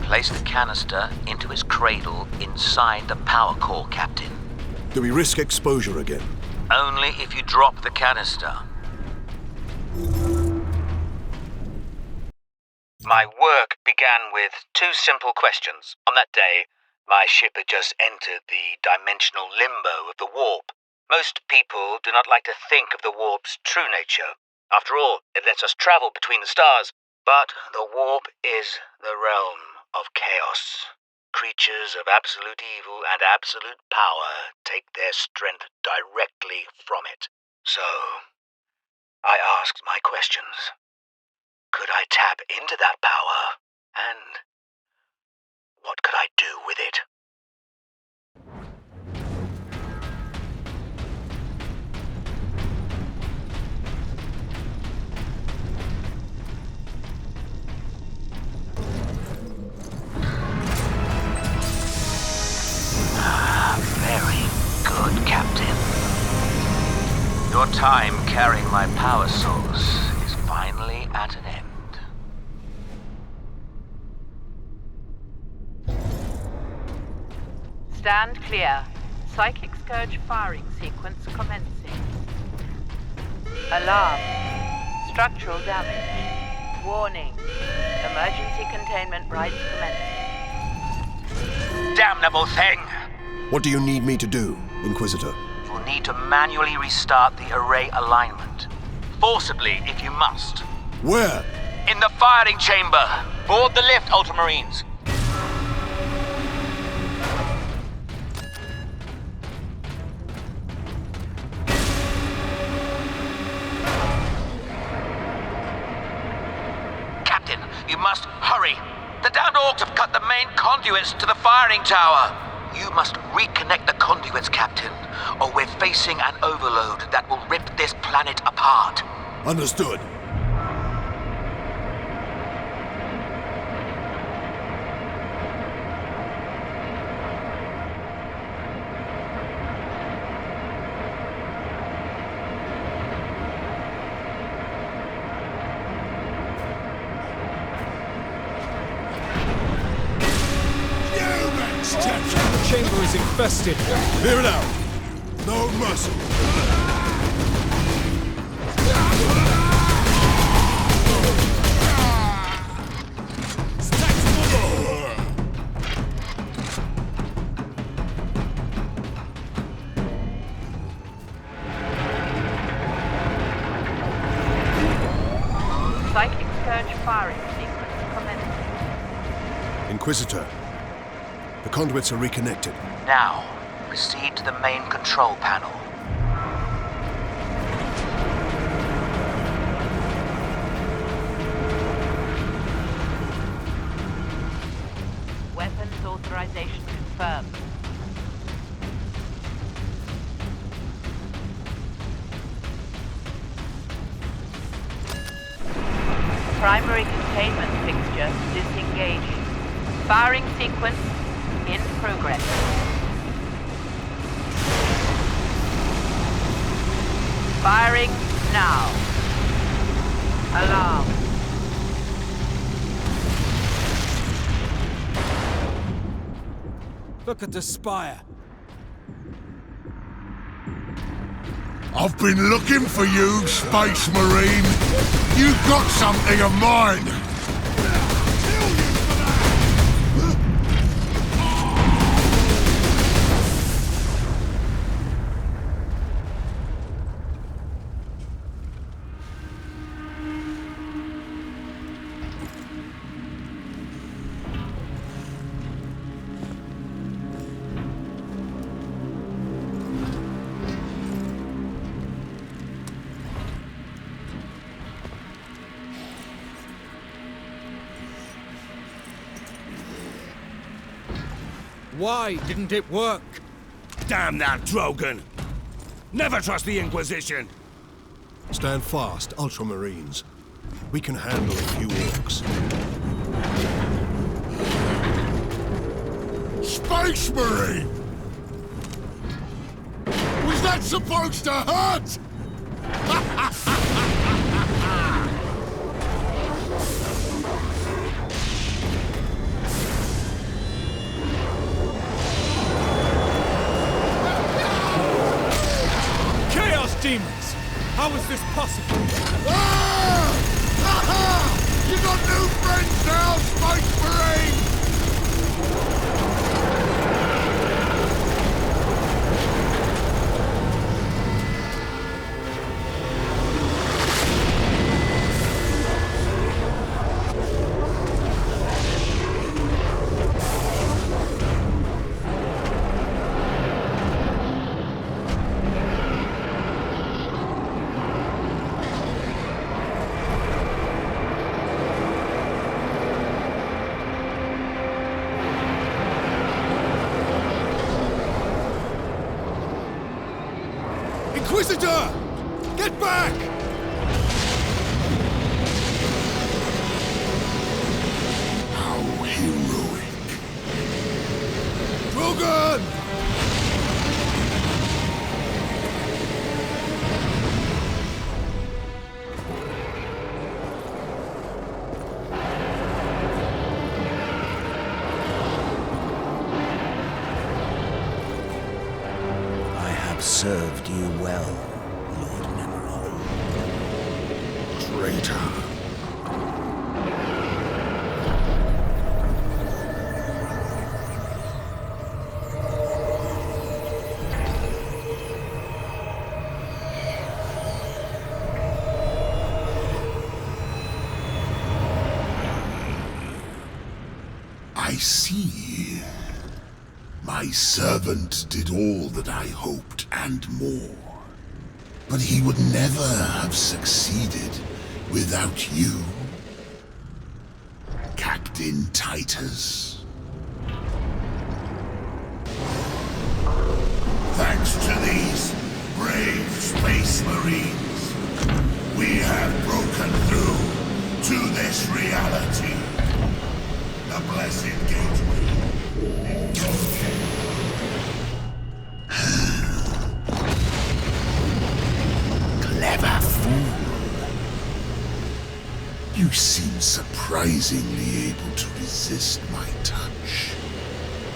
Place the canister into its cradle inside the power core, Captain. Do we risk exposure again? Only if you drop the canister. My work began with two simple questions. On that day, my ship had just entered the dimensional limbo of the warp. Most people do not like to think of the warp's true nature. After all, it lets us travel between the stars. But the warp is the realm of chaos. Creatures of absolute evil and absolute power take their strength directly from it. So, I asked my questions. Could I tap into that power? And what could I do with it? Very good, Captain. time carrying my power source is finally at an end. Stand clear. Psychic Scourge firing sequence commencing. Alarm. Structural damage. Warning. Emergency containment rights commencing. Damnable thing! What do you need me to do, Inquisitor? You'll need to manually restart the array alignment. Forcibly, if you must. Where? In the firing chamber. Board the lift, Ultramarines. Captain, you must hurry. The downed orcs have cut the main conduits to the firing tower. You must reconnect the conduits, Captain, or we're facing an overload that will rip this planet apart. Understood. The chamber is infested. Clear it out. No mercy. Psychic Scourge firing sequence commencing. Inquisitor, the conduits are reconnected. Now, proceed to the main control panel. Weapons authorization confirmed. Primary containment fixture disengaging. Firing sequence in progress. Firing now. Alarm. Look at the spire. I've been looking for you, Space Marine. You got something of mine. Why didn't it work? Damn that Drogon! Never trust the Inquisition! Stand fast, Ultramarines. We can handle a few orcs. Space Marine! Was that supposed to hurt? Demons! How is this possible? Ah! Ha-ha! You got new friends now, Space Marine! Inquisitor! Get back! How heroic. Drogon! served you well, Lord Nemeron. Traitor. I see. My servant did all that I hoped and more. But he would never have succeeded without you, Captain Titus. Thanks to these brave space marines, we have broken through to this reality. The blessed gateway. Clever fool. You seem surprisingly able to resist my touch,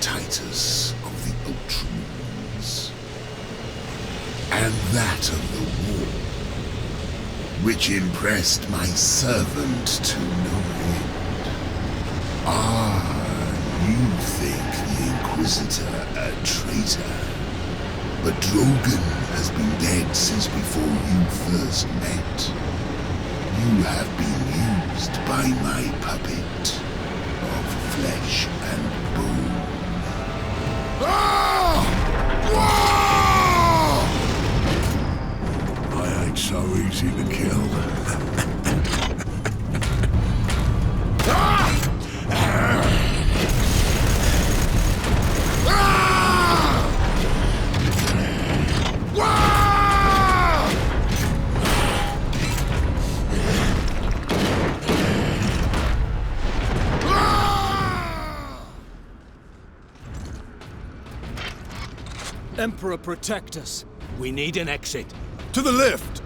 Titus of the Ultramarines. And that of the war, which impressed my servant to no end. You think the Inquisitor a traitor, but Drogon has been dead since before you first met. You have been used by my puppet of flesh and bone. I ain't so easy to kill. Emperor, protect us. We need an exit. To the lift!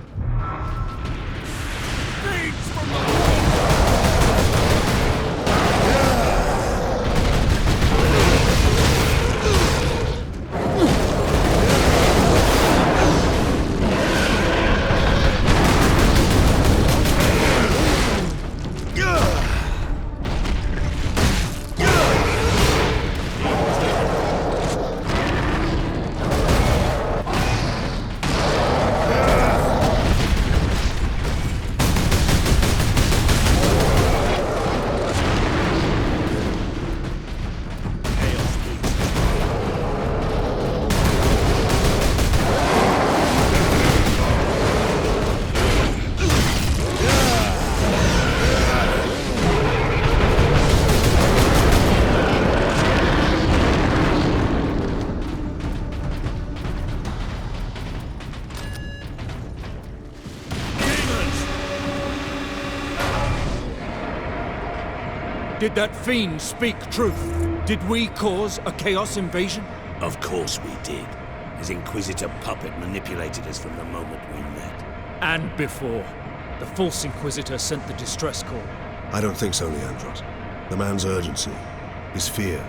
Did that fiend speak truth? Did we cause a Chaos invasion? Of course we did. His Inquisitor puppet manipulated us from the moment we met. And before. The false Inquisitor sent the distress call. I don't think so, Leandros. The man's urgency, his fear.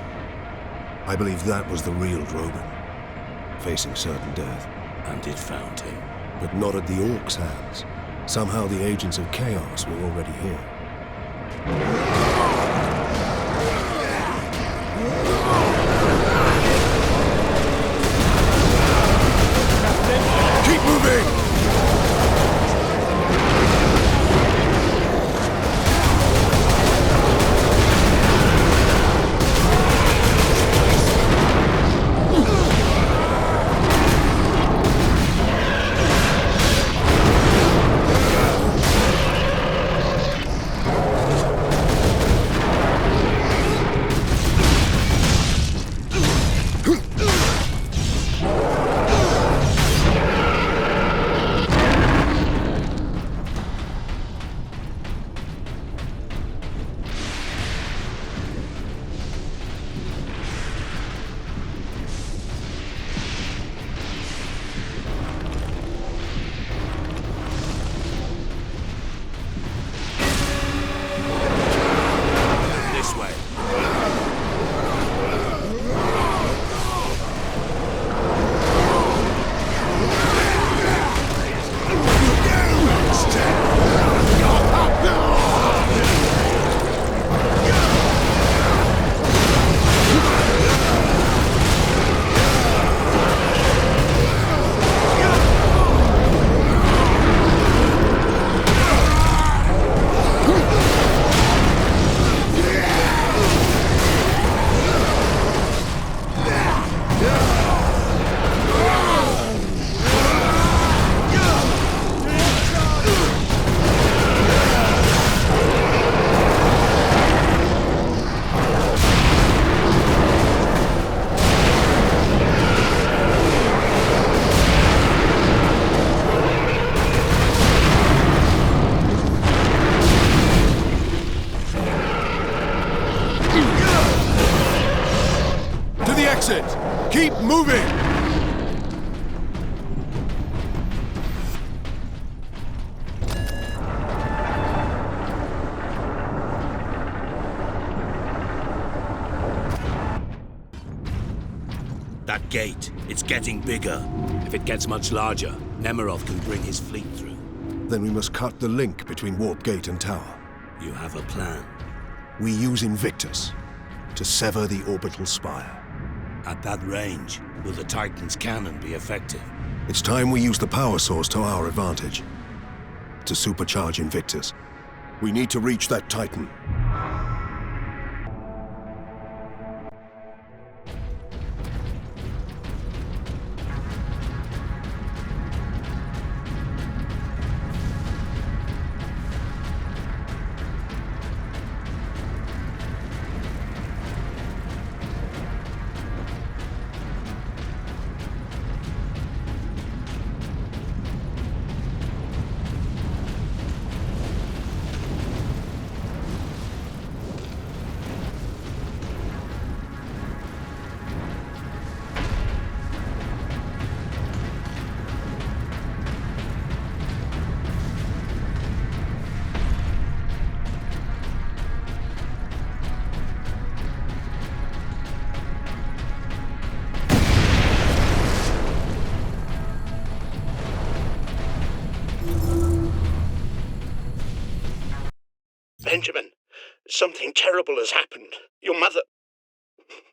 I believe that was the real Drogon, facing certain death. And it found him. But not at the Orcs' hands. Somehow the agents of Chaos were already here. Keep moving! it! Keep moving! That gate, it's getting bigger. If it gets much larger, Nemirov can bring his fleet through. Then we must cut the link between Warp Gate and Tower. You have a plan? We use Invictus to sever the orbital spire. At that range, will the Titan's cannon be effective? It's time we use the power source to our advantage. To supercharge Invictus, we need to reach that Titan. Benjamin, something terrible has happened. Your mother...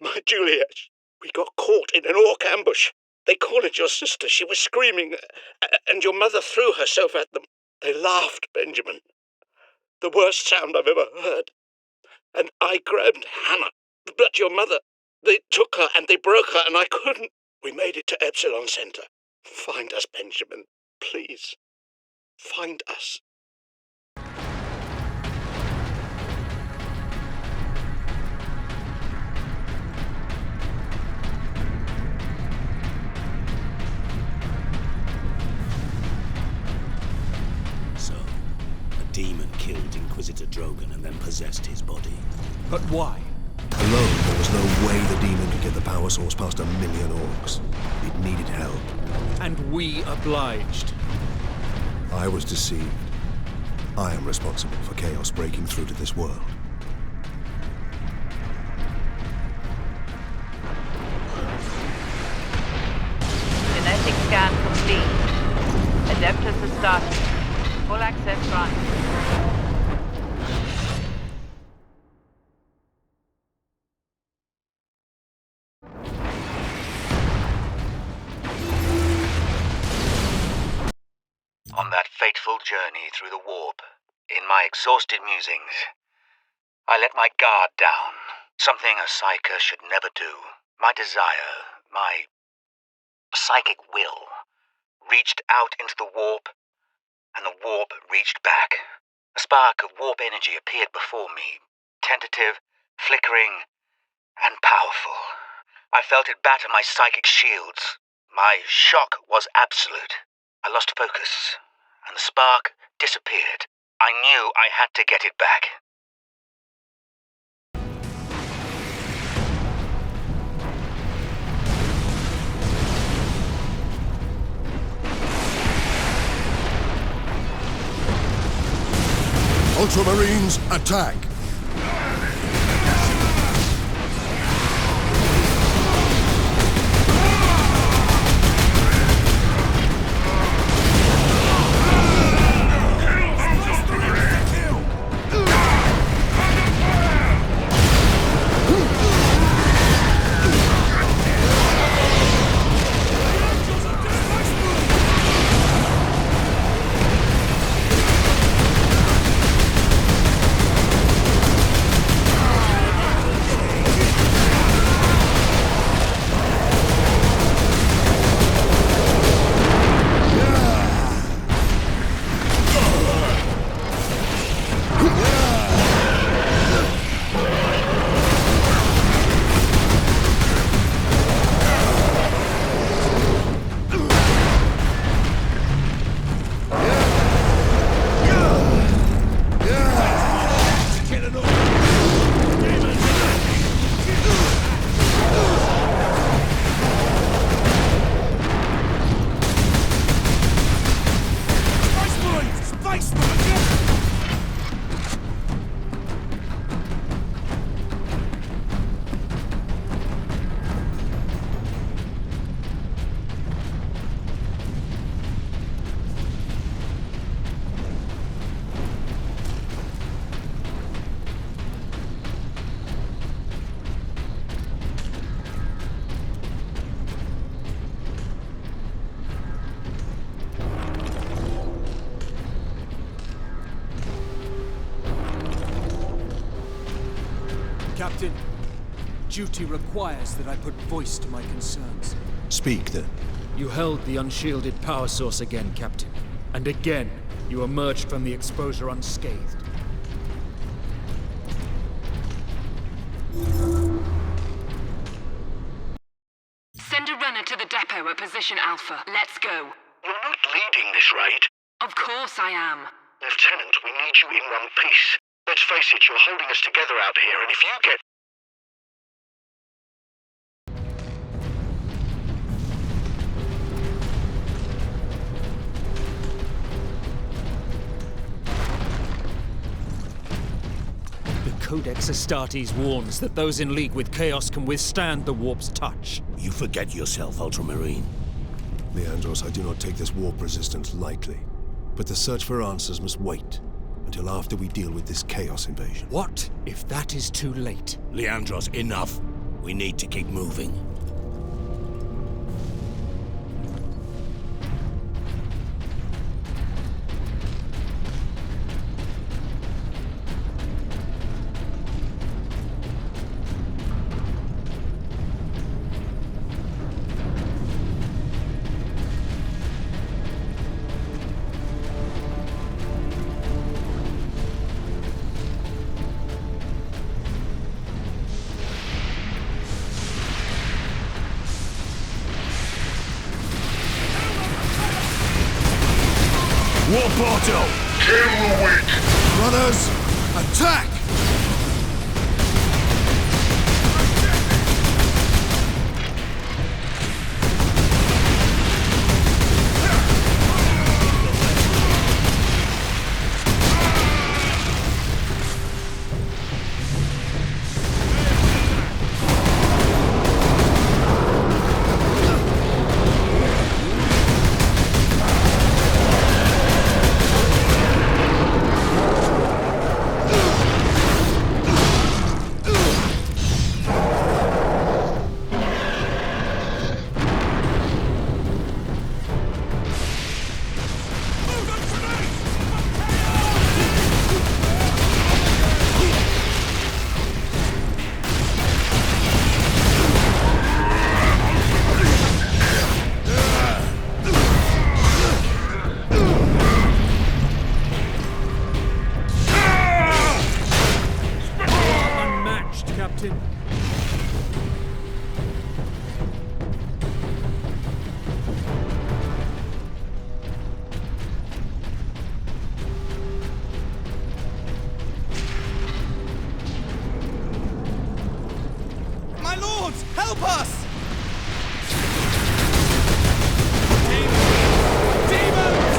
My Juliet, we got caught in an orc ambush. They cornered your sister. She was screaming, and your mother threw herself at them. They laughed, Benjamin. The worst sound I've ever heard. And I grabbed Hannah. But your mother, they took her and they broke her, and I couldn't. We made it to Epsilon Center. Find us, Benjamin. Please. Find us. Demon killed Inquisitor Drogon and then possessed his body. But why? Alone, there was no way the demon could get the power source past 1 million orcs. It needed help. And we obliged. I was deceived. I am responsible for chaos breaking through to this world. Genetic scan complete. Adeptus has started. Full access granted. On that fateful journey through the warp, in my exhausted musings, I let my guard down. Something a psyker should never do. My desire, my psychic will, reached out into the warp, and the warp reached back. A spark of warp energy appeared before me, tentative, flickering, and powerful. I felt it batter my psychic shields. My shock was absolute. I lost focus, and the spark disappeared. I knew I had to get it back. Ultramarines, attack! Captain. Duty requires that I put voice to my concerns. Speak, then. You held the unshielded power source again, Captain. And again, you emerged from the exposure unscathed. Send a runner to the depot at position Alpha. Let's go. You're not leading this raid. Of course I am. Lieutenant, we need you in one piece. Let's face it, you're holding us together out here, and if you get... The Codex Astartes warns that those in league with Chaos can withstand the warp's touch. You forget yourself, Ultramarine. Leandros, I do not take this warp resistance lightly. But the search for answers must wait until after we deal with this Chaos invasion. What if that is too late? Leandros, enough. We need to keep moving. War portal! Kill the weak! Runners, attack! Help us! Demons!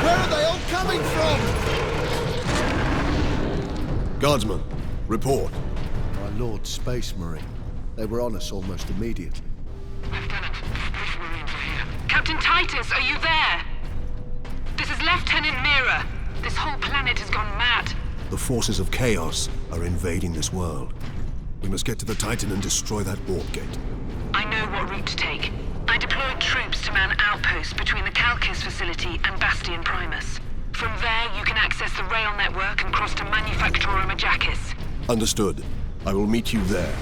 Where are they all coming from? Guardsman, report. My Lord Space Marine. They were on us almost immediately. Captain Titus, are you there? This is Lieutenant Mira. This whole planet has gone mad. The forces of Chaos are invading this world. We must get to the Titan and destroy that warp gate. I know what route to take. I deployed troops to man outposts between the Calcus facility and Bastion Primus. From there, you can access the rail network and cross to Manufactorum Ajakis. Understood. I will meet you there.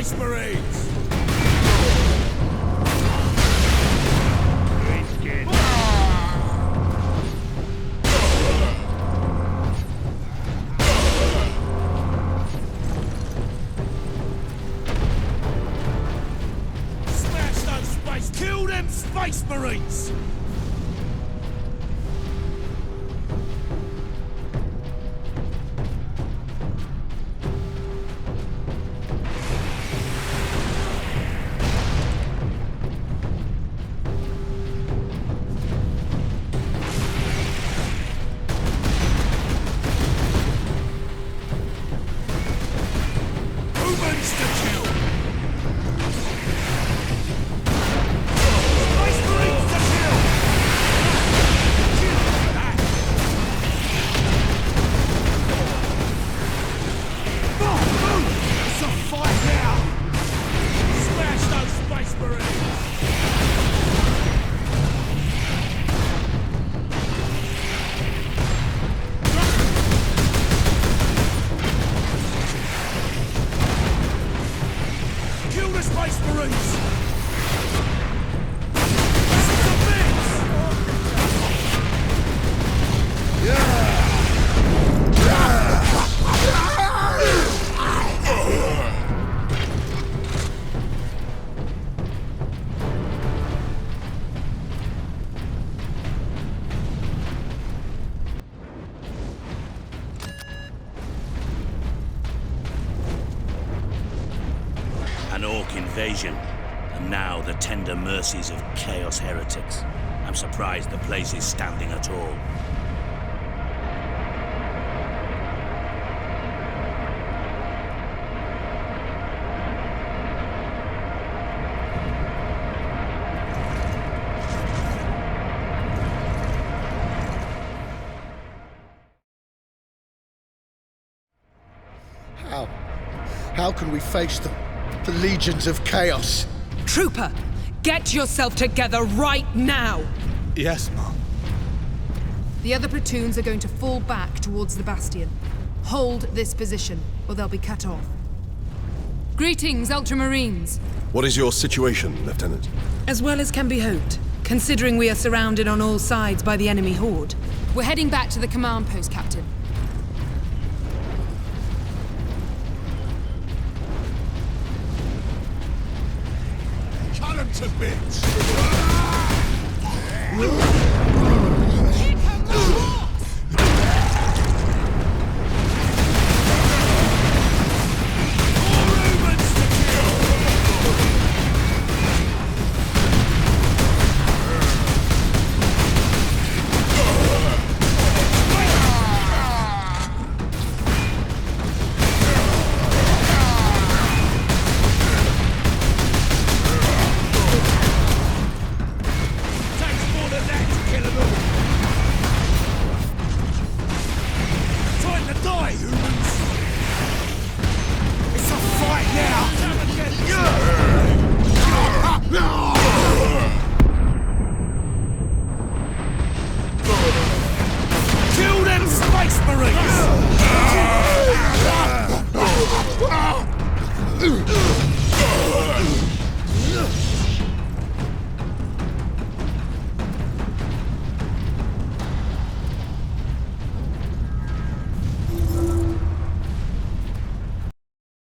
Space Marines! Smash those space! Kill them Space Marines! An Orc invasion, and now the tender mercies of Chaos heretics. I'm surprised the place is standing at all. How can we face them? The legions of chaos. Trooper, get yourself together right now! Yes, Mom. The other platoons are going to fall back towards the bastion. Hold this position, or they'll be cut off. Greetings, Ultramarines. What is your situation, Lieutenant? As well as can be hoped, considering we are surrounded on all sides by the enemy horde. We're heading back to the command post, Captain. Cut him to bits!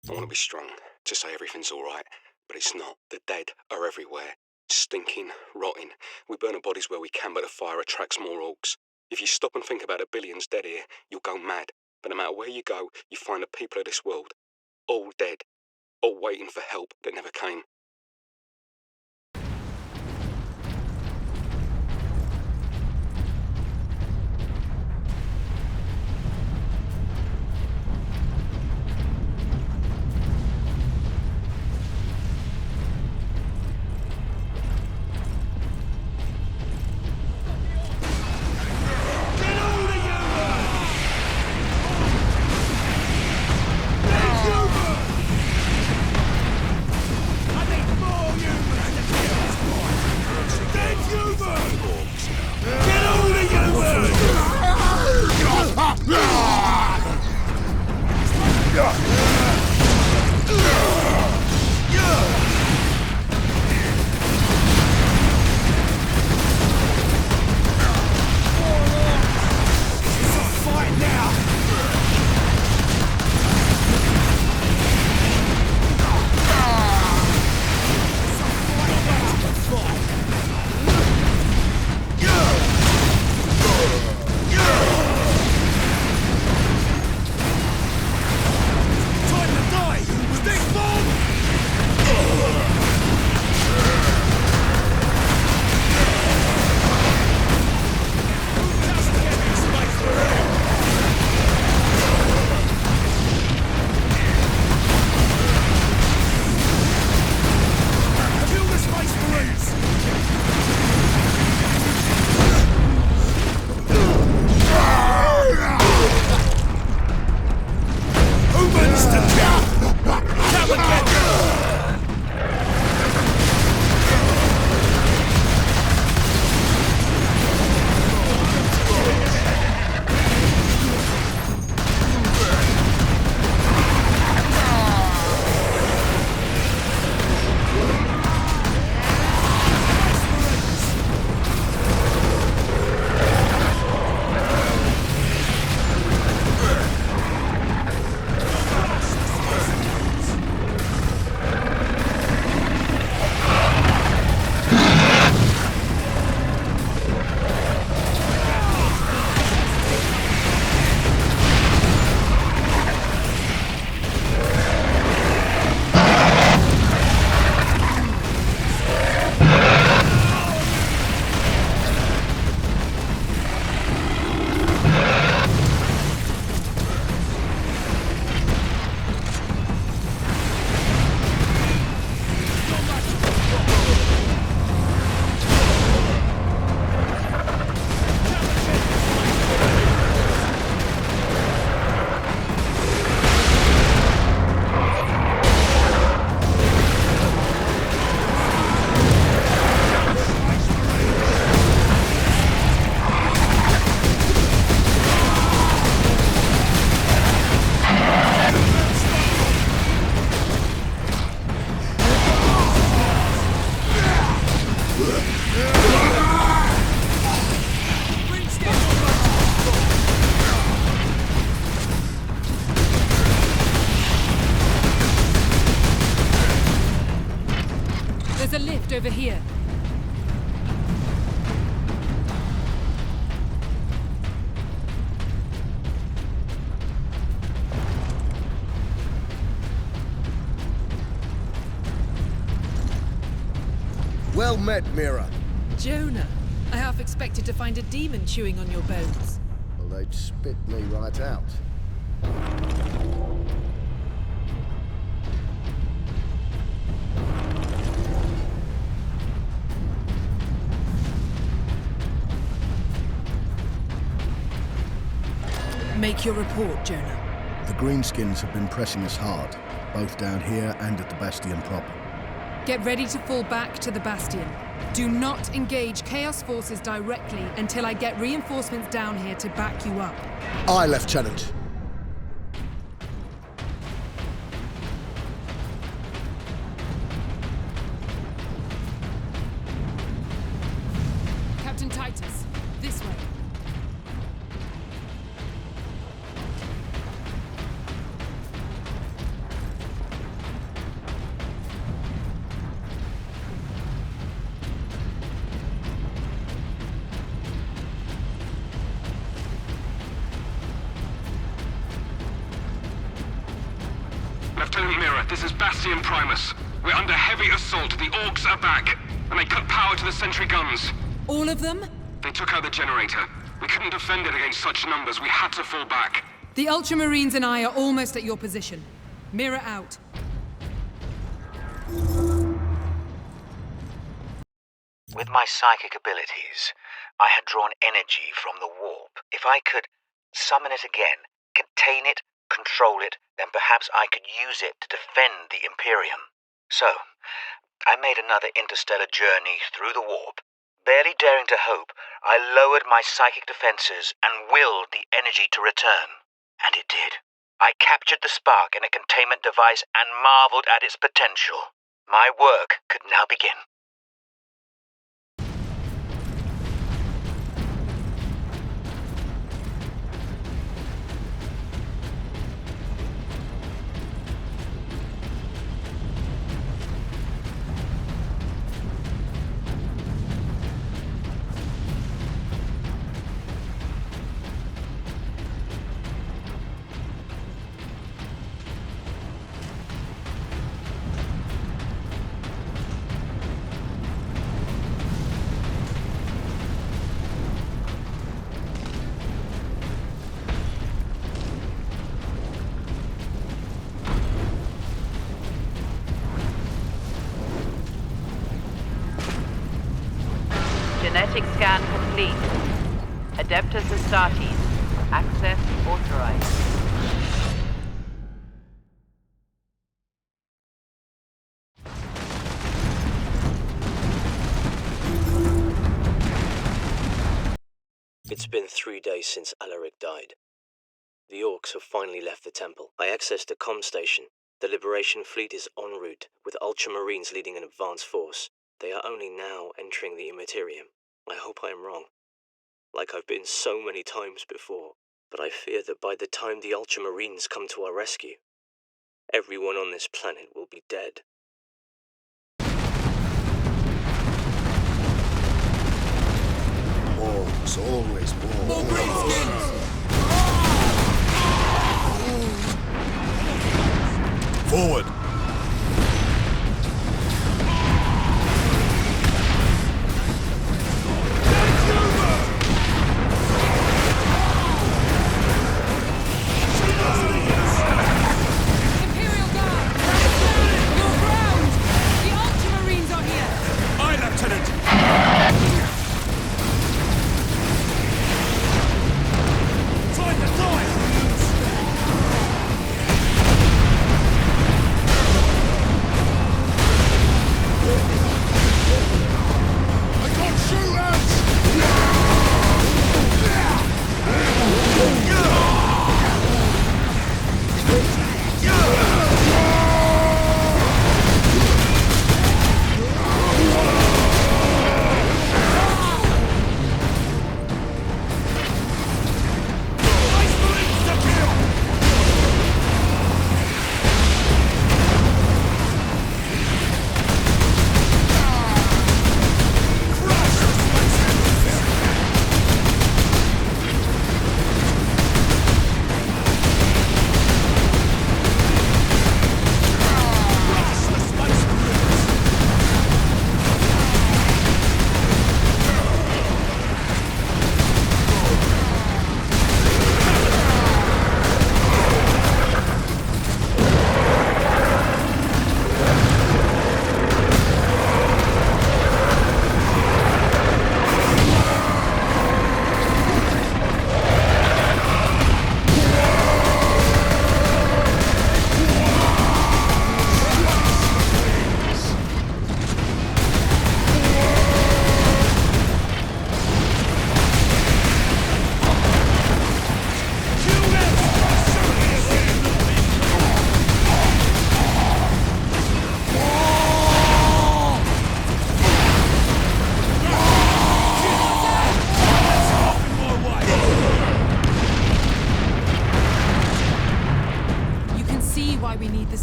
I want to be strong, to say everything's alright, but it's not. The dead are everywhere. Stinking, rotting. We burn our bodies where we can, but the fire attracts more orcs. If you stop and think about the billions dead here, you'll go mad. But no matter where you go, you find the people of this world. All dead. All waiting for help that never came. I over here. Well met, Mira. Jonah, I half expected to find a demon chewing on your bones. Well, they'd spit me right out. Make your report, Jonah. The Greenskins have been pressing us hard, both down here and at the Bastion proper. Get ready to fall back to the Bastion. Do not engage Chaos forces directly until I get reinforcements down here to back you up. Aye, Lieutenant. Captain Titus, this way. Lieutenant Mira, this is Bastion Primus. We're under heavy assault. The Orcs are back, and they cut power to the sentry guns. All of them? They took out the generator. We couldn't defend it against such numbers. We had to fall back. The Ultramarines and I are almost at your position. Mira out. With my psychic abilities, I had drawn energy from the warp. If I could summon it again, contain it, control it, then perhaps I could use it to defend the Imperium. So, I made another interstellar journey through the warp. Barely daring to hope, I lowered my psychic defenses and willed the energy to return. And it did. I captured the spark in a containment device and marveled at its potential. My work could now begin. Genetic scan complete. Adeptus Astartes. Access authorized. It's been 3 days since Alaric died. The Orcs have finally left the temple. I accessed the comm station. The Liberation Fleet is en route, with Ultramarines leading an advance force. They are only now entering the Immaterium. I hope I am wrong, like I've been so many times before. But I fear that by the time the Ultramarines come to our rescue, everyone on this planet will be dead. Orcs, always war. More Greenskins! Forward! Imperial Guard! Your ground! The Ultramarines are here! Aye, Lieutenant! Side to side!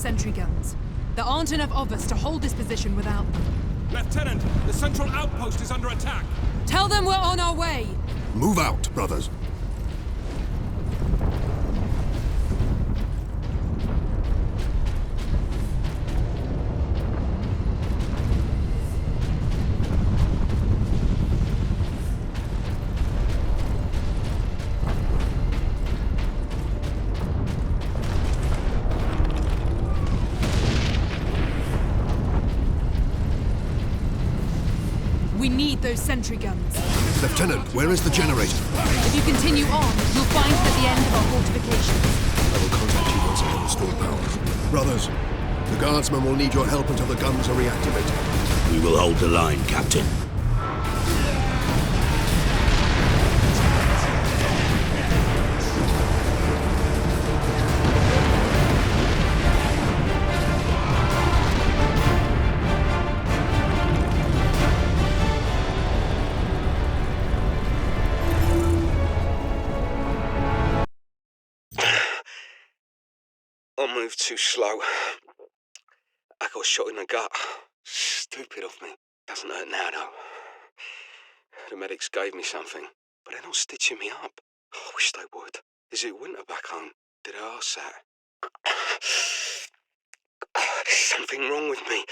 sentry guns. There aren't enough of us to hold this position without them. Lieutenant, the central outpost is under attack. Tell them we're on our way! Move out, brothers. We need those sentry guns. Lieutenant, where is the generator? If you continue on, you'll find it at the end of our fortifications. I will contact you once I have restored power. Brothers, the guardsmen will need your help until the guns are reactivated. We will hold the line, Captain. I moved too slow. I got shot in the gut. Stupid of me. Doesn't hurt now, though. The medics gave me something, but they're not stitching me up. I wish they would. Is it winter back home? Did I ask that? There's something wrong with me.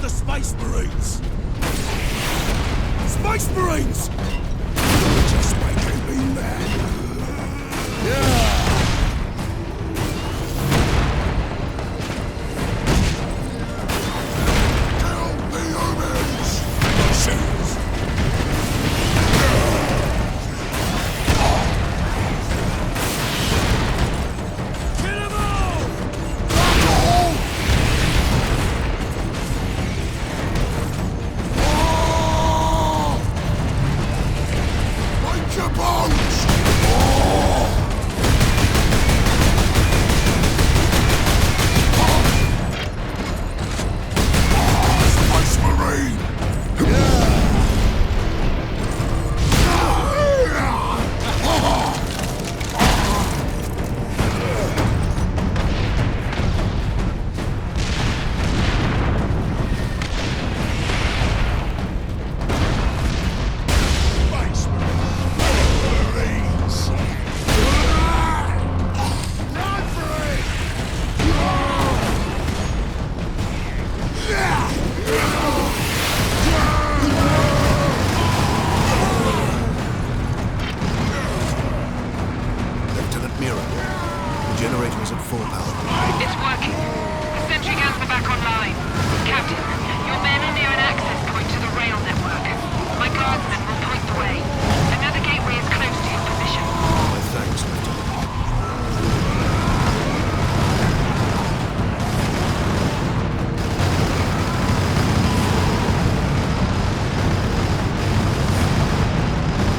Space Marines! Space Marines! You're just making me mad. Mira, the generator is at full power. It's working. The sentry guns are back online. Captain, your men are near an access point to the rail network. My guardsmen will point the way. Another gateway is close to your position. My thanks, Lieutenant.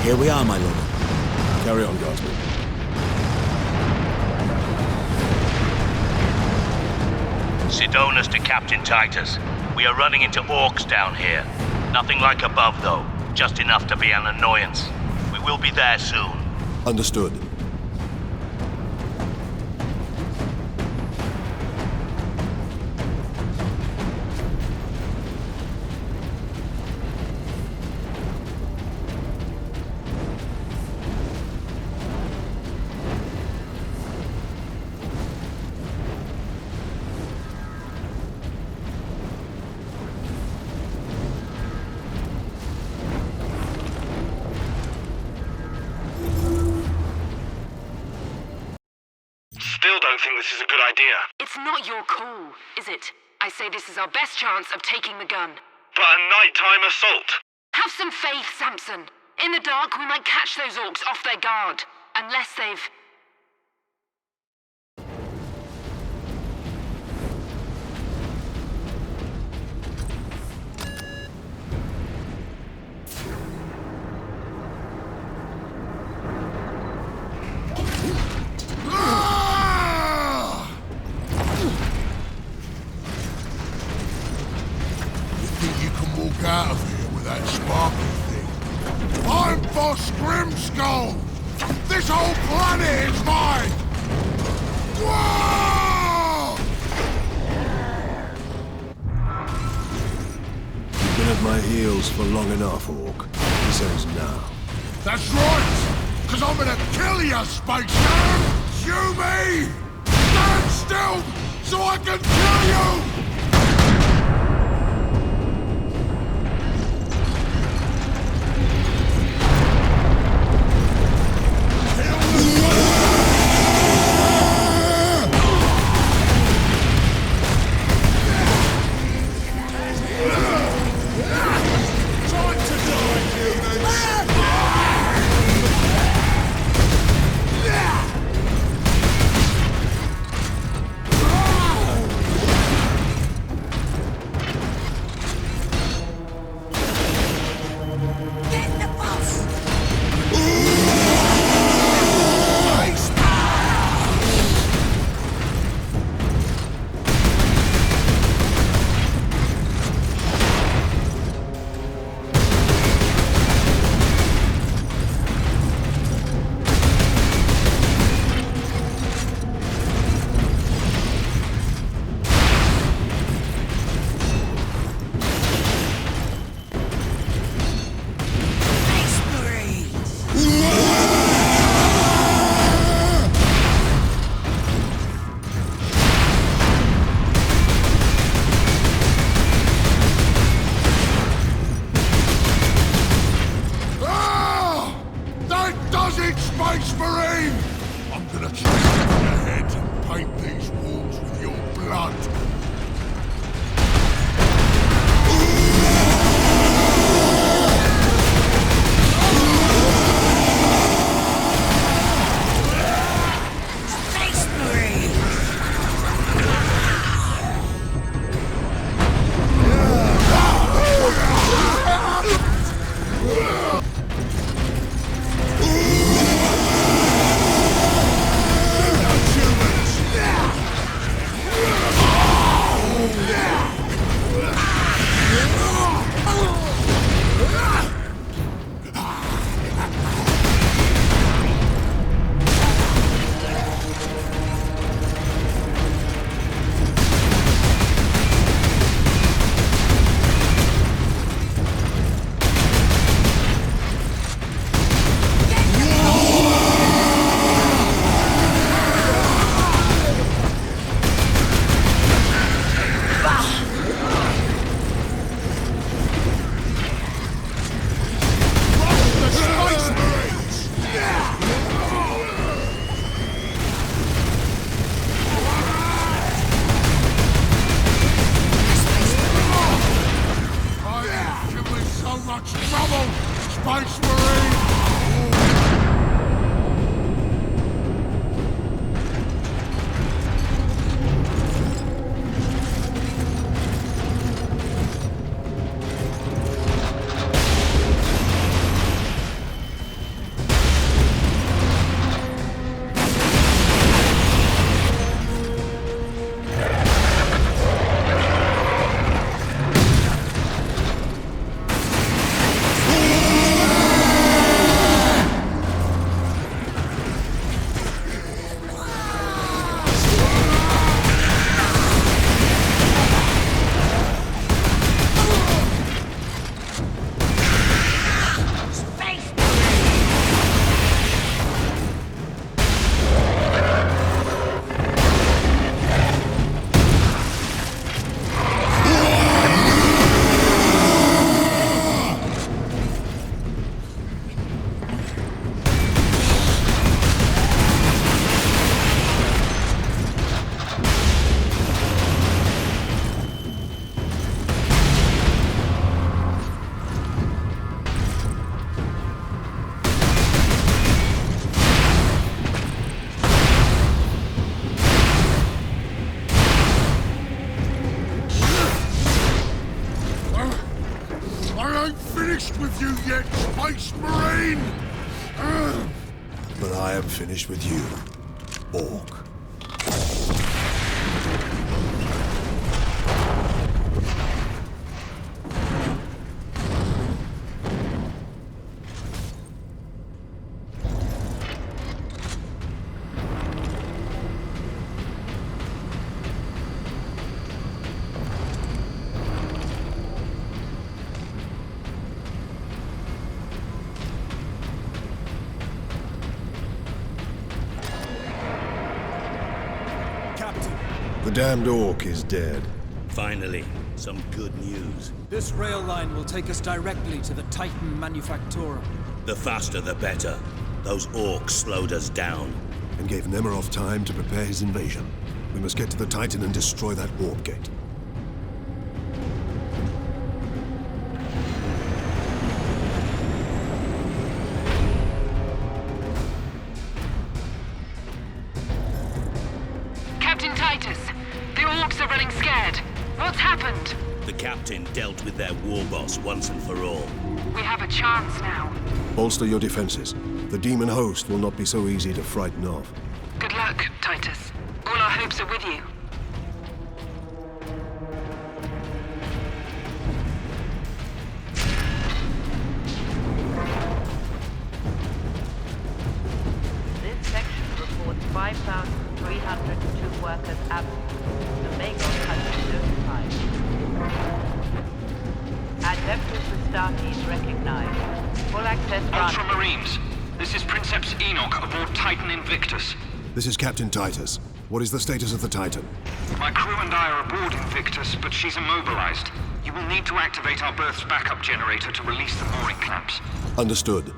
Here we are, my lord. Carry on, Guardsman. Sidonus to Captain Titus. We are running into orcs down here. Nothing like above, though. Just enough to be an annoyance. We will be there soon. Understood. Still don't think this is a good idea. It's not your call, is it? I say this is our best chance of taking the gun. But a nighttime assault? Have some faith, Samson. In the dark, we might catch those orcs off their guard. Unless they've... Out of here with that sparky thing. I'm Boss Grimskull! This whole planet is mine! Whoa! You've been at my heels for long enough, Orc. He says now. That's right! Cause I'm gonna kill you, Space Jam! You me! Stand still so I can kill you! finished with you yet, Space Marine? But I am finished with you, Orc. The damned Orc is dead. Finally, some good news. This rail line will take us directly to the Titan Manufactorum. The faster the better. Those orcs slowed us down. And gave Nemeroff time to prepare his invasion. We must get to the Titan and destroy that warp gate. Captain Titus, the orcs are running scared. What's happened? The captain dealt with their war boss once and for all. We have a chance now. Bolster your defenses. The demon host will not be so easy to frighten off. Good luck, Titus. All our hopes are with you. This section reports 5,302 workers absent. The Magos has been notified. Adeptus Astartes recognized. Full access granted. Ultramarines, this is Princeps Enoch aboard Titan Invictus. This is Captain Titus. What is the status of the Titan? My crew and I are aboard Invictus, but she's immobilized. You will need to activate our berth's backup generator to release the mooring clamps. Understood.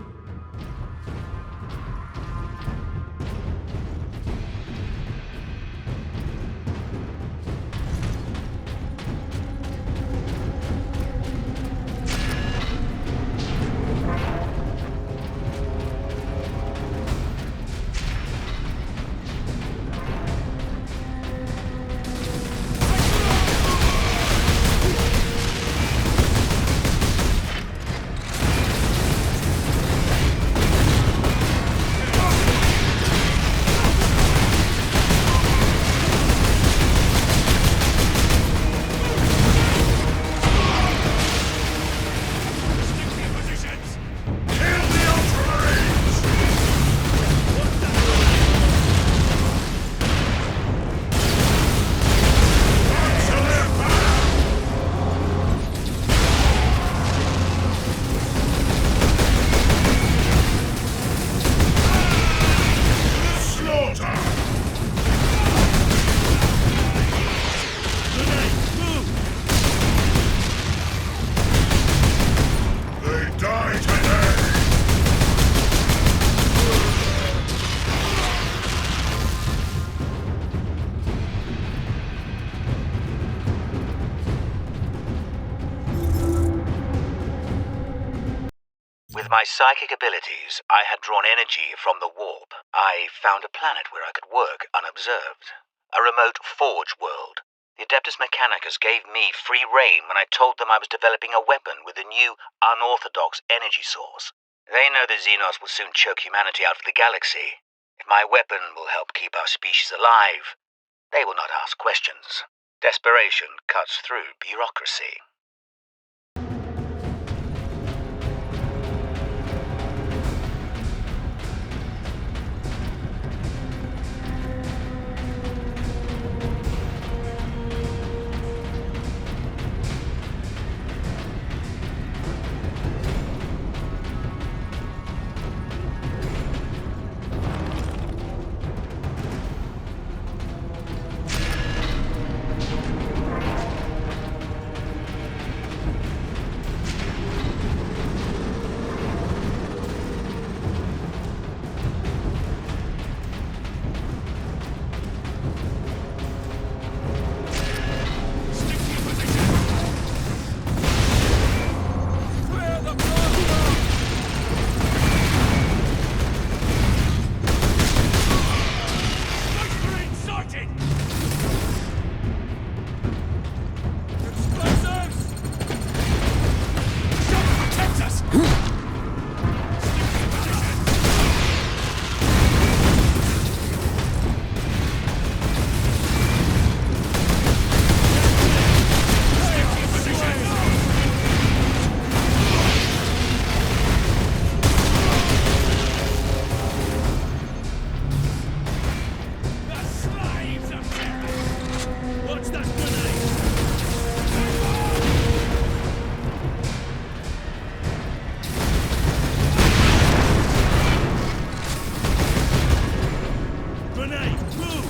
With my psychic abilities, I had drawn energy from the warp. I found a planet where I could work unobserved. A remote forge world. The Adeptus Mechanicus gave me free rein when I told them I was developing a weapon with a new, unorthodox energy source. They know the Xenos will soon choke humanity out of the galaxy. If my weapon will help keep our species alive, they will not ask questions. Desperation cuts through bureaucracy. Grenade! Move!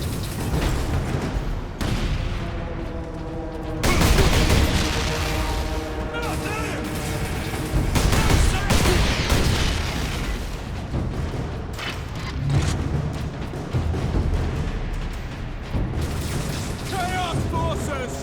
Chaos forces!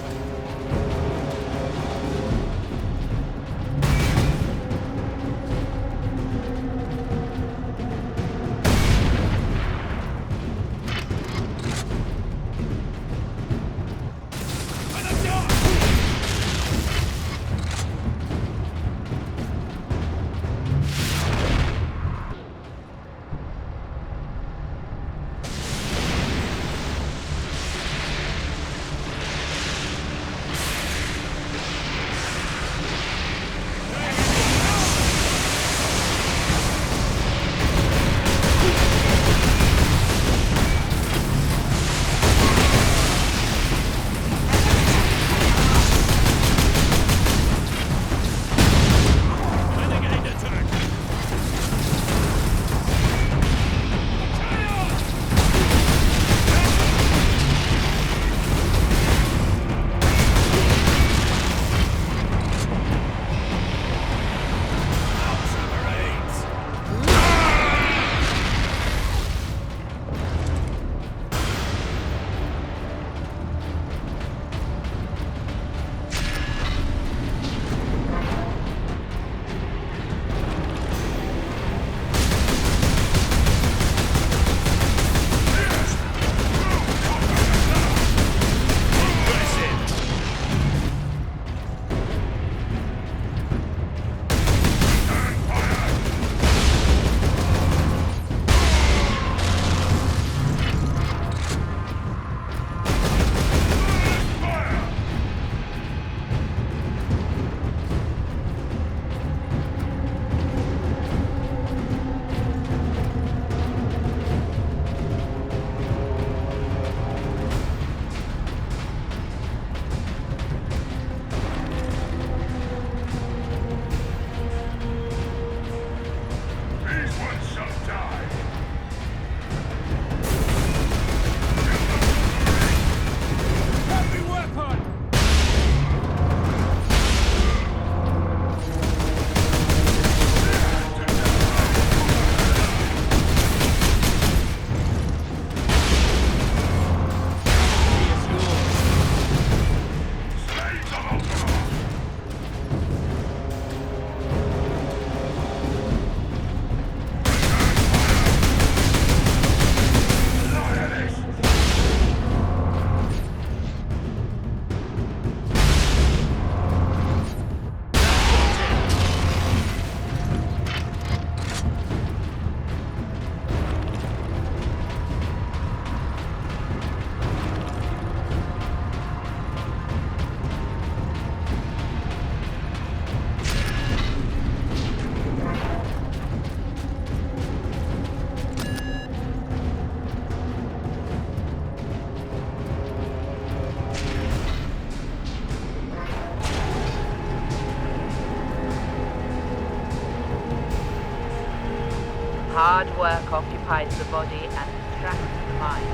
Hard work occupies the body and distracts the mind.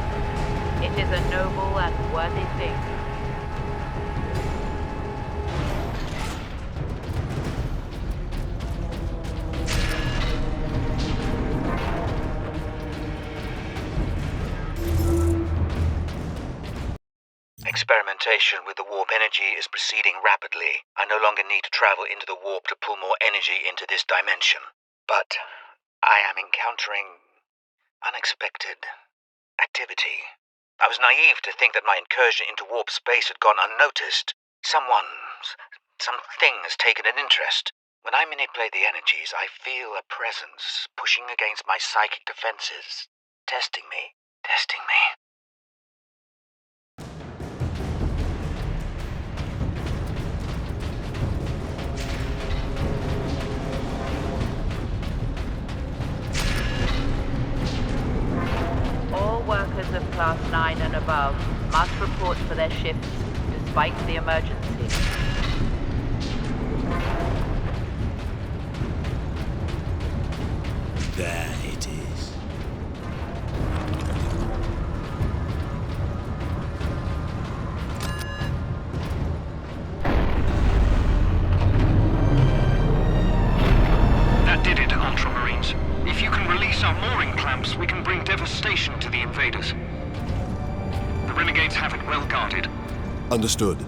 It is a noble and worthy thing. Experimentation with the warp energy is proceeding rapidly. I no longer need to travel into the warp to pull more energy into this dimension. But I am encountering unexpected activity. I was naive to think that my incursion into warp space had gone unnoticed. Something has taken an interest. When I manipulate the energies, I feel a presence pushing against my psychic defenses, testing me. All workers of Class 9 and above must report for their shifts despite the emergency. There it is. well guarded. Understood.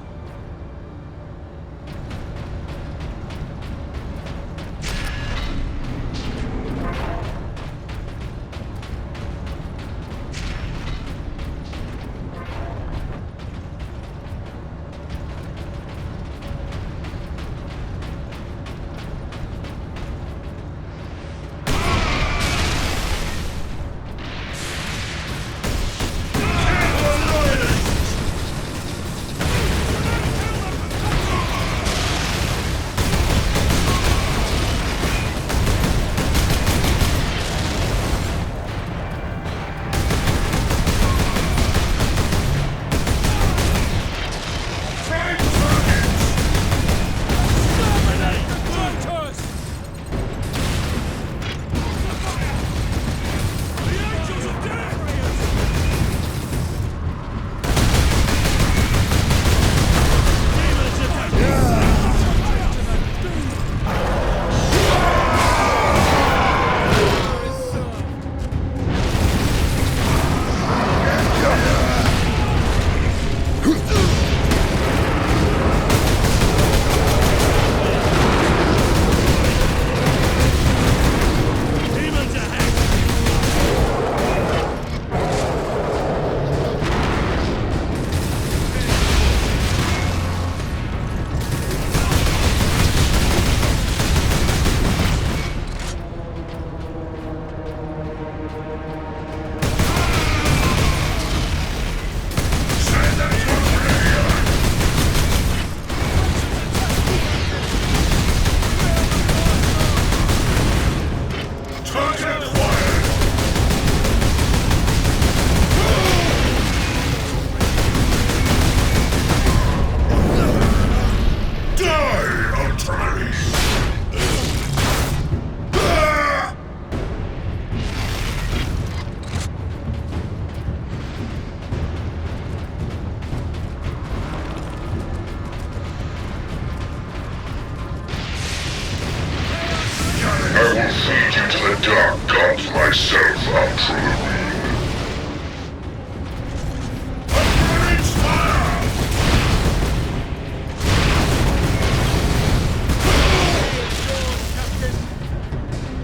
dark gods myself, Ultra.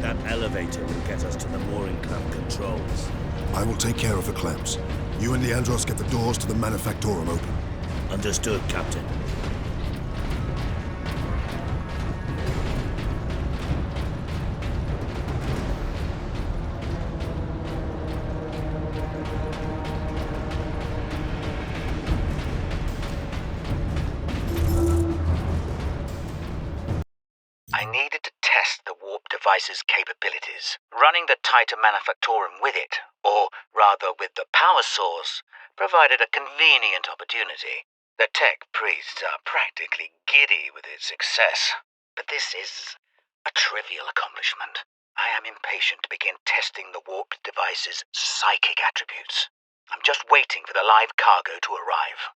That elevator will get us to the mooring clamp controls. I will take care of the clamps. You and Leandros get the doors to the Manufactorum open. Understood, Captain. I needed to test the warp device's capabilities. Running the Titan Manufactorum with it, or rather with the power source, provided a convenient opportunity. The tech priests are practically giddy with its success, but this is a trivial accomplishment. I am impatient to begin testing the warp device's psychic attributes. I'm just waiting for the live cargo to arrive.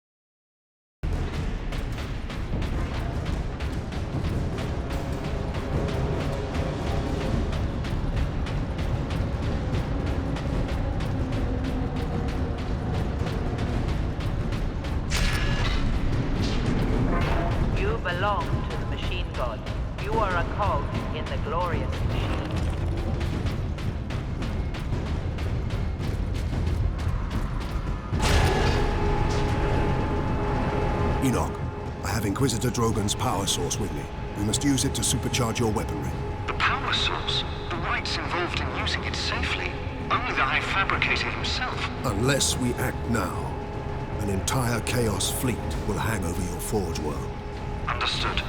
You belong to the machine god. You are a cog in the glorious machine. Enoch, I have Inquisitor Drogon's power source with me. We must use it to supercharge your weaponry. The power source? The rites involved in using it safely. Only the High Fabricator himself. Unless we act now, an entire Chaos fleet will hang over your forge world. Understood.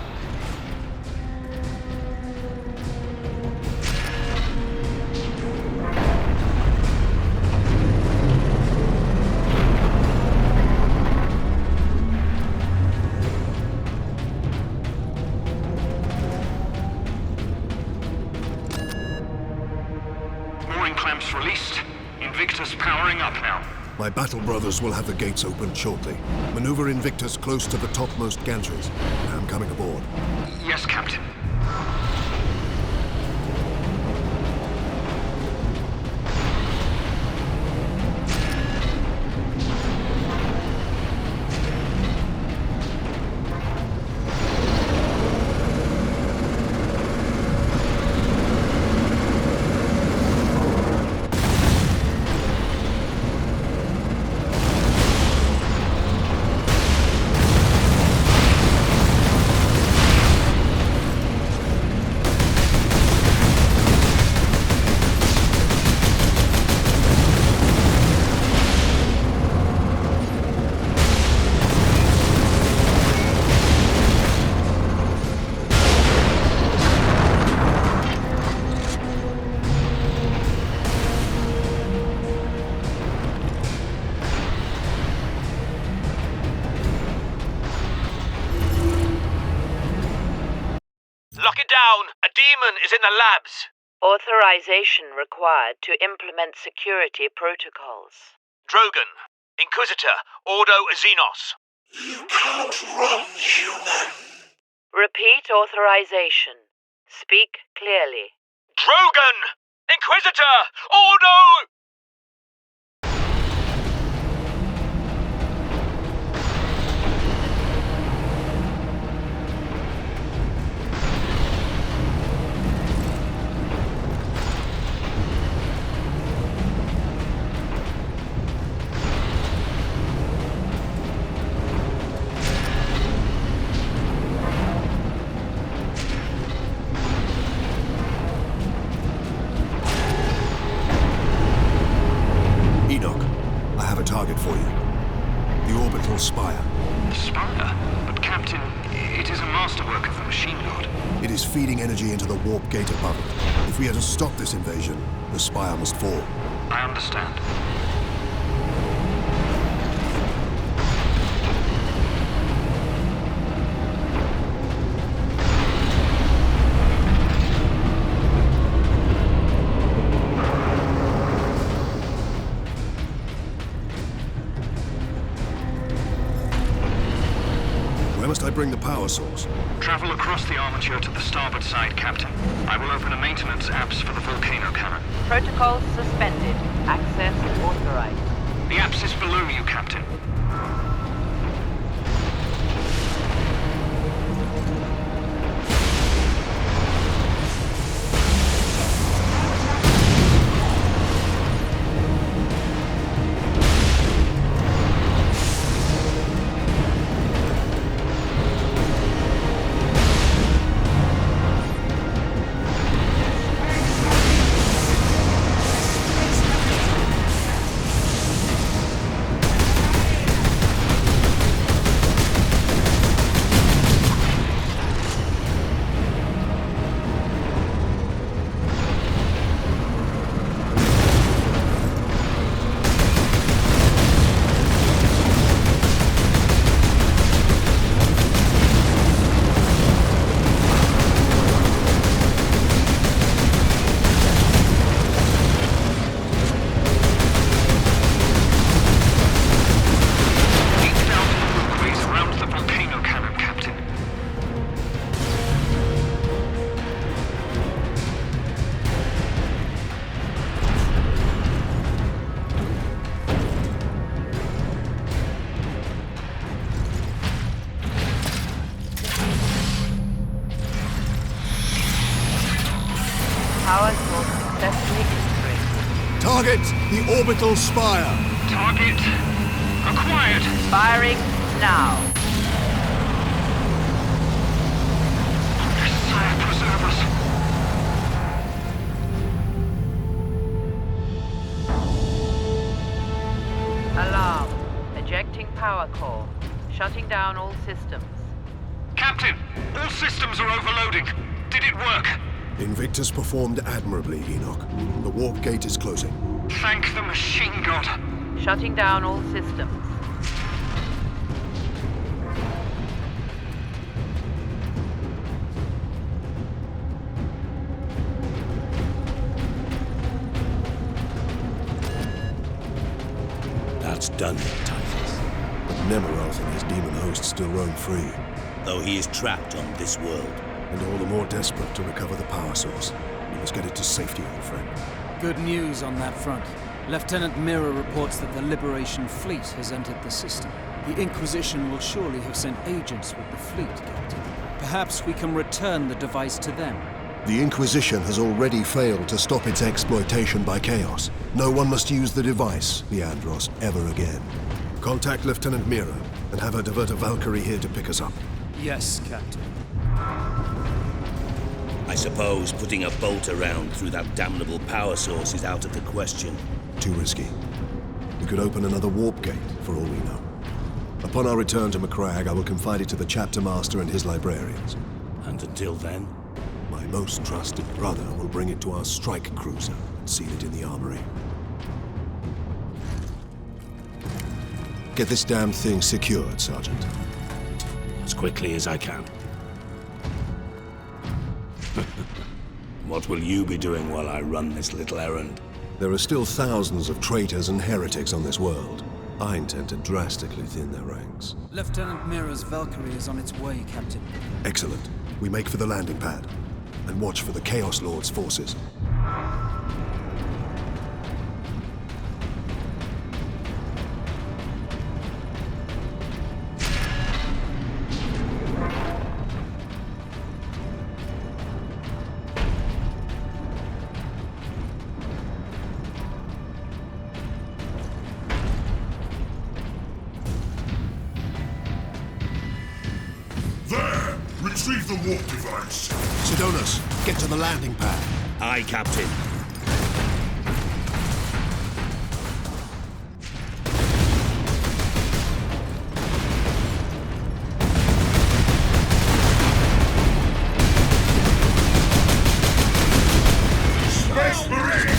Mooring clamps released. Invictus powering up now. My battle brothers will have the gates opened shortly. Maneuver Invictus close to the topmost gantries. I'm coming aboard. Yes, Captain. down! A demon is in the labs! Authorization required to implement security protocols. Drogon, Inquisitor, Ordo Xenos. You can't run, human. Repeat authorization. Speak clearly. Drogon! Inquisitor! Ordo! Target for you. The orbital spire. The spire? But Captain, it is a masterwork of the machine god. It is feeding energy into the warp gate above it. If we are to stop this invasion, the spire must fall. I understand. Where must I bring the power source? Travel across the armature to the starboard side, Captain. I will open a maintenance apse for the volcano cannon. Protocols suspended. Access authorized. The apse is below you, Captain. Power source successfully integrated. Target the orbital spire. Target acquired. Firing now. Sire, preserve us. Alarm. Ejecting power core. Shutting down all systems. Captain, all systems are overloading. Did it work? Invictus performed admirably, Enoch. The warp gate is closing. Thank the machine god. Shutting down all systems. That's done it, Titus. But Nemeroth and his demon host still roam free. Though he is trapped on this world. And all the more desperate to recover the power source. We must get it to safety, old friend. Good news on that front. Lieutenant Mirror reports that the Liberation Fleet has entered the system. The Inquisition will surely have sent agents with the fleet, Captain. Perhaps we can return the device to them. The Inquisition has already failed to stop its exploitation by Chaos. No one must use the device, Leandros, ever again. Contact Lieutenant Mira and have her divert a Valkyrie here to pick us up. Yes, Captain. I suppose putting a bolt around through that damnable power source is out of the question. Too risky. We could open another warp gate, for all we know. Upon our return to Macragge, I will confide it to the chapter master and his librarians. And until then? My most trusted brother will bring it to our strike cruiser and seal it in the armory. Get this damn thing secured, Sergeant. As quickly as I can. What will you be doing while I run this little errand? There are still thousands of traitors and heretics on this world. I intend to drastically thin their ranks. Lieutenant Mira's Valkyrie is on its way, Captain. Excellent. We make for the landing pad. And watch for the Chaos Lord's forces. There! Retrieve the warp device. Sidonus, get to the landing pad. Aye, Captain. Space Marine!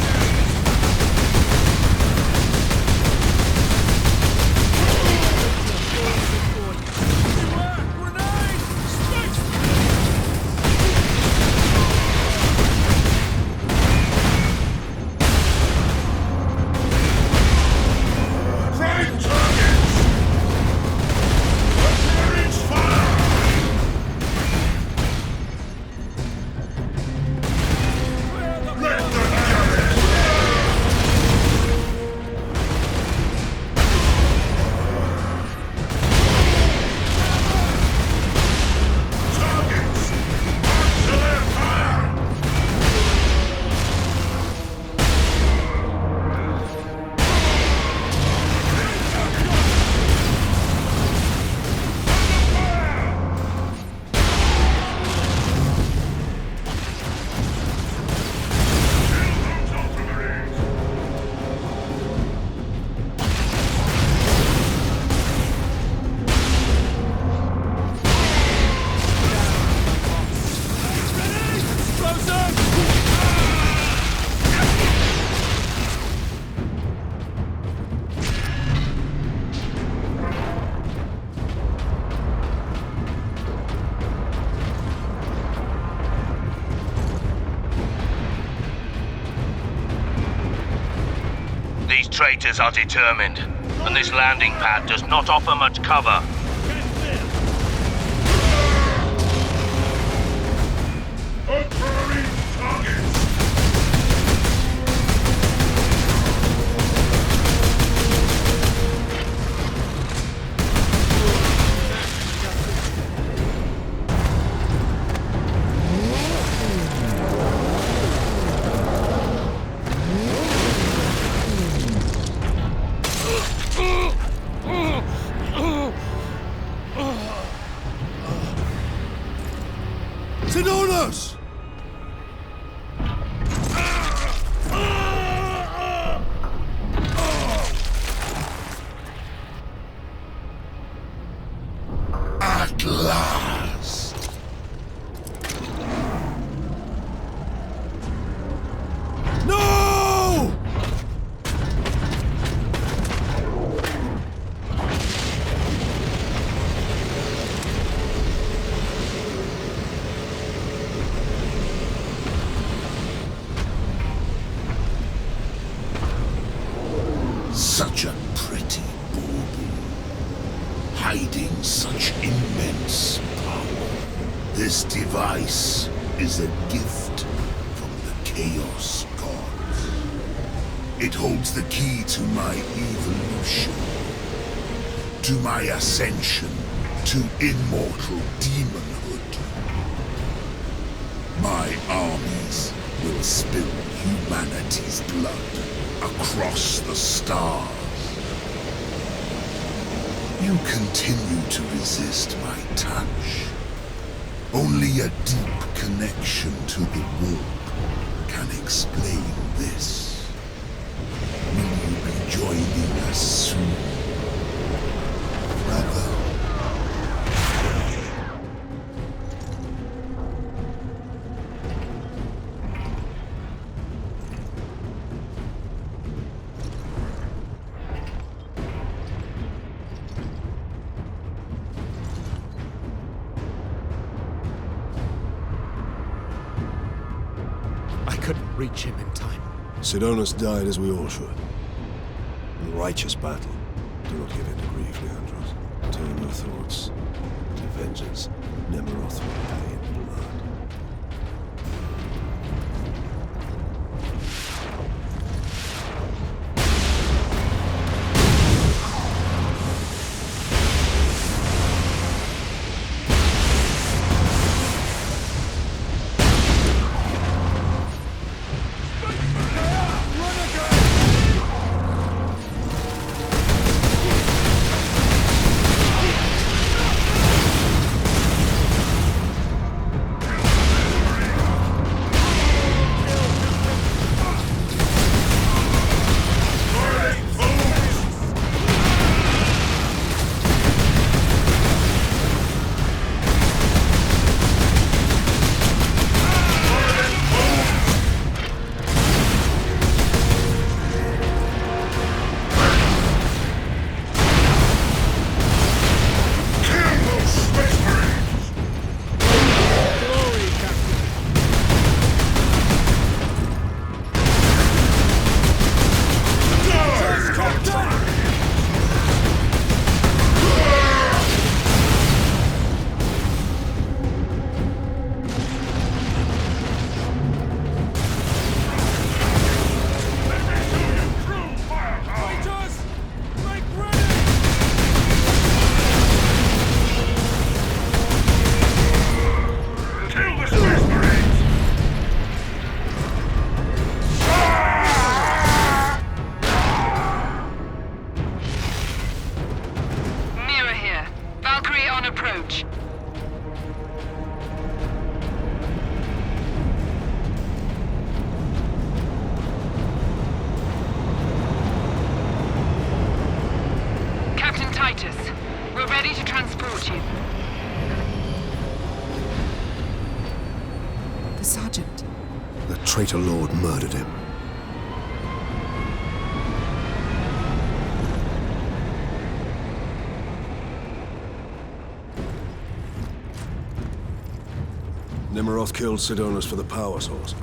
These traitors are determined, and this landing pad does not offer much cover. Acquiring targets! Sidonus! At last! No! Such a pretty bauble, hiding such immense power. This device is a gift from the Chaos Gods. It holds the key to my evolution, to my ascension to immortal demonhood. My armies will spill humanity's blood across the stars. You continue to resist my touch. Only a deep connection to the warp can explain this. Will you be joining us soon, brother? reach him in time. Sidonus died as we all should. In righteous battle. Do not give in to grief, Leandros. Turn your thoughts to vengeance. Nemeroth will pay in blood. We're ready to transport you. The Sergeant. The traitor lord murdered him. Nemeroth killed Sidonus for the power source.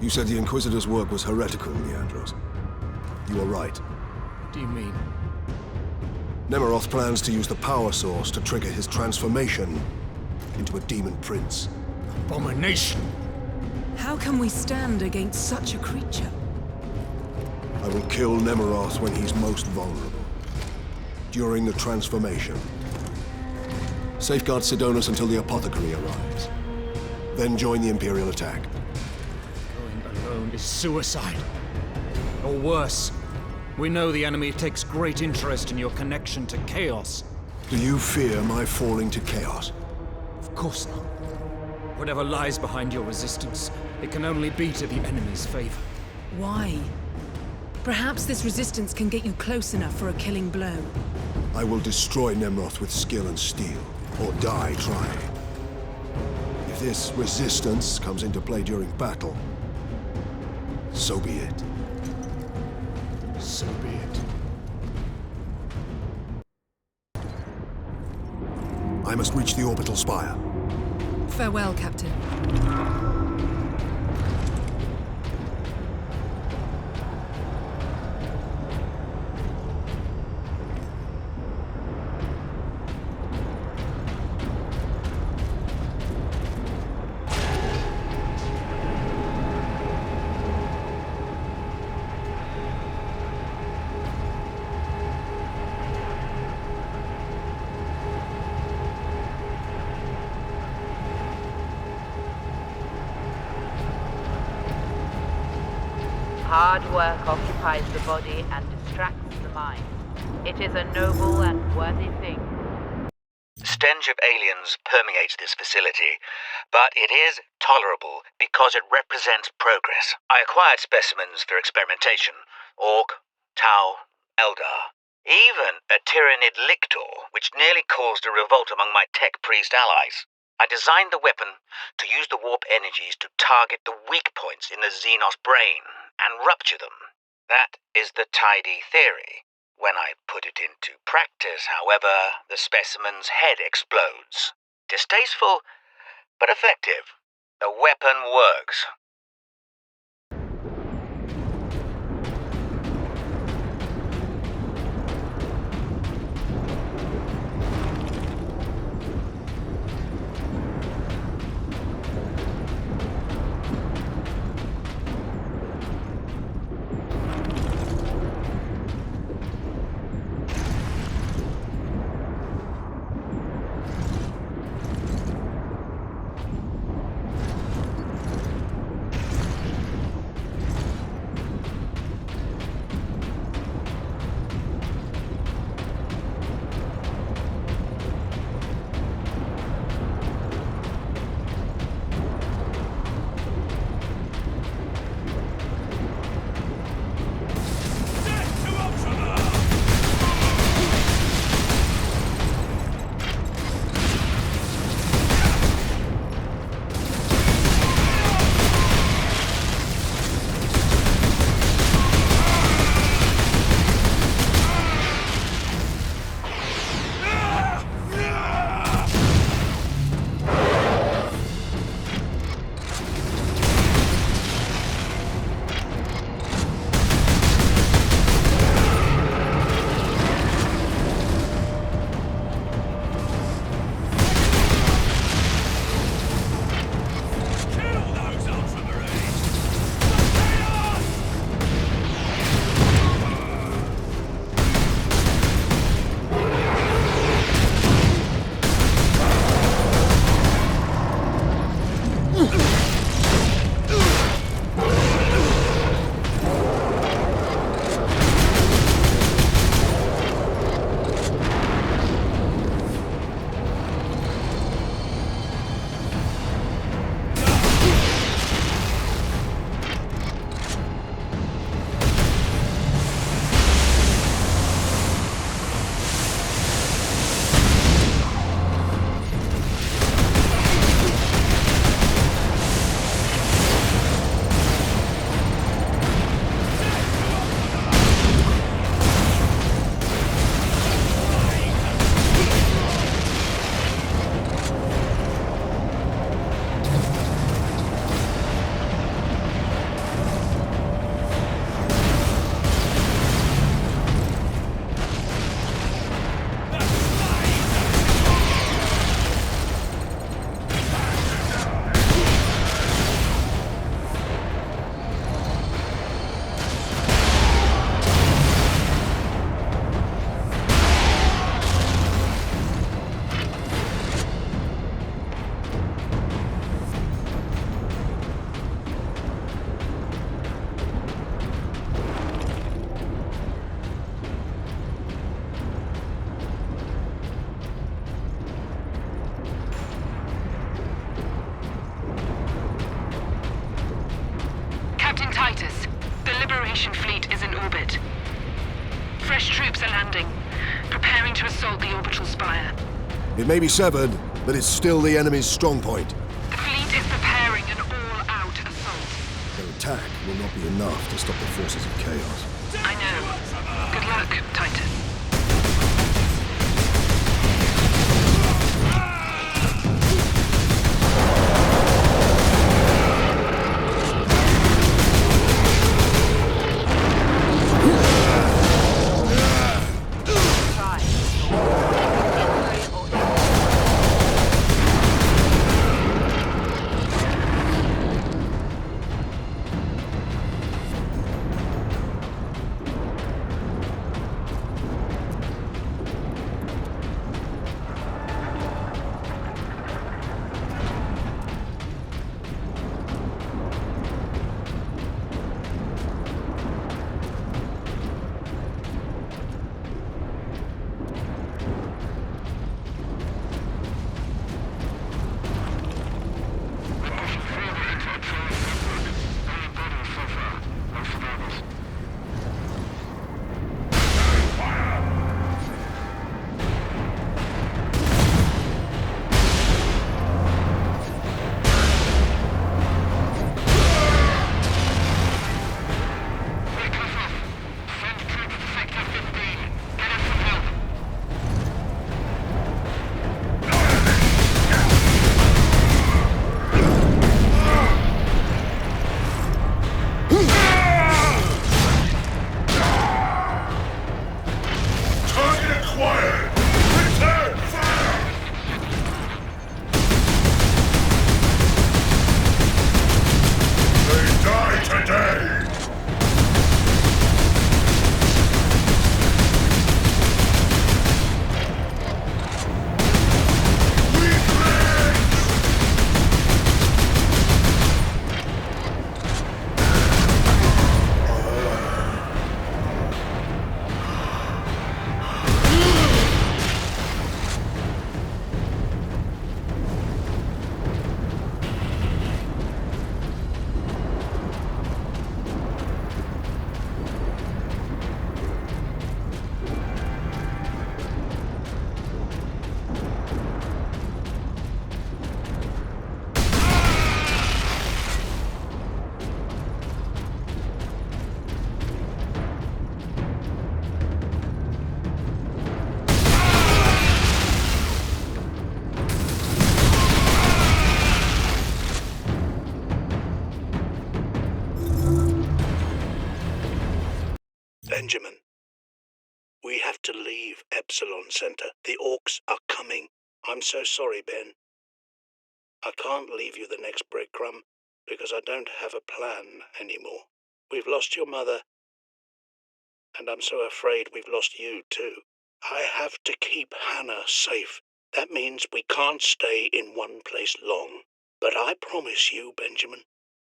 You said the Inquisitor's work was heretical, Leandros. You are right. What do you mean? Nemeroth plans to use the power source to trigger his transformation into a demon prince. Abomination! How can we stand against such a creature? I will kill Nemeroth when he's most vulnerable. During the transformation. Safeguard Sidonus until the apothecary arrives. Then join the Imperial attack. Going alone is suicide. Or worse. We know the enemy takes great interest in your connection to Chaos. Do you fear my falling to Chaos? Of course not. Whatever lies behind your resistance, it can only be to the enemy's favor. Why? Perhaps this resistance can get you close enough for a killing blow. I will destroy Nemeroth with skill and steel, or die trying. If this resistance comes into play during battle, so be it. So be it. I must reach the orbital spire. Farewell, Captain. Hard work occupies the body and distracts the mind. It is a noble and worthy thing. Stench of aliens permeates this facility, but it is tolerable because it represents progress. I acquired specimens for experimentation. Orc, Tau, Eldar. Even a Tyrannid Lictor, which nearly caused a revolt among my tech priest allies. I designed the weapon to use the warp energies to target the weak points in the Xenos brain and rupture them. That is the tidy theory. When I put it into practice, however, the specimen's head explodes. Distasteful, but effective. The weapon works. ships are landing, preparing to assault the orbital spire. It may be severed, but it's still the enemy's strong point. The fleet is preparing an all-out assault. Their attack will not be enough to stop the forces of chaos. I know. Good luck, Titus. Benjamin, we have to leave Epsilon Center. The Orcs are coming. I'm so sorry, Ben. I can't leave you the next breadcrumb because I don't have a plan anymore. We've lost your mother, and I'm so afraid we've lost you too. I have to keep Hannah safe. That means we can't stay in one place long. But I promise you, Benjamin,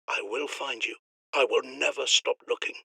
I will find you. I will never stop looking.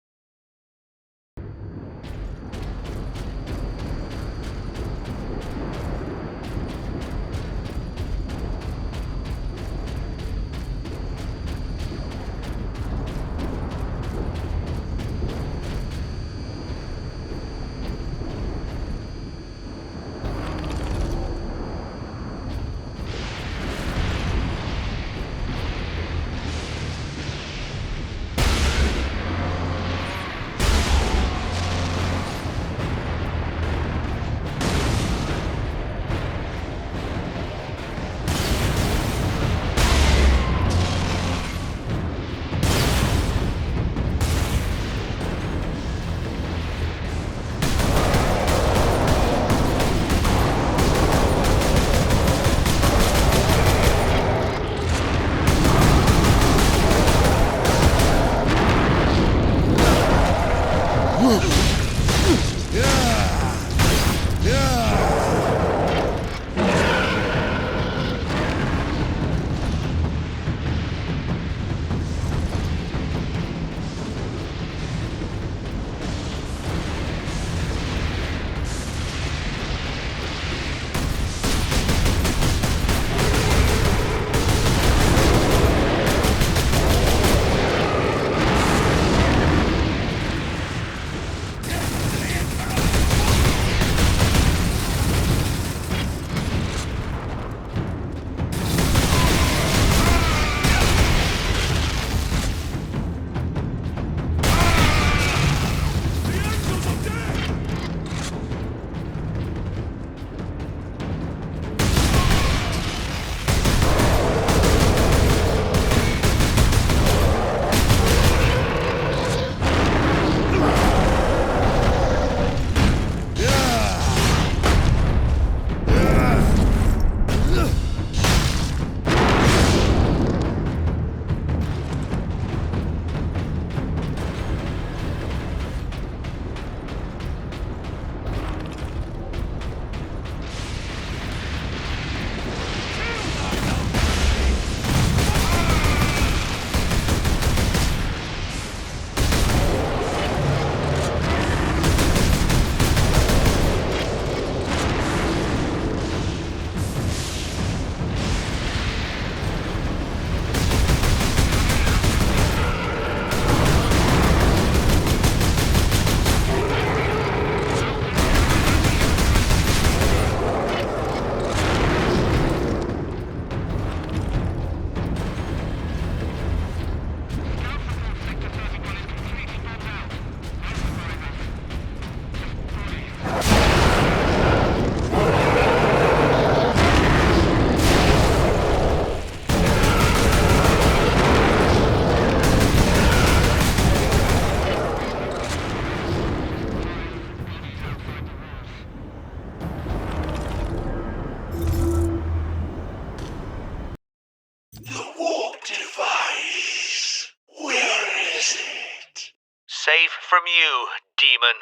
safe from you, demon.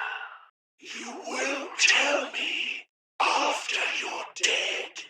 You will tell me after you're dead.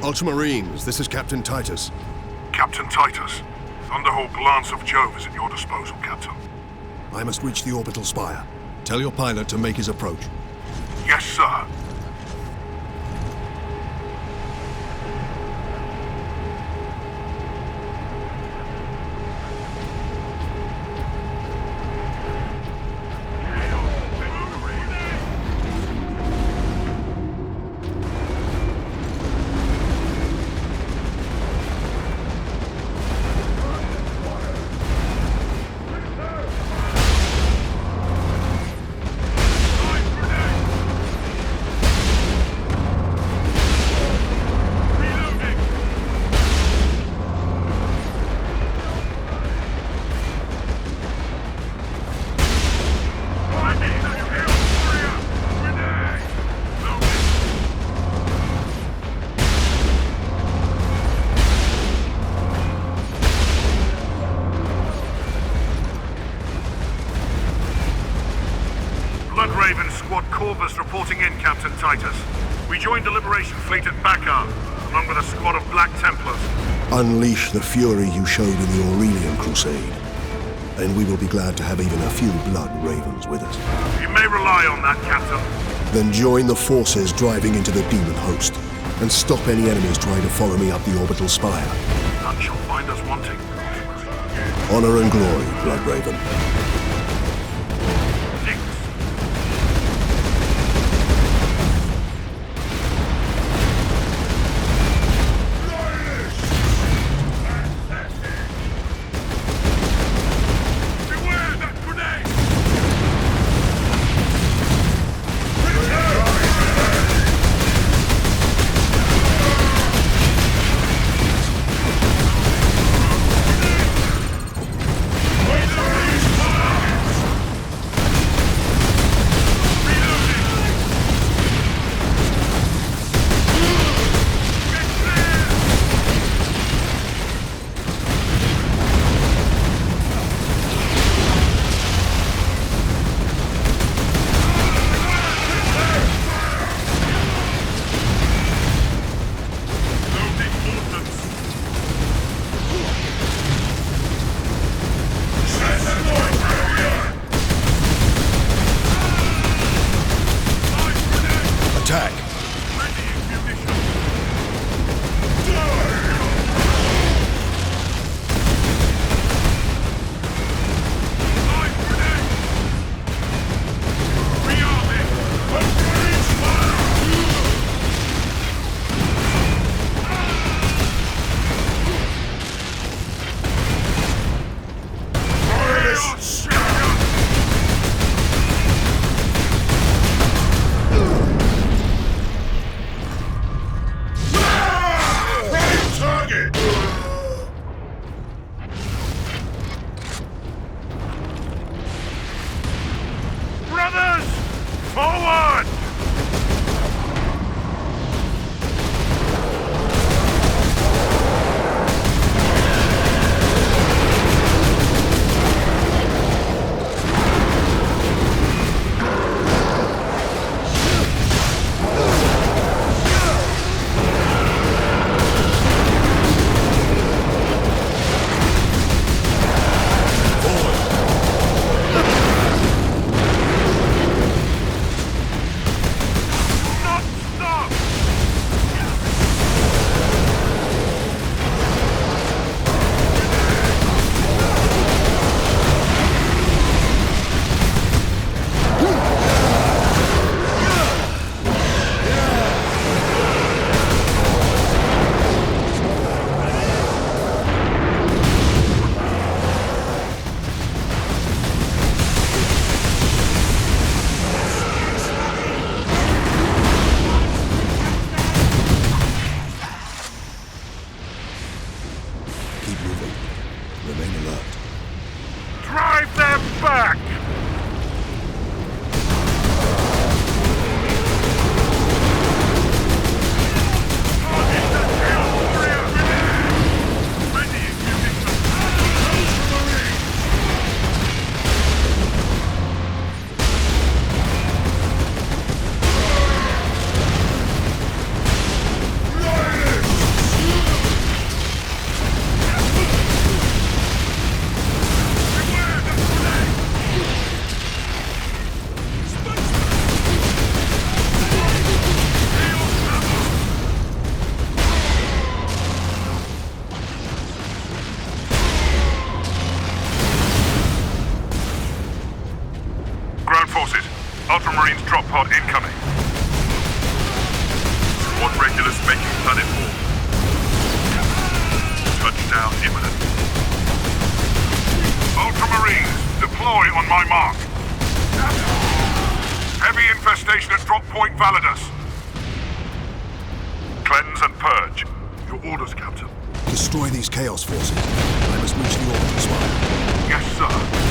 Ultramarines, this is Captain Titus. Captain Titus, Thunderhawk Lance of Jove is at your disposal, Captain. I must reach the orbital spire. Tell your pilot to make his approach. Yes, sir. Reporting in, Captain Titus. We joined the Liberation Fleet at Bakar, along with a squad of Black Templars. Unleash the fury you showed in the Aurelian Crusade, and we will be glad to have even a few Blood Ravens with us. You may rely on that, Captain. Then join the forces driving into the demon host, and stop any enemies trying to follow me up the orbital spire. None shall find us wanting. Honor and glory, Blood Raven. Drive them back! Ground forces, Ultramarines drop pod incoming. Squad regulars making planetfall. Touchdown imminent. Ultramarines, deploy on my mark. Heavy infestation at drop point Validus. Cleanse and purge. Your orders, Captain. Destroy these Chaos forces. I must reach the orbital spire. Yes, sir.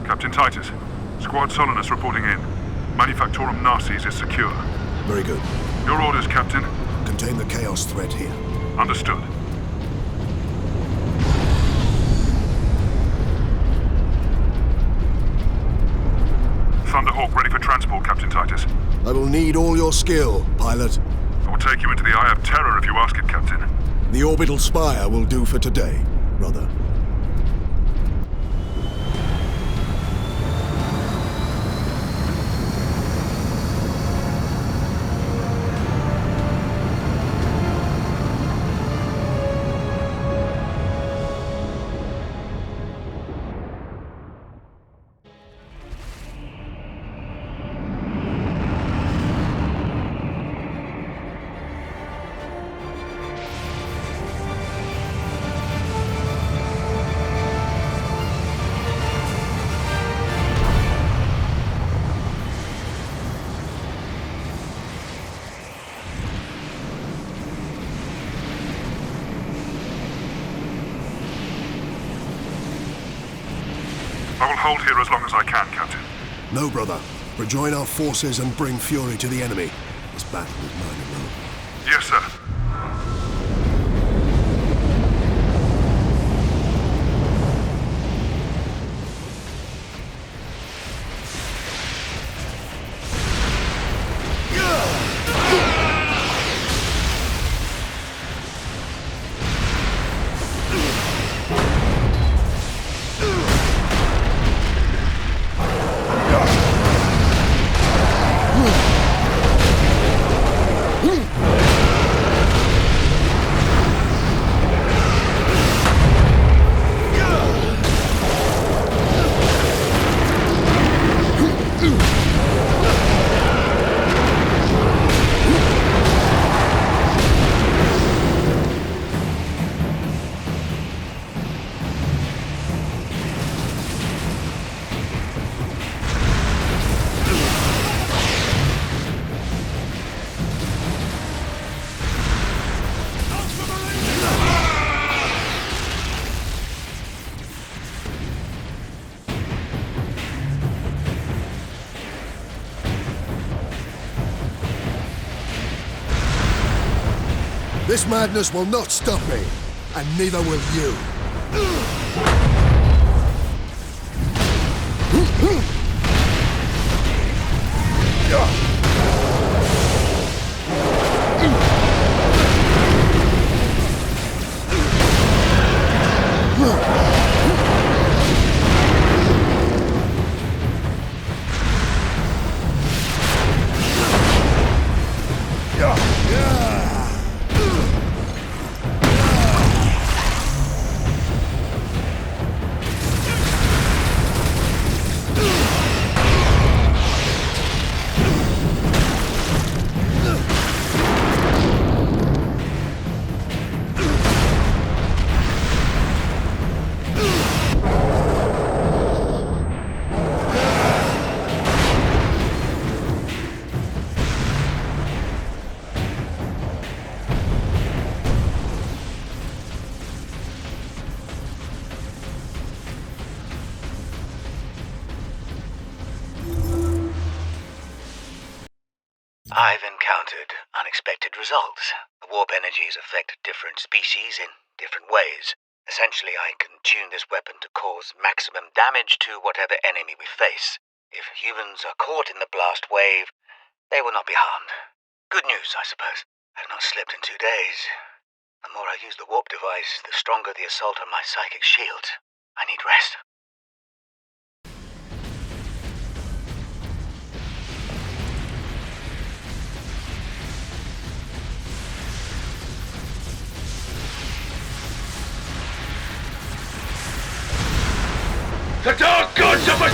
Captain Titus, Squad Solinus reporting in. Manufactorum Narcis is secure. Very good. Your orders, Captain. Contain the Chaos threat here. Understood. Thunderhawk ready for transport, Captain Titus. I will need all your skill, pilot. I will take you into the Eye of Terror if you ask it, Captain. The orbital spire will do for today, brother. I will hold here as long as I can, Captain. No, brother. Rejoin our forces and bring fury to the enemy. This battle is mine alone. Yes, sir. This madness will not stop me, and neither will you. I've encountered unexpected results. The warp energies affect different species in different ways. Essentially, I can tune this weapon to cause maximum damage to whatever enemy we face. If humans are caught in the blast wave, they will not be harmed. Good news, I suppose. I've not slept in 2 days. The more I use the warp device, the stronger the assault on my psychic shield. I need rest. The dark gods of us!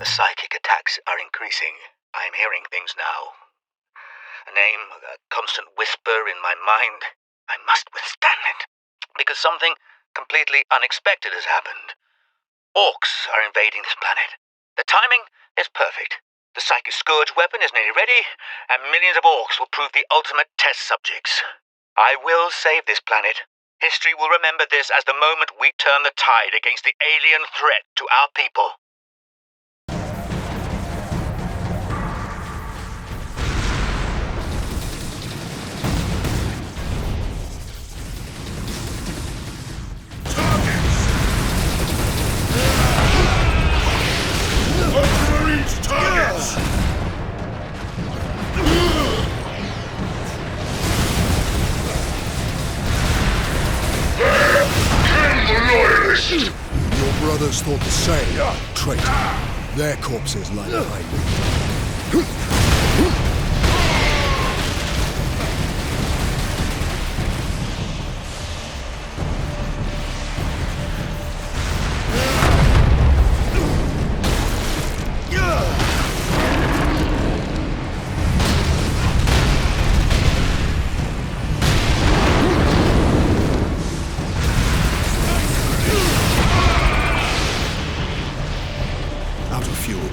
The psychic attacks are increasing. I'm hearing things now. A name, a constant whisper in my mind. I must withstand it. Because something completely unexpected has happened. Orcs are invading this planet. The timing is perfect. The psychic scourge weapon is nearly ready, and millions of orcs will prove the ultimate test subjects. I will save this planet. History will remember this as the moment we turn the tide against the alien threat to our people. Targets! Kill the loyalist! Your brothers thought the same, traitor. Their corpses lie behind me. Out of fuel.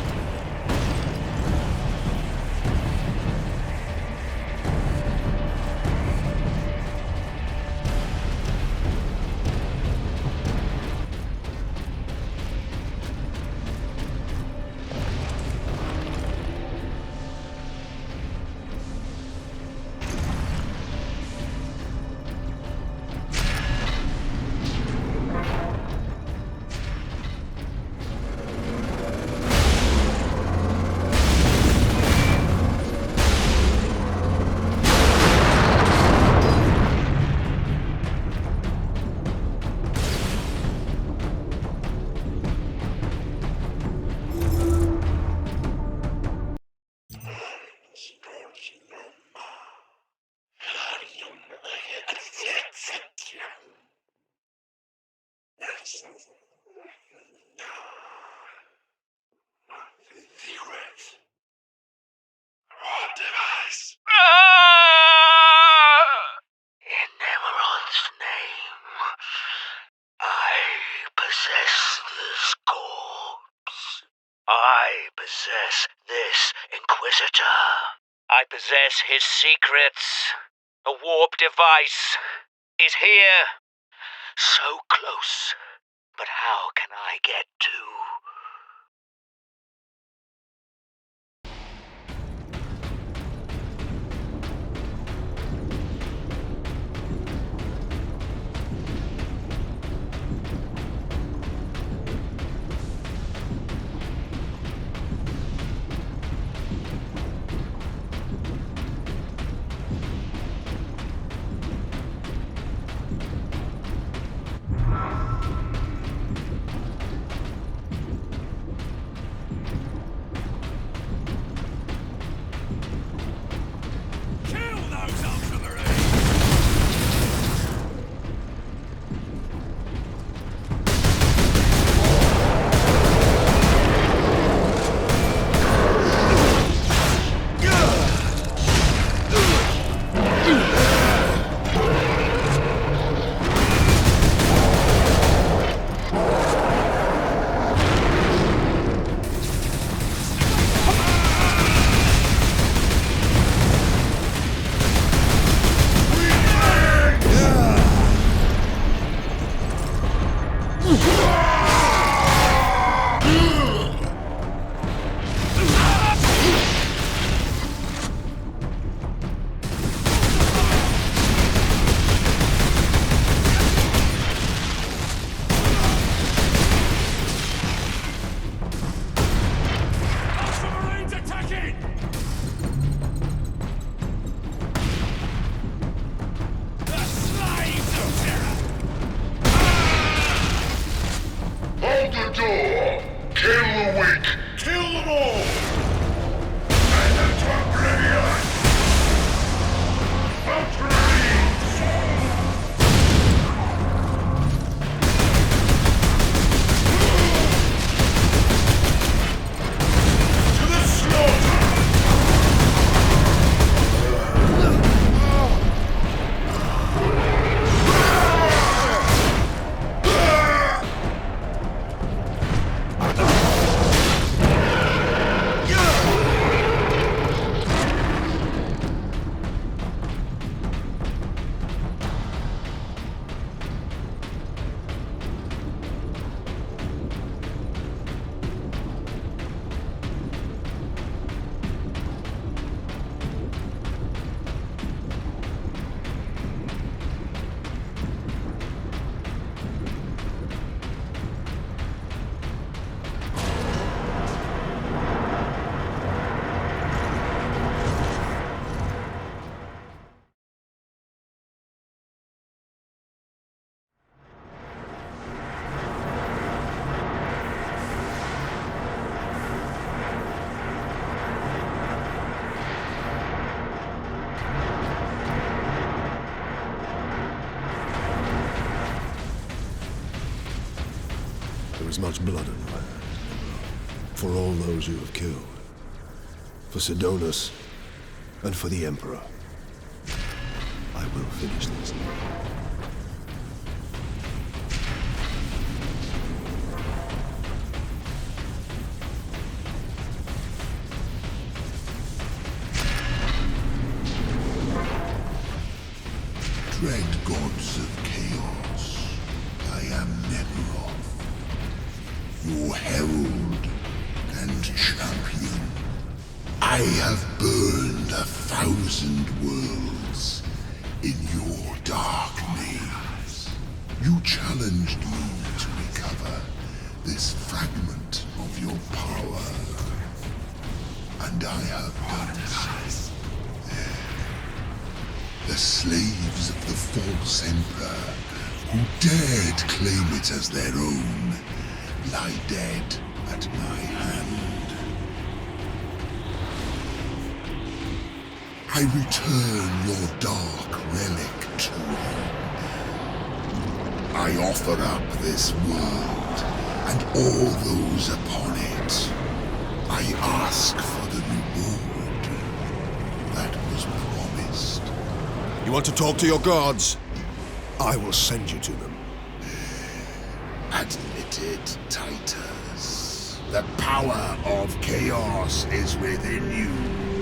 In Emerald's name, I possess this corpse. I possess this Inquisitor. I possess his secrets. The warp device is here. So close. But how can I get to? There's much blood in my hand. For all those you have killed. For Sidonus, and for the Emperor. I will finish this. Dread gods of chaos, I am Neberoth, your herald and champion. I have burned 1,000 worlds in your dark maze. You challenged me to recover this fragment of your power, and I have done so. The slaves of the false emperor who dared claim it as their own lie dead at my hand. I return your dark relic to you. I offer up this world and all those upon it. I ask for the reward that was promised. You want to talk to your gods? I will send you to them. Admit it, Titus. The power of chaos is within you,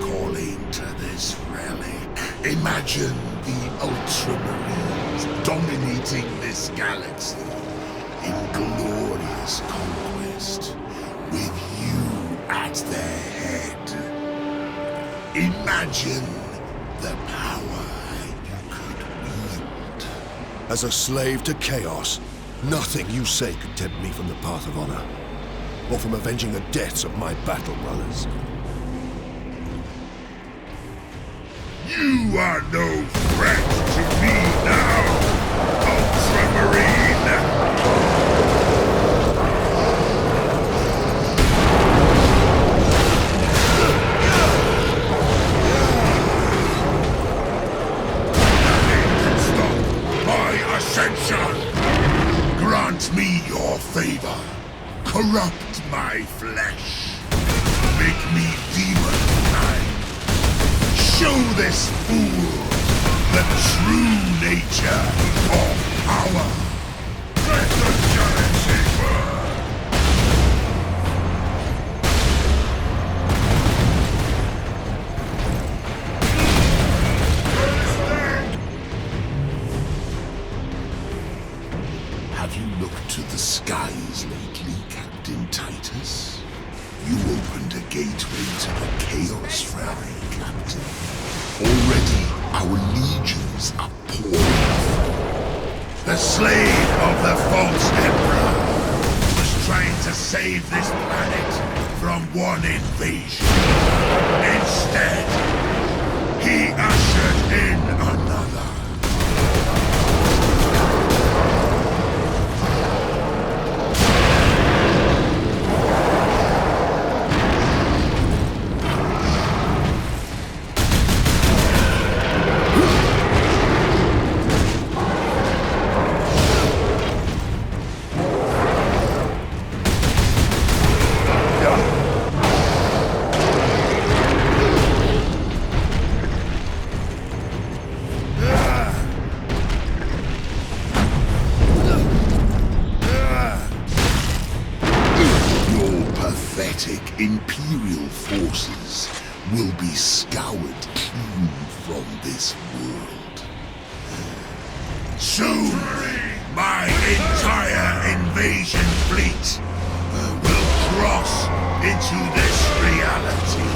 calling to this relic. Imagine the Ultramarines dominating this galaxy in glorious conquest, with you at their head. Imagine the power you could wield. As a slave to chaos, nothing you say could tempt me from the path of honor, or from avenging the deaths of my battle brothers. You are no threat to me now, Ultramarine! Nothing can stop my ascension! Grant me your favor. Corrupt my flesh. Make me demon-kind. Show this fool the true nature of power. Let the galaxy burn! Have you looked to the skies lately, Captain Titus? You opened a gateway to the Chaos Realm, Captain. Already, our legions are pouring through. The slave of the false emperor was trying to save this planet from one invasion. Instead, he ushered in another. Imperial forces will be scoured clean from this world. Soon, my entire invasion fleet will cross into this reality.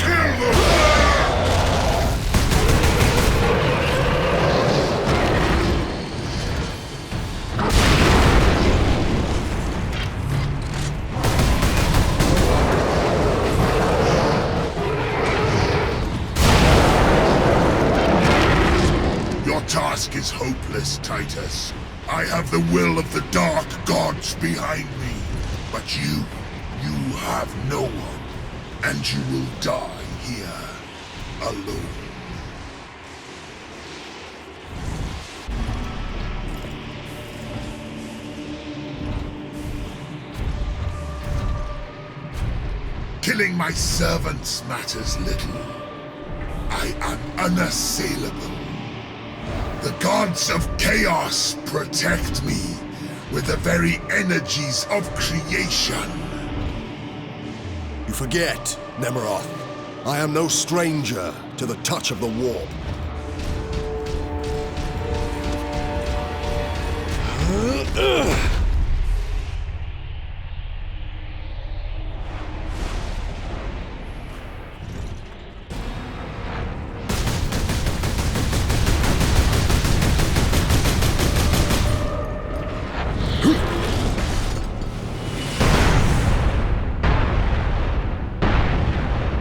Kill them! Task is hopeless, Titus. I have the will of the Dark Gods behind me. But you have no one, and you will die here, alone. Killing my servants matters little. I am unassailable. The gods of chaos protect me with the very energies of creation. You forget, Nemeroth. I am no stranger to the touch of the warp.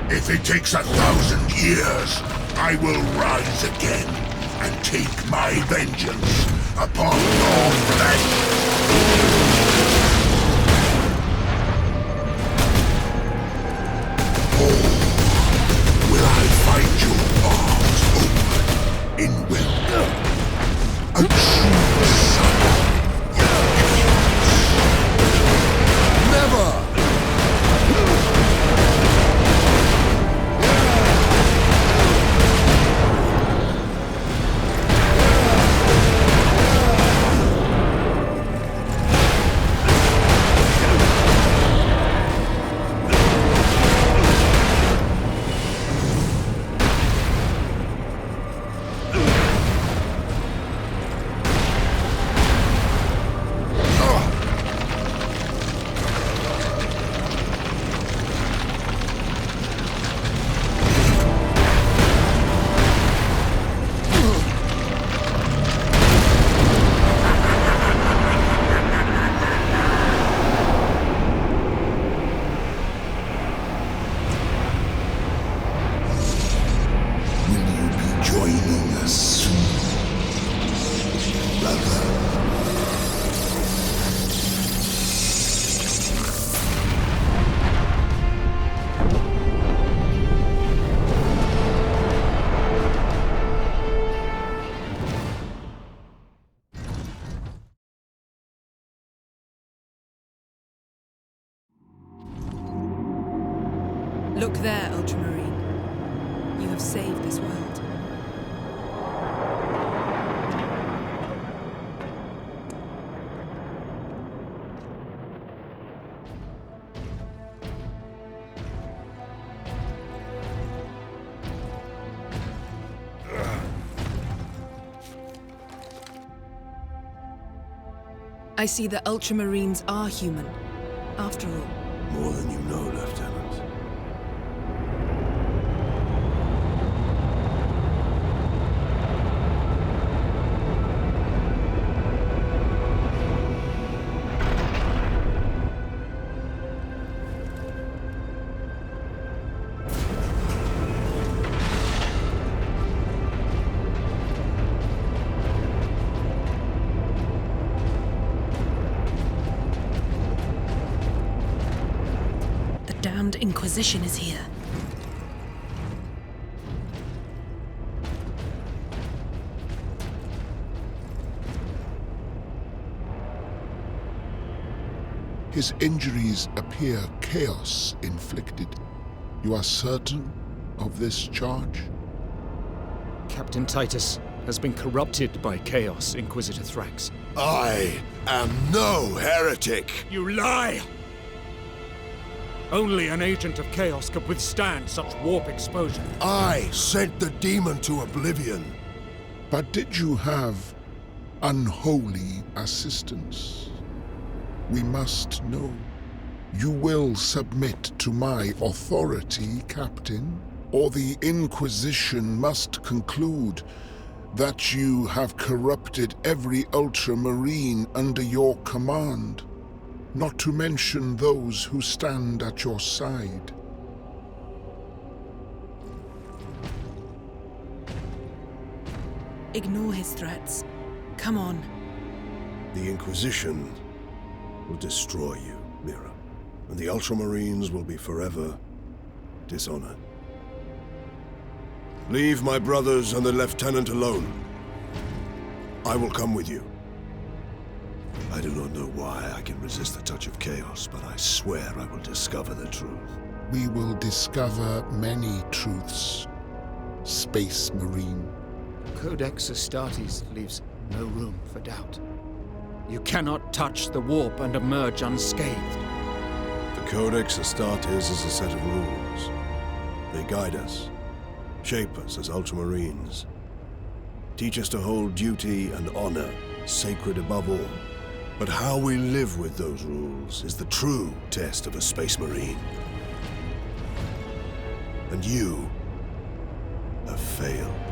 If it takes 1,000 years, I will rise again and take my vengeance upon your flesh. Or will I find your arms open in welcome? A true son of chaos. Never! Look there, Ultramarine. You have saved this world. I see the Ultramarines are human, after all. More than you know, Lieutenant. Damned Inquisition is here. His injuries appear chaos inflicted. You are certain of this charge? Captain Titus has been corrupted by chaos, Inquisitor Thrax. I am no heretic! You lie! Only an agent of chaos could withstand such warp exposure. I sent the demon to oblivion. But did you have unholy assistance? We must know. You will submit to my authority, Captain, or the Inquisition must conclude that you have corrupted every Ultramarine under your command. Not to mention those who stand at your side. Ignore his threats. Come on. The Inquisition will destroy you, Mira, and the Ultramarines will be forever dishonored. Leave my brothers and the Lieutenant alone. I will come with you. I do not know why I can resist the touch of chaos, but I swear I will discover the truth. we will discover many truths, Space Marine. Codex Astartes leaves no room for doubt. You cannot touch the warp and emerge unscathed. The Codex Astartes is a set of rules. They guide us, shape us as Ultramarines, teach us to hold duty and honor sacred above all. But how we live with those rules is the true test of a Space Marine. And you have failed.